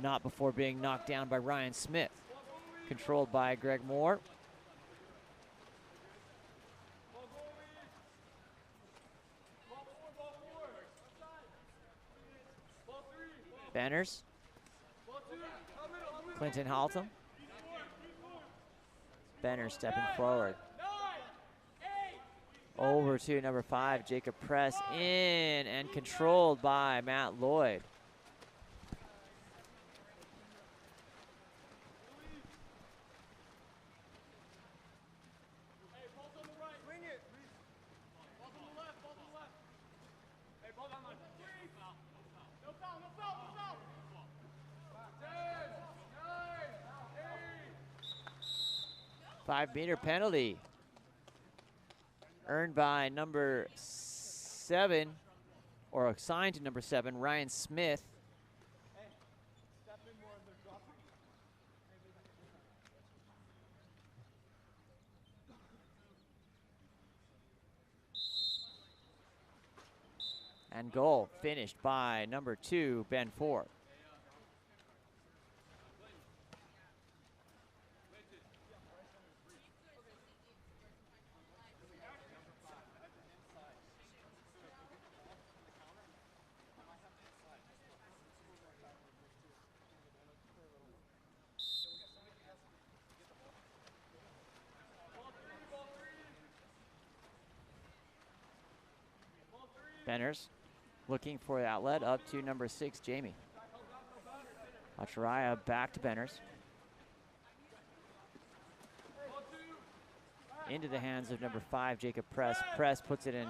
Not before being knocked down by Ryan Smith. Controlled by Greg Moore. Benners. Clinton Haltom. Benners stepping forward. Over to number 5, Jacob Press, in and controlled by Matt Lloyd. Five-meter penalty earned by number 7, or assigned to number 7, Ryan Smith. And goal finished by number 2, Ben Ford. Benners looking for the outlet, up to number 6, Jamie. Acharaya back to Benners. Into the hands of number 5, Jacob Press. Press puts it in,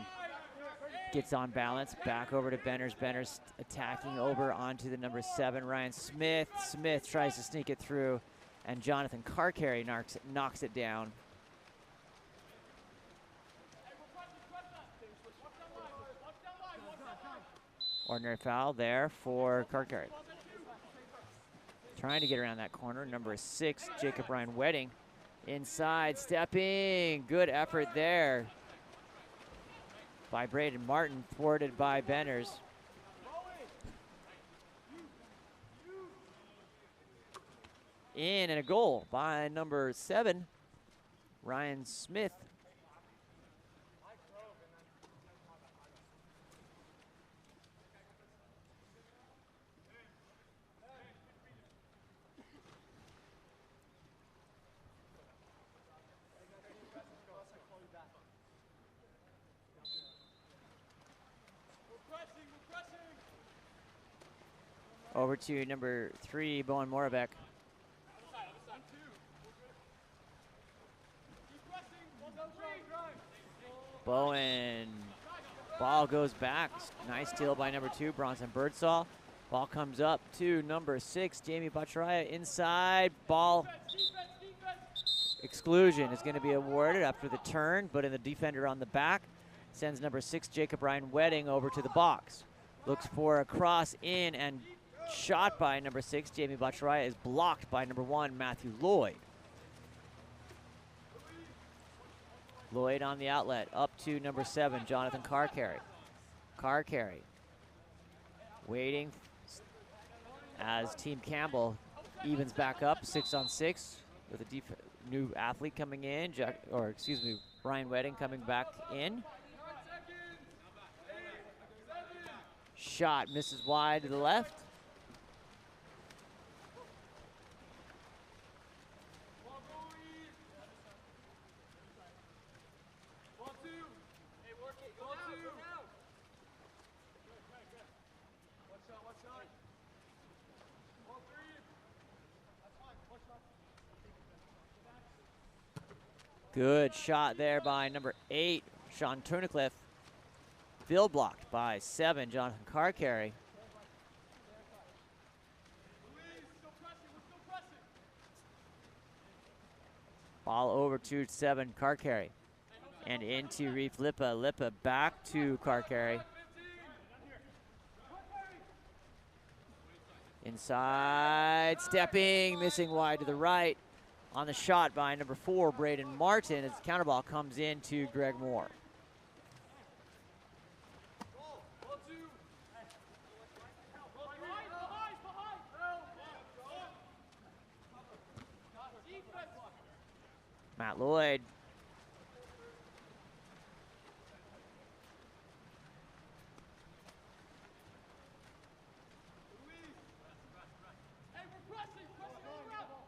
gets on balance, back over to Benners. Benners attacking over onto the number 7, Ryan Smith. Smith tries to sneak it through, and Jonathan Carcarry knocks it down. Ordinary foul there for Carcarry. Trying to get around that corner. Number 6, Jacob Ryan Wedding. Inside, stepping. Good effort there. by Braden Martin, thwarted by Benners. In and a goal by number 7, Ryan Smith. Over to number 3, Bowen Moravec. Bowen, ball goes back. Nice steal by number 2, Bronson Birdsall. Ball comes up to number 6, Jamie Bacharaya inside. Ball exclusion is going to be awarded after the turn, but in the defender on the back sends number 6, Jacob Ryan Wedding, over to the box. Looks for a cross in, and shot by number 6, Jamie Bacharaya, is blocked by number 1, Matthew Lloyd. Lloyd on the outlet, up to number 7, Jonathan Carcarry. Carcarry waiting as Team Campbell evens back up, 6-on-6 with a new athlete coming in, Ryan Wedding coming back in. Shot misses wide to the left. Good shot there by number 8, Sean Turnicliffe. Field blocked by 7, Jonathan Carcarry. Ball over to 7, Carcarry. And into Reef Lippa. Lippa back to Carcarry. Inside, stepping, missing wide to the right. On the shot by number 4, Braden Martin, as the counter ball comes in to Greg Moore. Matt Lloyd.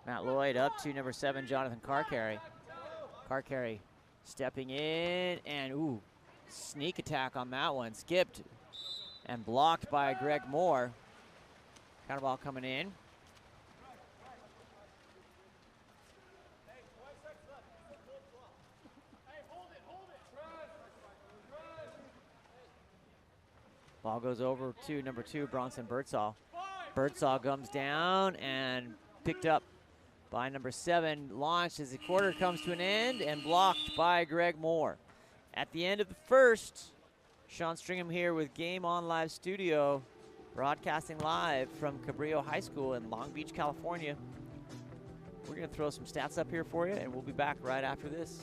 Matt Lloyd up to number 7, Jonathan Carcarry. Carcarry stepping in, and ooh, sneak attack on that one. Skipped and blocked by Greg Moore. Counter ball coming in. Ball goes over to number 2, Bronson Birdsall. Birdsall comes down and picked up by number 7, launched as the quarter comes to an end and blocked by Greg Moore. At the end of the first, Sean Stringham here with Game On Live Studio, broadcasting live from Cabrillo High School in Long Beach, California. We're going to throw some stats up here for you, and we'll be back right after this.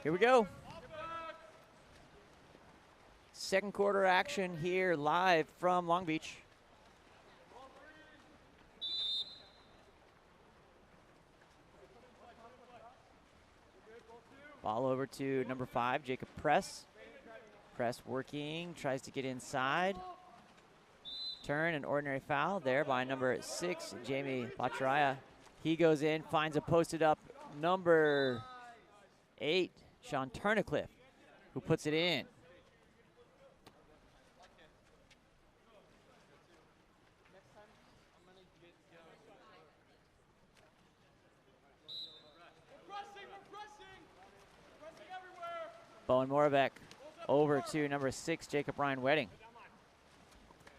Here we go. Second quarter action here live from Long Beach. Ball over to number 5, Jacob Press. Press working, tries to get inside. Turn, an ordinary foul there by number 6, Jamie Bacharaya. He goes in, finds a posted up number 8, Sean Turnicliffe, who puts it in. Bowen Moravec over to number 6, Jacob Ryan Wedding.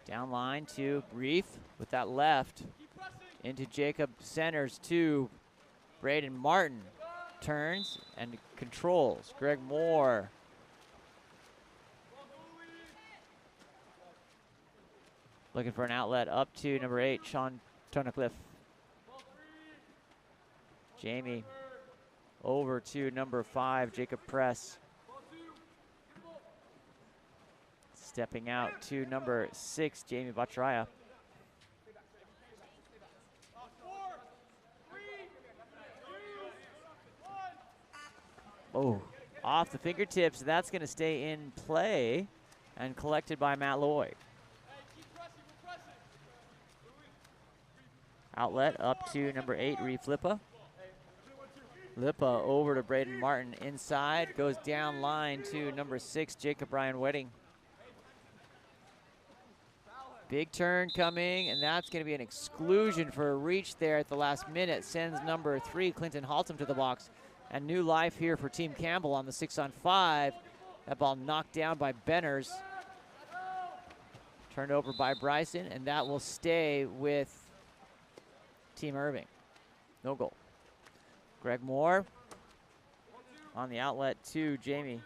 Down line to Reef with that left. Into Jacob, centers to Braden Martin. Turns and controls. Greg Moore. Looking for an outlet up to number 8, Sean Tunnicliffe. Jamie over to number 5, Jacob Press. Stepping out to number 6, Jamie Bacharaya. Oh, off the fingertips. That's going to stay in play and collected by Matt Lloyd. Outlet up to number 8, Reef Lippa. Lippa over to Braden Martin inside. Goes down line to number 6, Jacob Ryan Wedding. Big turn coming, and that's going to be an exclusion for a reach there at the last minute. Sends number 3, Clinton Haltom, to the box. And new life here for Team Campbell on the 6-on-5. That ball knocked down by Benners. Turned over by Bryson, and that will stay with Team Irving. No goal. Greg Moore on the outlet to Jamie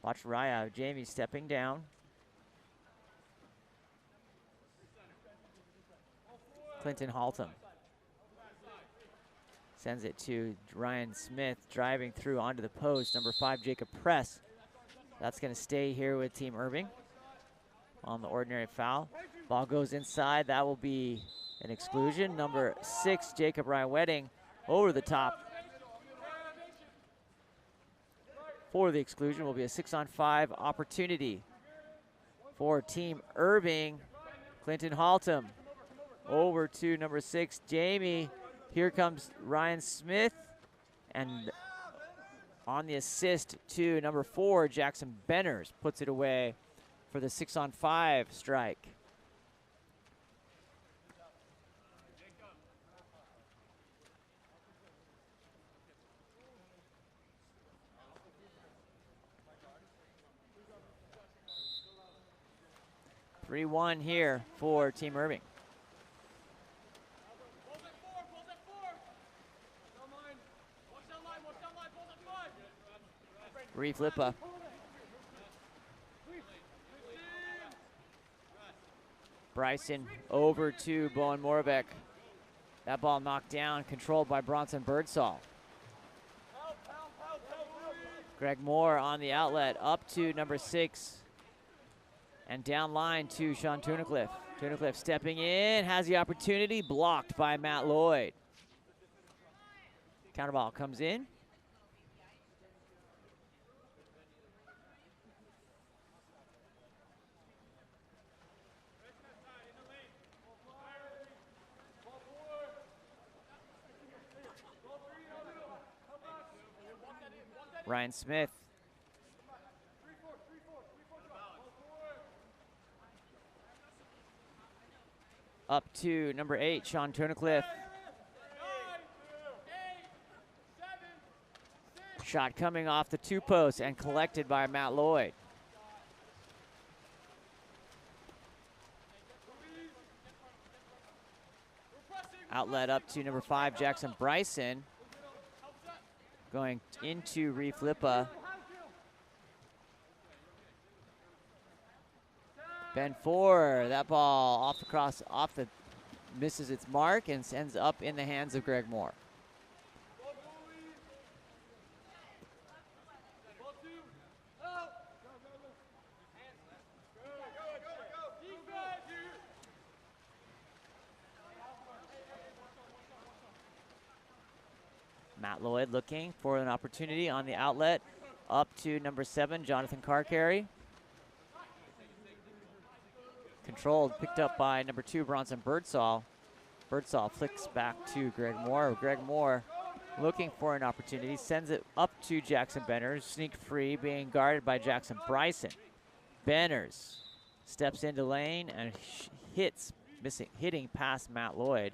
Bacharaya. Jamie stepping down. Clinton Haltom sends it to Ryan Smith, driving through onto the post. Number 5, Jacob Press. That's going to stay here with Team Irving on the ordinary foul. Ball goes inside. That will be an exclusion. Number 6, Jacob Ryan Wedding, over the top for the exclusion. Will be a 6-on-5 opportunity for Team Irving. Clinton Haltom over to number 6, Jamie. Here comes Ryan Smith, and on the assist to number 4, Jackson Benners puts it away for the 6-on-5 strike. (3-1) here for Team Irving. Reef Lippa. Bryson over to Bowen Moravec. That ball knocked down, controlled by Bronson Birdsall. Greg Moore on the outlet, up to number 6. And down line to Sean Tunnicliffe. Tunnicliffe stepping in, has the opportunity, blocked by Matt Lloyd. Counter ball comes in. Ryan Smith. Up to number 8, Sean Tunnicliffe. Shot coming off the 2 posts and collected by Matt Lloyd. Outlet up to number 5, Jackson Bryson. Going into Reef Lippa. Ben 4, that ball off the cross, misses its mark and ends up in the hands of Greg Moore. Matt Lloyd looking for an opportunity on the outlet. Up to number 7, Jonathan Carcarry. Controlled, picked up by number 2, Bronson Birdsall. Birdsall flicks back to Greg Moore. Greg Moore looking for an opportunity, sends it up to Jackson Benners. Sneak free, being guarded by Jackson Bryson. Benners steps into lane and hitting past Matt Lloyd.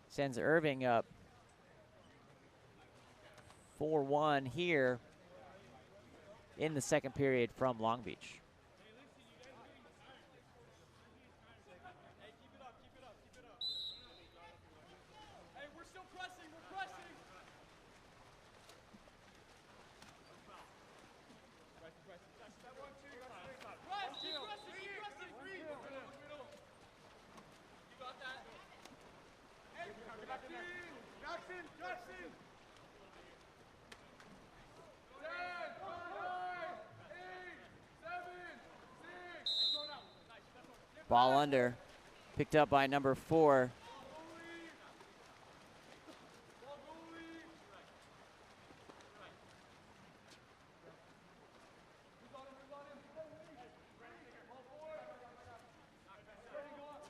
Sends Irving up 4-1 here in the second period from Long Beach. Ball under, picked up by number 4.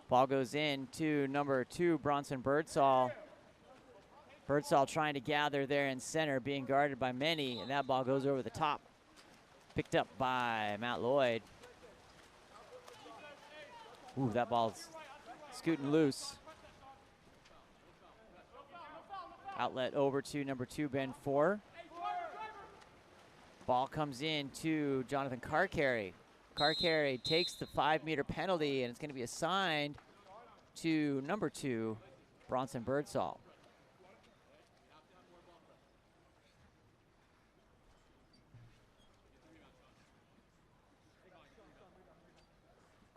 Ball goes in to number 2, Bronson Birdsall. Birdsall trying to gather there in center, being guarded by many, and that ball goes over the top. Picked up by Matt Lloyd. Ooh, that ball's scooting loose. Outlet over to number 2, Ben 4. Ball comes in to Jonathan Carcarry. Carcarry takes the 5-meter penalty, and it's going to be assigned to number 2, Bronson Birdsall.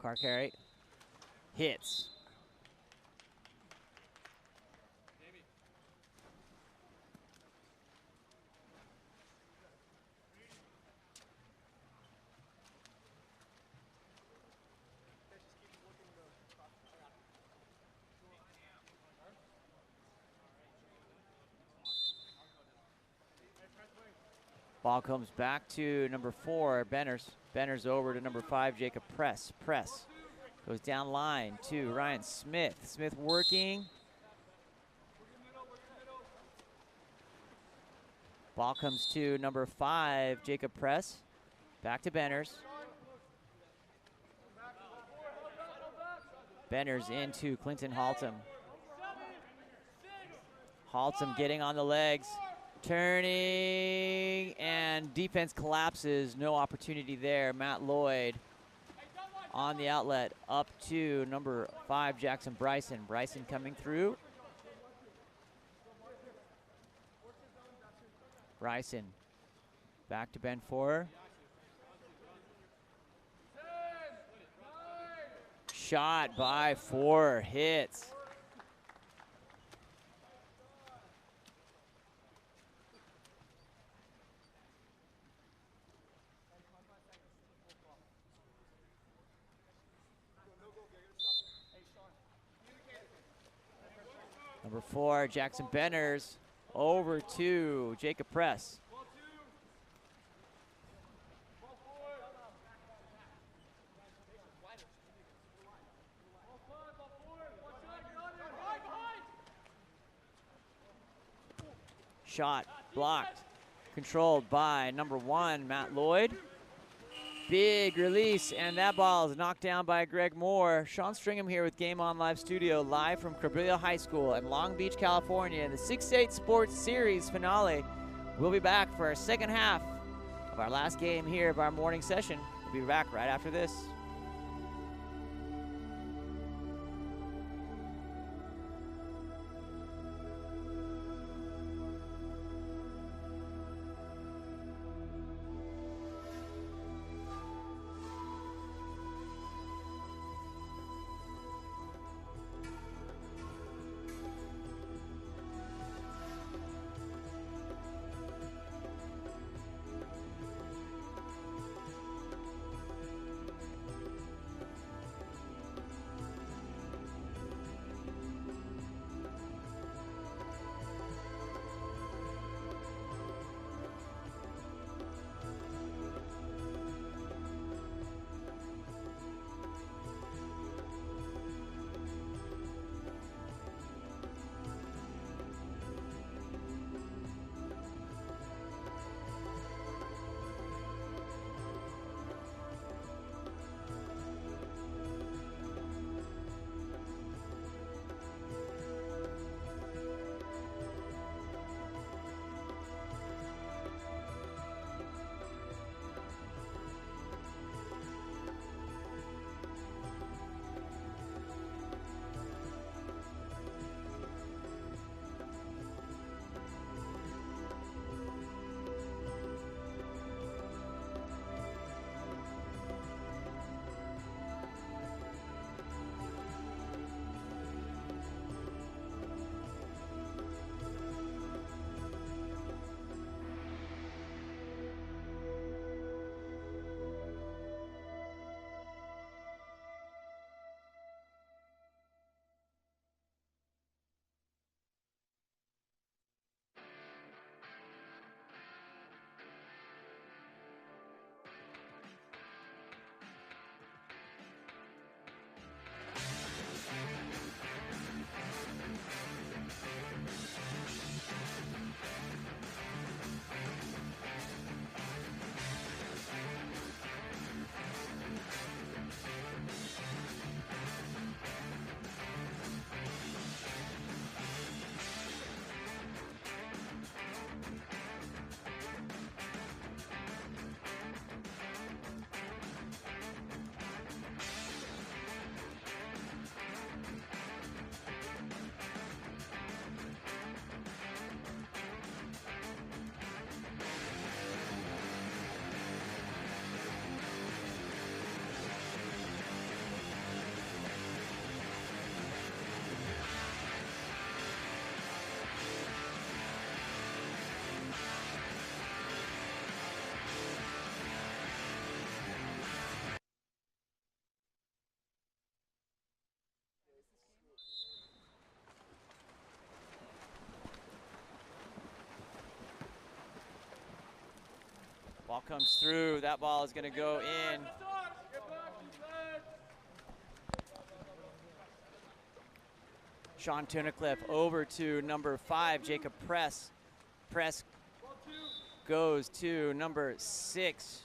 Carcarry hits. Ball comes back to number 4, Benners. Benners over to number 5, Jacob Press. Press goes down line to Ryan Smith. Smith working. Ball comes to number 5, Jacob Press. Back to Benners. Benners into Clinton Haltom. Haltom getting on the legs. Turning, and defense collapses. No opportunity there. Matt Lloyd on the outlet up to number 5, Jackson Bryson. Bryson coming through. Bryson back to Ben 4. Shot by 4, hits. Number 4, Jackson Benners over to Jacob Press. Shot blocked, controlled by number 1, Matt Lloyd. Big release, and that ball is knocked down by Greg Moore. Sean Stringham here with Game On Live Studio, live from Cabrillo High School in Long Beach, California, in the 6-8 Sports Series finale. We'll be back for our second half of our last game here of our morning session. We'll be back right after this. Ball comes through. That ball is going to go in. Sean Tunnicliffe over to number 5, Jacob Press. Press goes to number 6,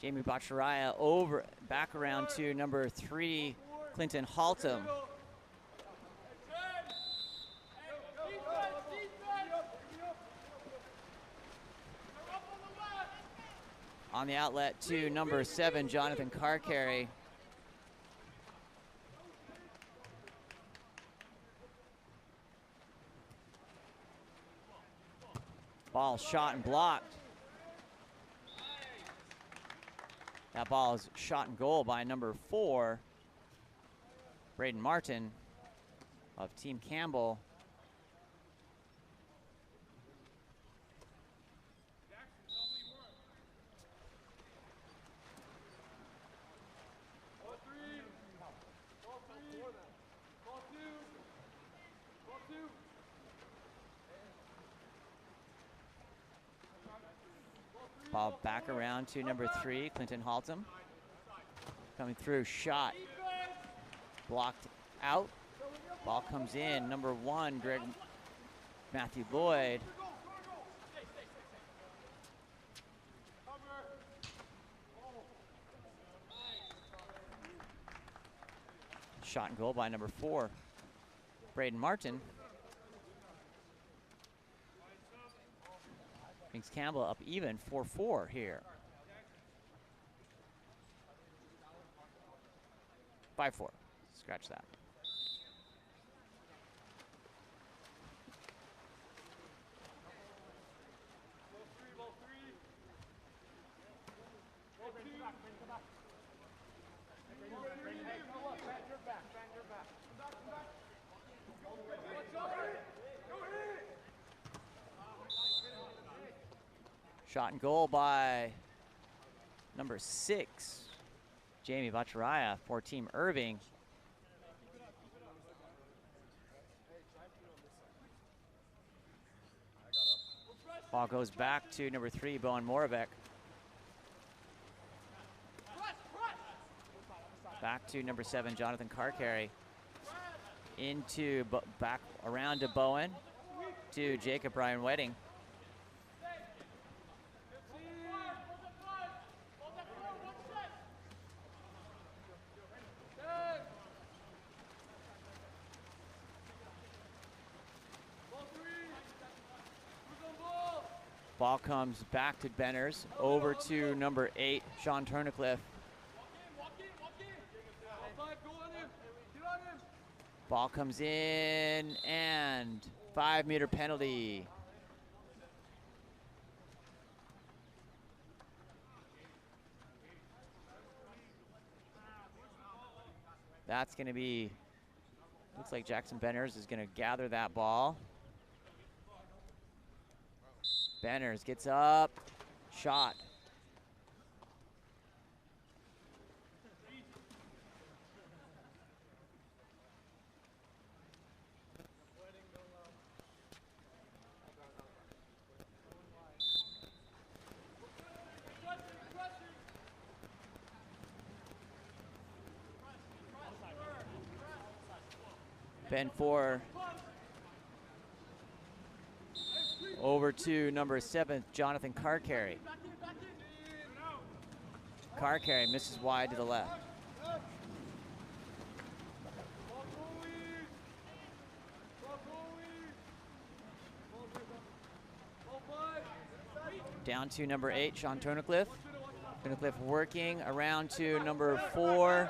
Jamie Bacharaya, over, back around to number 3, Clinton Haltom. On the outlet to number 7, Jonathan Carcarry. Ball shot and blocked. That ball is shot and goal by number 4, Braden Martin of Team Campbell. Ball back around to number 3, Clinton Haltom. Coming through, shot. Blocked out. Ball comes in, number 1, Matthew Lloyd. Shot and goal by number 4, Braden Martin. Brings Campbell up even 4-4 here. 5-4. Scratch that. Shot and goal by number 6, Jamie Bacharaya for Team Irving. Ball goes back to number 3, Bowen Moravec. Back to number 7, Jonathan Carcarry. Into, back around to Bowen, to Jacob Ryan Wedding. Ball comes back to Benners, over to number 8, Sean Tunnicliffe. Ball comes in, and 5-meter penalty. That's going to be, looks like Jackson Benners is going to gather that ball. Benners gets up, shot. Ben 4 over to number 7, Jonathan Carcarry. Carcarry misses wide to the left. Down to number 8, Sean Tunnicliffe. Tunnicliffe working around to number 4,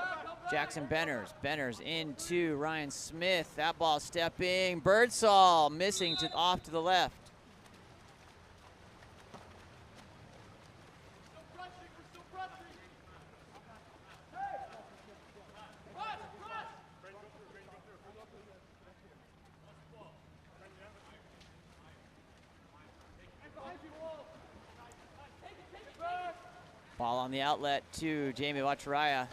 Jackson Benners. Benners into Ryan Smith. That ball stepping. Birdsall missing off to the left. Ball on the outlet to Jamie Bacharaya.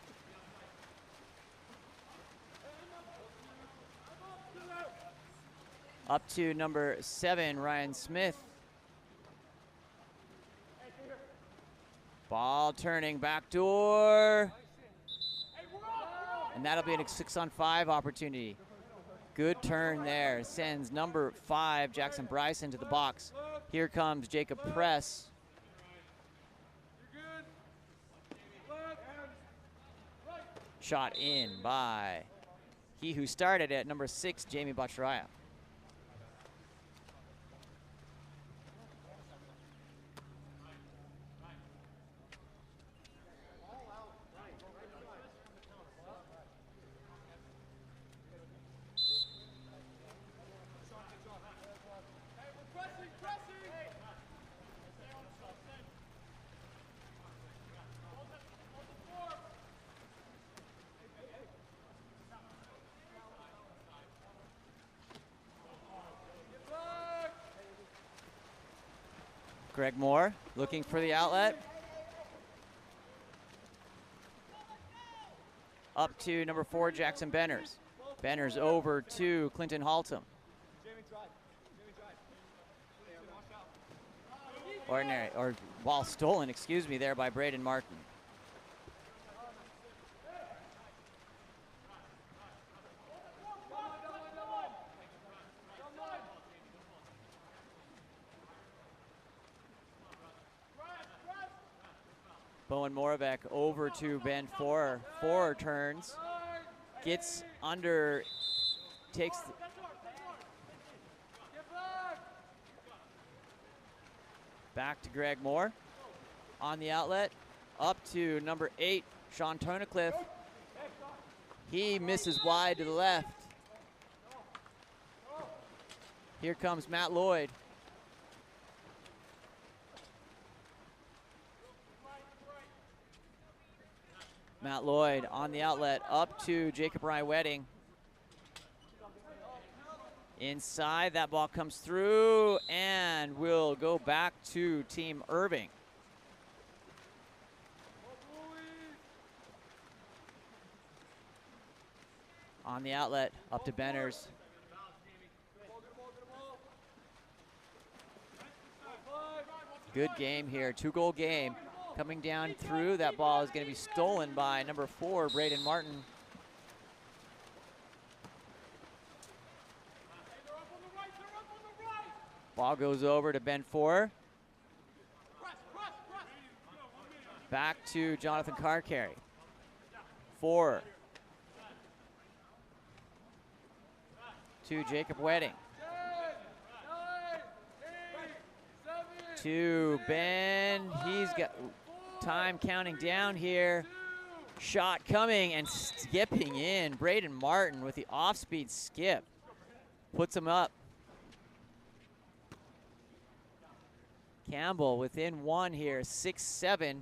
Up to number 7, Ryan Smith. Ball turning back door. And that'll be a 6-on-5 opportunity. Good turn there. Sends number 5, Jackson Bryson, to the box. Here comes Jacob Press. Shot in by he who started at number 6, Jamie Bacharaya. Greg Moore looking for the outlet. Up to number 4, Jackson Benners. Benners over to Clinton Haltom. Ordinary, or ball stolen, excuse me, there by Braden Martin. Bowen Moravec over to Ben Four. Four turns, gets under, takes. Back to Greg Moore on the outlet. Up to number 8, Sean Tunnicliffe. He misses wide to the left. Here comes Matt Lloyd. Matt Lloyd on the outlet, up to Jacob Rye Wedding. Inside, that ball comes through and will go back to Team Irving. On the outlet, up to Benners. Good game here, 2-goal game. Coming down through, that ball is going to be stolen by number 4, Braden Martin. Ball goes over to Ben Four. Back to Jonathan Carcarry. 4. To Jacob Wedding. To Ben, he's got time counting down here. Shot coming and skipping in. Braden Martin with the off-speed skip. Puts him up. Campbell within 1 here, 6-7.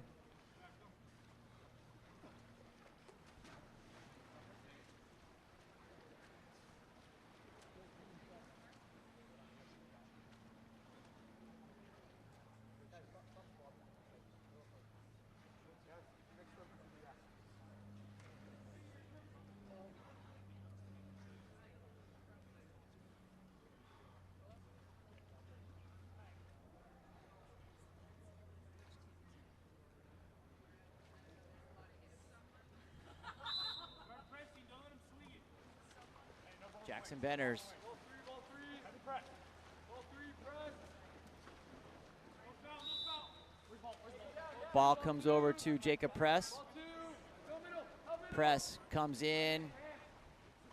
Jackson Benners. Ball comes over to Jacob Press. Press comes in.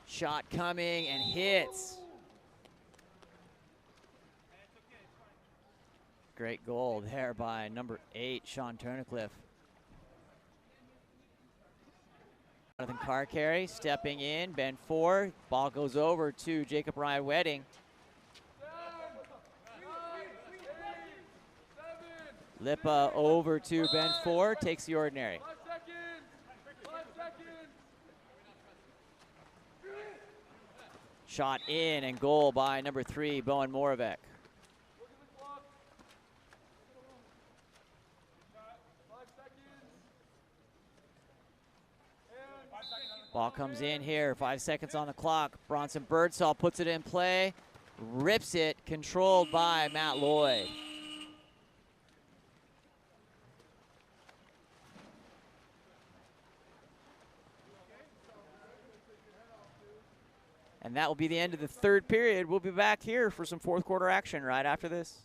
Shot coming and hits. Great goal there by number 8, Sean Tunnicliffe. Jonathan Carcarry stepping in, Ben Four. Ball goes over to Jacob Ryan Wedding. Lippa over to Ben Four, takes the ordinary. Shot in and goal by number 3, Bowen Moravec. Ball comes in here, 5 seconds on the clock. Bronson Birdsall puts it in play, rips it, controlled by Matt Lloyd. And that will be the end of the third period. We'll be back here for some fourth quarter action right after this.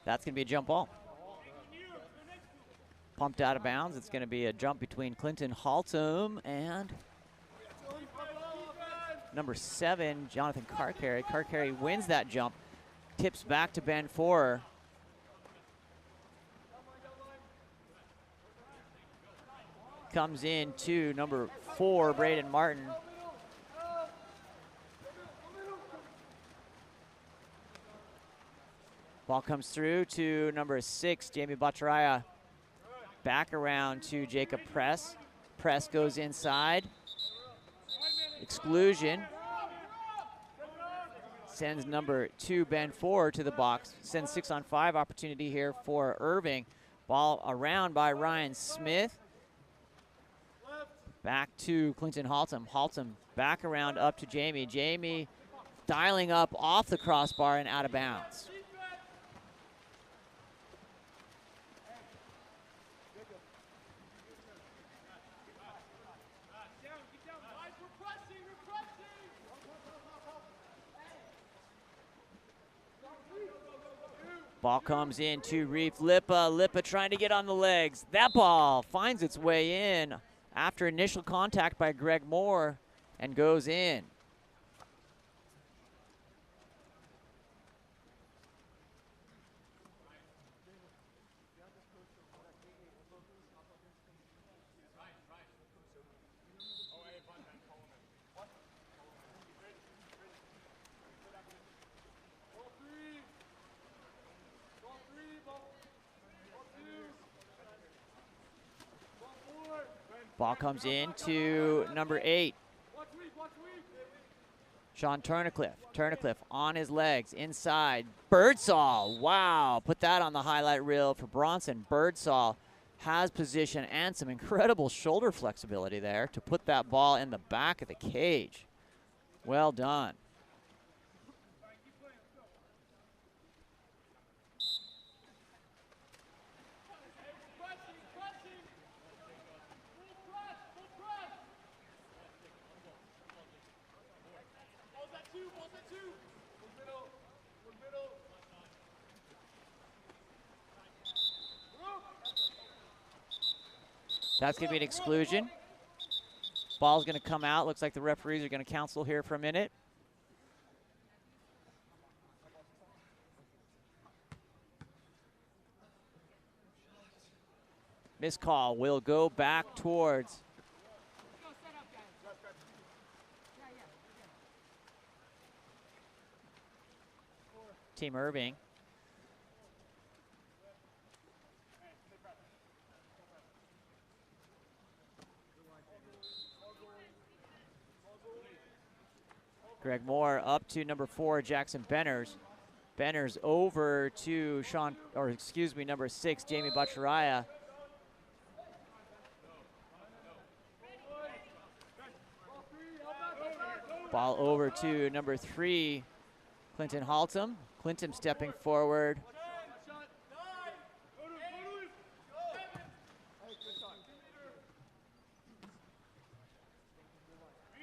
That's going to be a jump ball. Pumped out of bounds. It's going to be a jump between Clinton Haltom and number 7, Jonathan Carcarry. Carcarry wins that jump, tips back to Ben Forer. Comes in to number 4, Braden Martin. Ball comes through to number 6, Jamie Bacharaya. Back around to Jacob Press. Press goes inside. Exclusion. Sends number 2, Ben Forer, to the box. Sends 6-on-5 opportunity here for Irving. Ball around by Ryan Smith. Back to Clinton Haltom. Haltom back around up to Jamie. Jamie dialing up off the crossbar and out of bounds. Ball comes in to Reef Lippa. Lippa trying to get on the legs. That ball finds its way in after initial contact by Greg Moore and goes in. Ball comes in to number 8, Sean Turnicliffe. Turnicliffe on his legs, inside. Birdsall, wow, put that on the highlight reel for Bronson. Birdsall has position and some incredible shoulder flexibility there to put that ball in the back of the cage. Well done. That's going to be an exclusion. Ball's going to come out. Looks like the referees are going to counsel here for a minute. Missed call will go back towards Team Irving. Greg Moore up to number 4, Jackson Benners. Benners over to number 6, Jamie Bacharaya. Ball over to number 3, Clinton Haltom. Clinton stepping forward.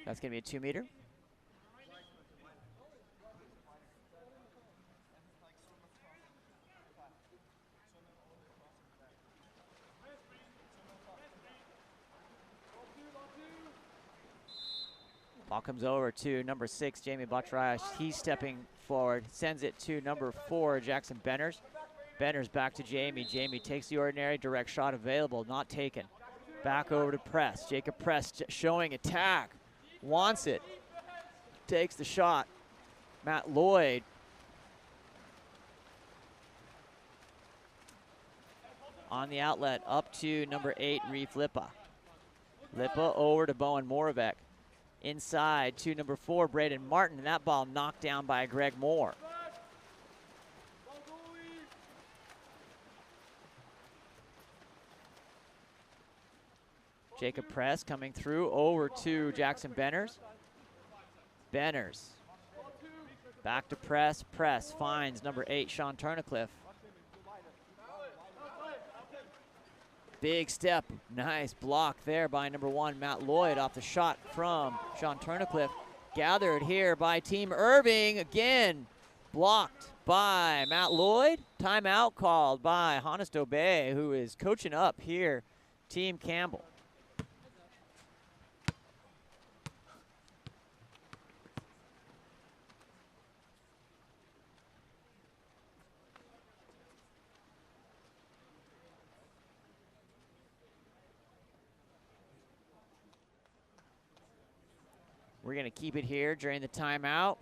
That's going to be a 2-meter. Ball comes over to number 6, Jamie Bacharaya. He's stepping forward, sends it to number 4, Jackson Benners. Benners back to Jamie. Jamie takes the ordinary, direct shot available, not taken. Back over to Press. Jacob Press showing attack, wants it, takes the shot. Matt Lloyd. On the outlet, up to number 8, Reef Lippa. Lippa over to Bowen Moravec. Inside to number 4, Braden Martin, and that ball knocked down by Greg Moore. Jacob Press coming through over to Jackson Benners. Benners back to Press. Press finds number 8, Sean Turnicliffe. Big step, nice block there by number 1, Matt Lloyd off the shot from Sean Turnicliffe. Gathered here by Team Irving, again blocked by Matt Lloyd. Timeout called by Honesto Bay, who is coaching up here, Team Campbell. We're going to keep it here during the timeout.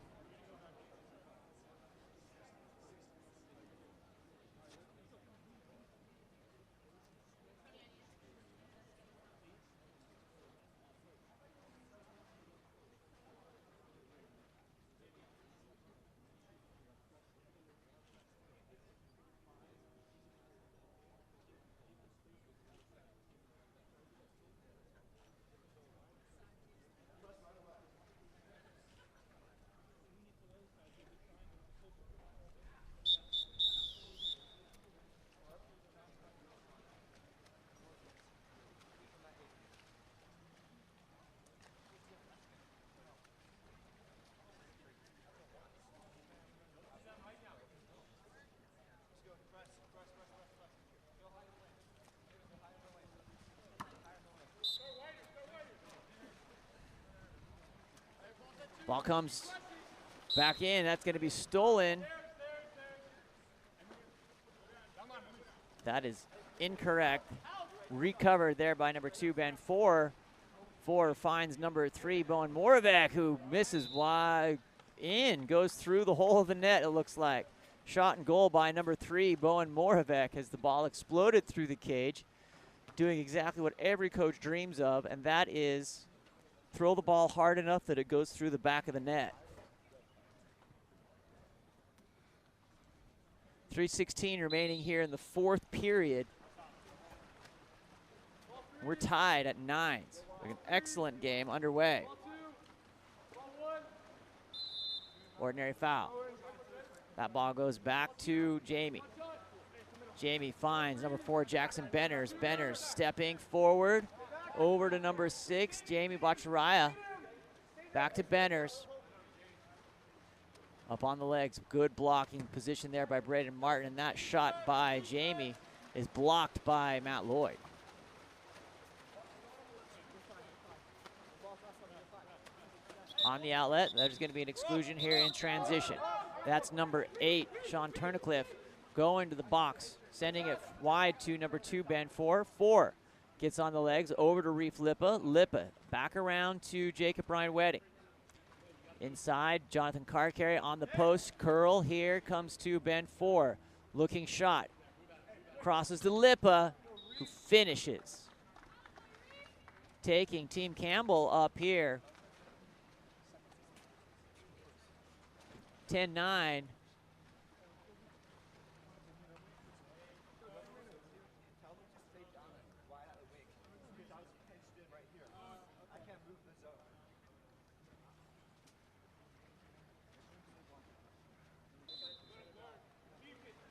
Ball comes back in. That's going to be stolen. That is incorrect. Recovered there by number 2, Ben 4. 4 finds number 3, Bowen Moravec, who misses wide in. Goes through the hole of the net, it looks like. Shot and goal by number 3, Bowen Moravec, as the ball exploded through the cage. Doing exactly what every coach dreams of, and that is throw the ball hard enough that it goes through the back of the net. 3:16 remaining here in the 4th period. We're tied at 9s. An excellent game underway. Ordinary foul. That ball goes back to Jamie. Jamie finds number 4, Jackson Benners. Benners stepping forward. Over to number 6, Jamie Bacharaya. Back to Benners. Up on the legs, good blocking position there by Braden Martin, and that shot by Jamie is blocked by Matt Lloyd. On the outlet, there's going to be an exclusion here in transition. That's number 8, Sean Turnicliffe, going to the box, sending it wide to number 2, Ben Four. Four gets on the legs, over to Reef Lippa. Lippa back around to Jacob Ryan Wedding. Inside, Jonathan Carcarry on the post. Curl here comes to Ben Four. Looking shot. Crosses to Lippa, who finishes. Taking Team Campbell up here. 10-9.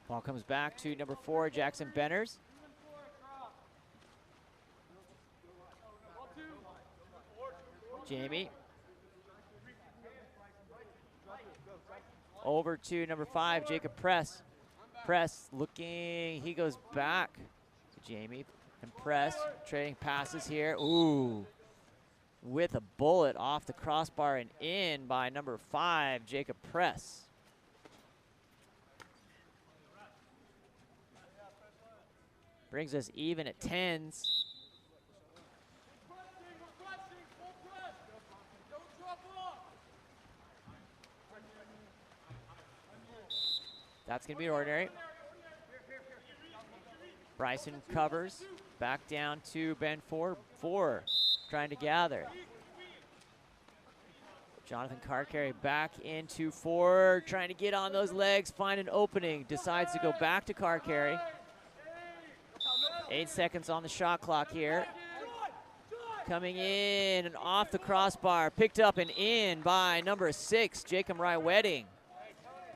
Ball comes back to number 4, Jackson Benners. Jamie. Over to number 5, Jacob Press. Press looking, he goes back to Jamie. And Press trading passes here. Ooh, with a bullet off the crossbar and in by number 5, Jacob Press. Brings us even at 10s. That's going to be ordinary. Bryson covers. Back down to Ben Four. Four trying to gather. Jonathan Carcarry back into Four, trying to get on those legs, find an opening. Decides to go back to Carcarry. 8 seconds on the shot clock here. Coming in and off the crossbar. Picked up and in by number 6, Jacob Rye Wedding.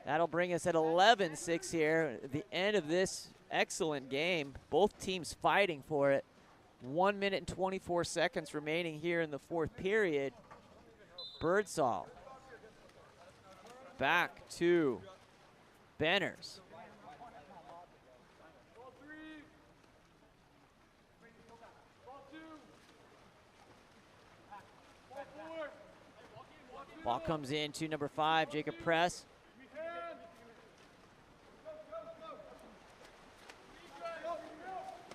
That'll bring us at 11-6 here at the end of this excellent game. Both teams fighting for it. 1 minute and 24 seconds remaining here in the 4th period. Birdsall back to Benners. Ball comes in to number 5, Jacob Press.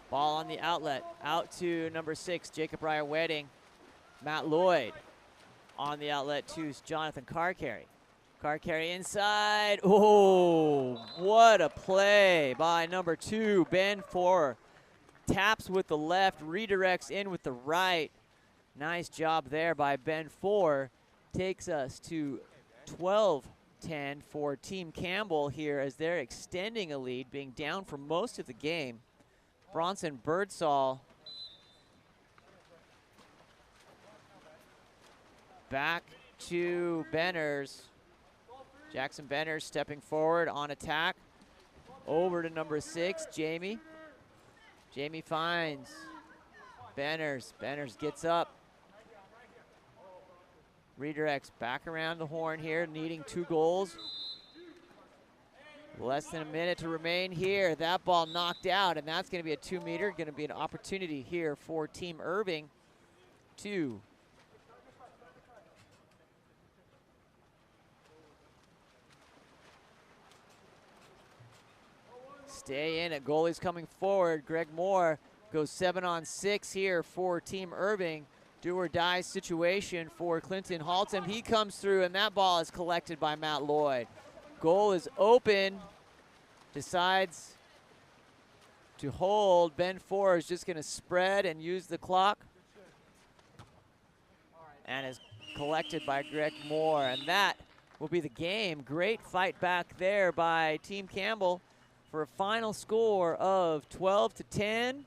Ball on the outlet, out to number 6, Jacob Ryer Wedding. Matt Lloyd on the outlet to Jonathan Carcarry. Carcarry inside. Oh, what a play by number 2, Ben Four. Taps with the left, redirects in with the right. Nice job there by Ben Four. Takes us to 12-10 for Team Campbell here as they're extending a lead, being down for most of the game. Bronson Birdsall back to Benners. Jackson Benners stepping forward on attack. Over to number 6, Jamie. Jamie finds Benners. Benners gets up. Redirects back around the horn here, needing 2 goals. Less than a minute to remain here. That ball knocked out, and that's going to be a 2-meter. Going to be an opportunity here for Team Irving to stay in it. Goalie's coming forward. Greg Moore goes 7-on-6 here for Team Irving. Do or die situation for Clinton Halton. He comes through, and that ball is collected by Matt Lloyd. Goal is open. Decides to hold. Ben Four is just going to spread and use the clock. And is collected by Greg Moore. And that will be the game. Great fight back there by Team Campbell for a final score of 12-10.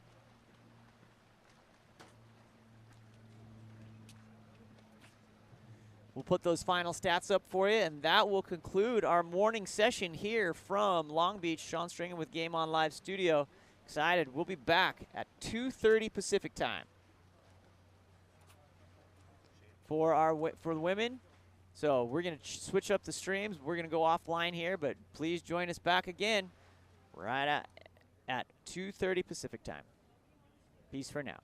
We'll put those final stats up for you, and that will conclude our morning session here from Long Beach. Sean Stringham with Game On Live Studio. Excited. We'll be back at 2:30 Pacific time for the women. So we're going to switch up the streams. We're going to go offline here, but please join us back again right at 2:30 Pacific time. Peace for now.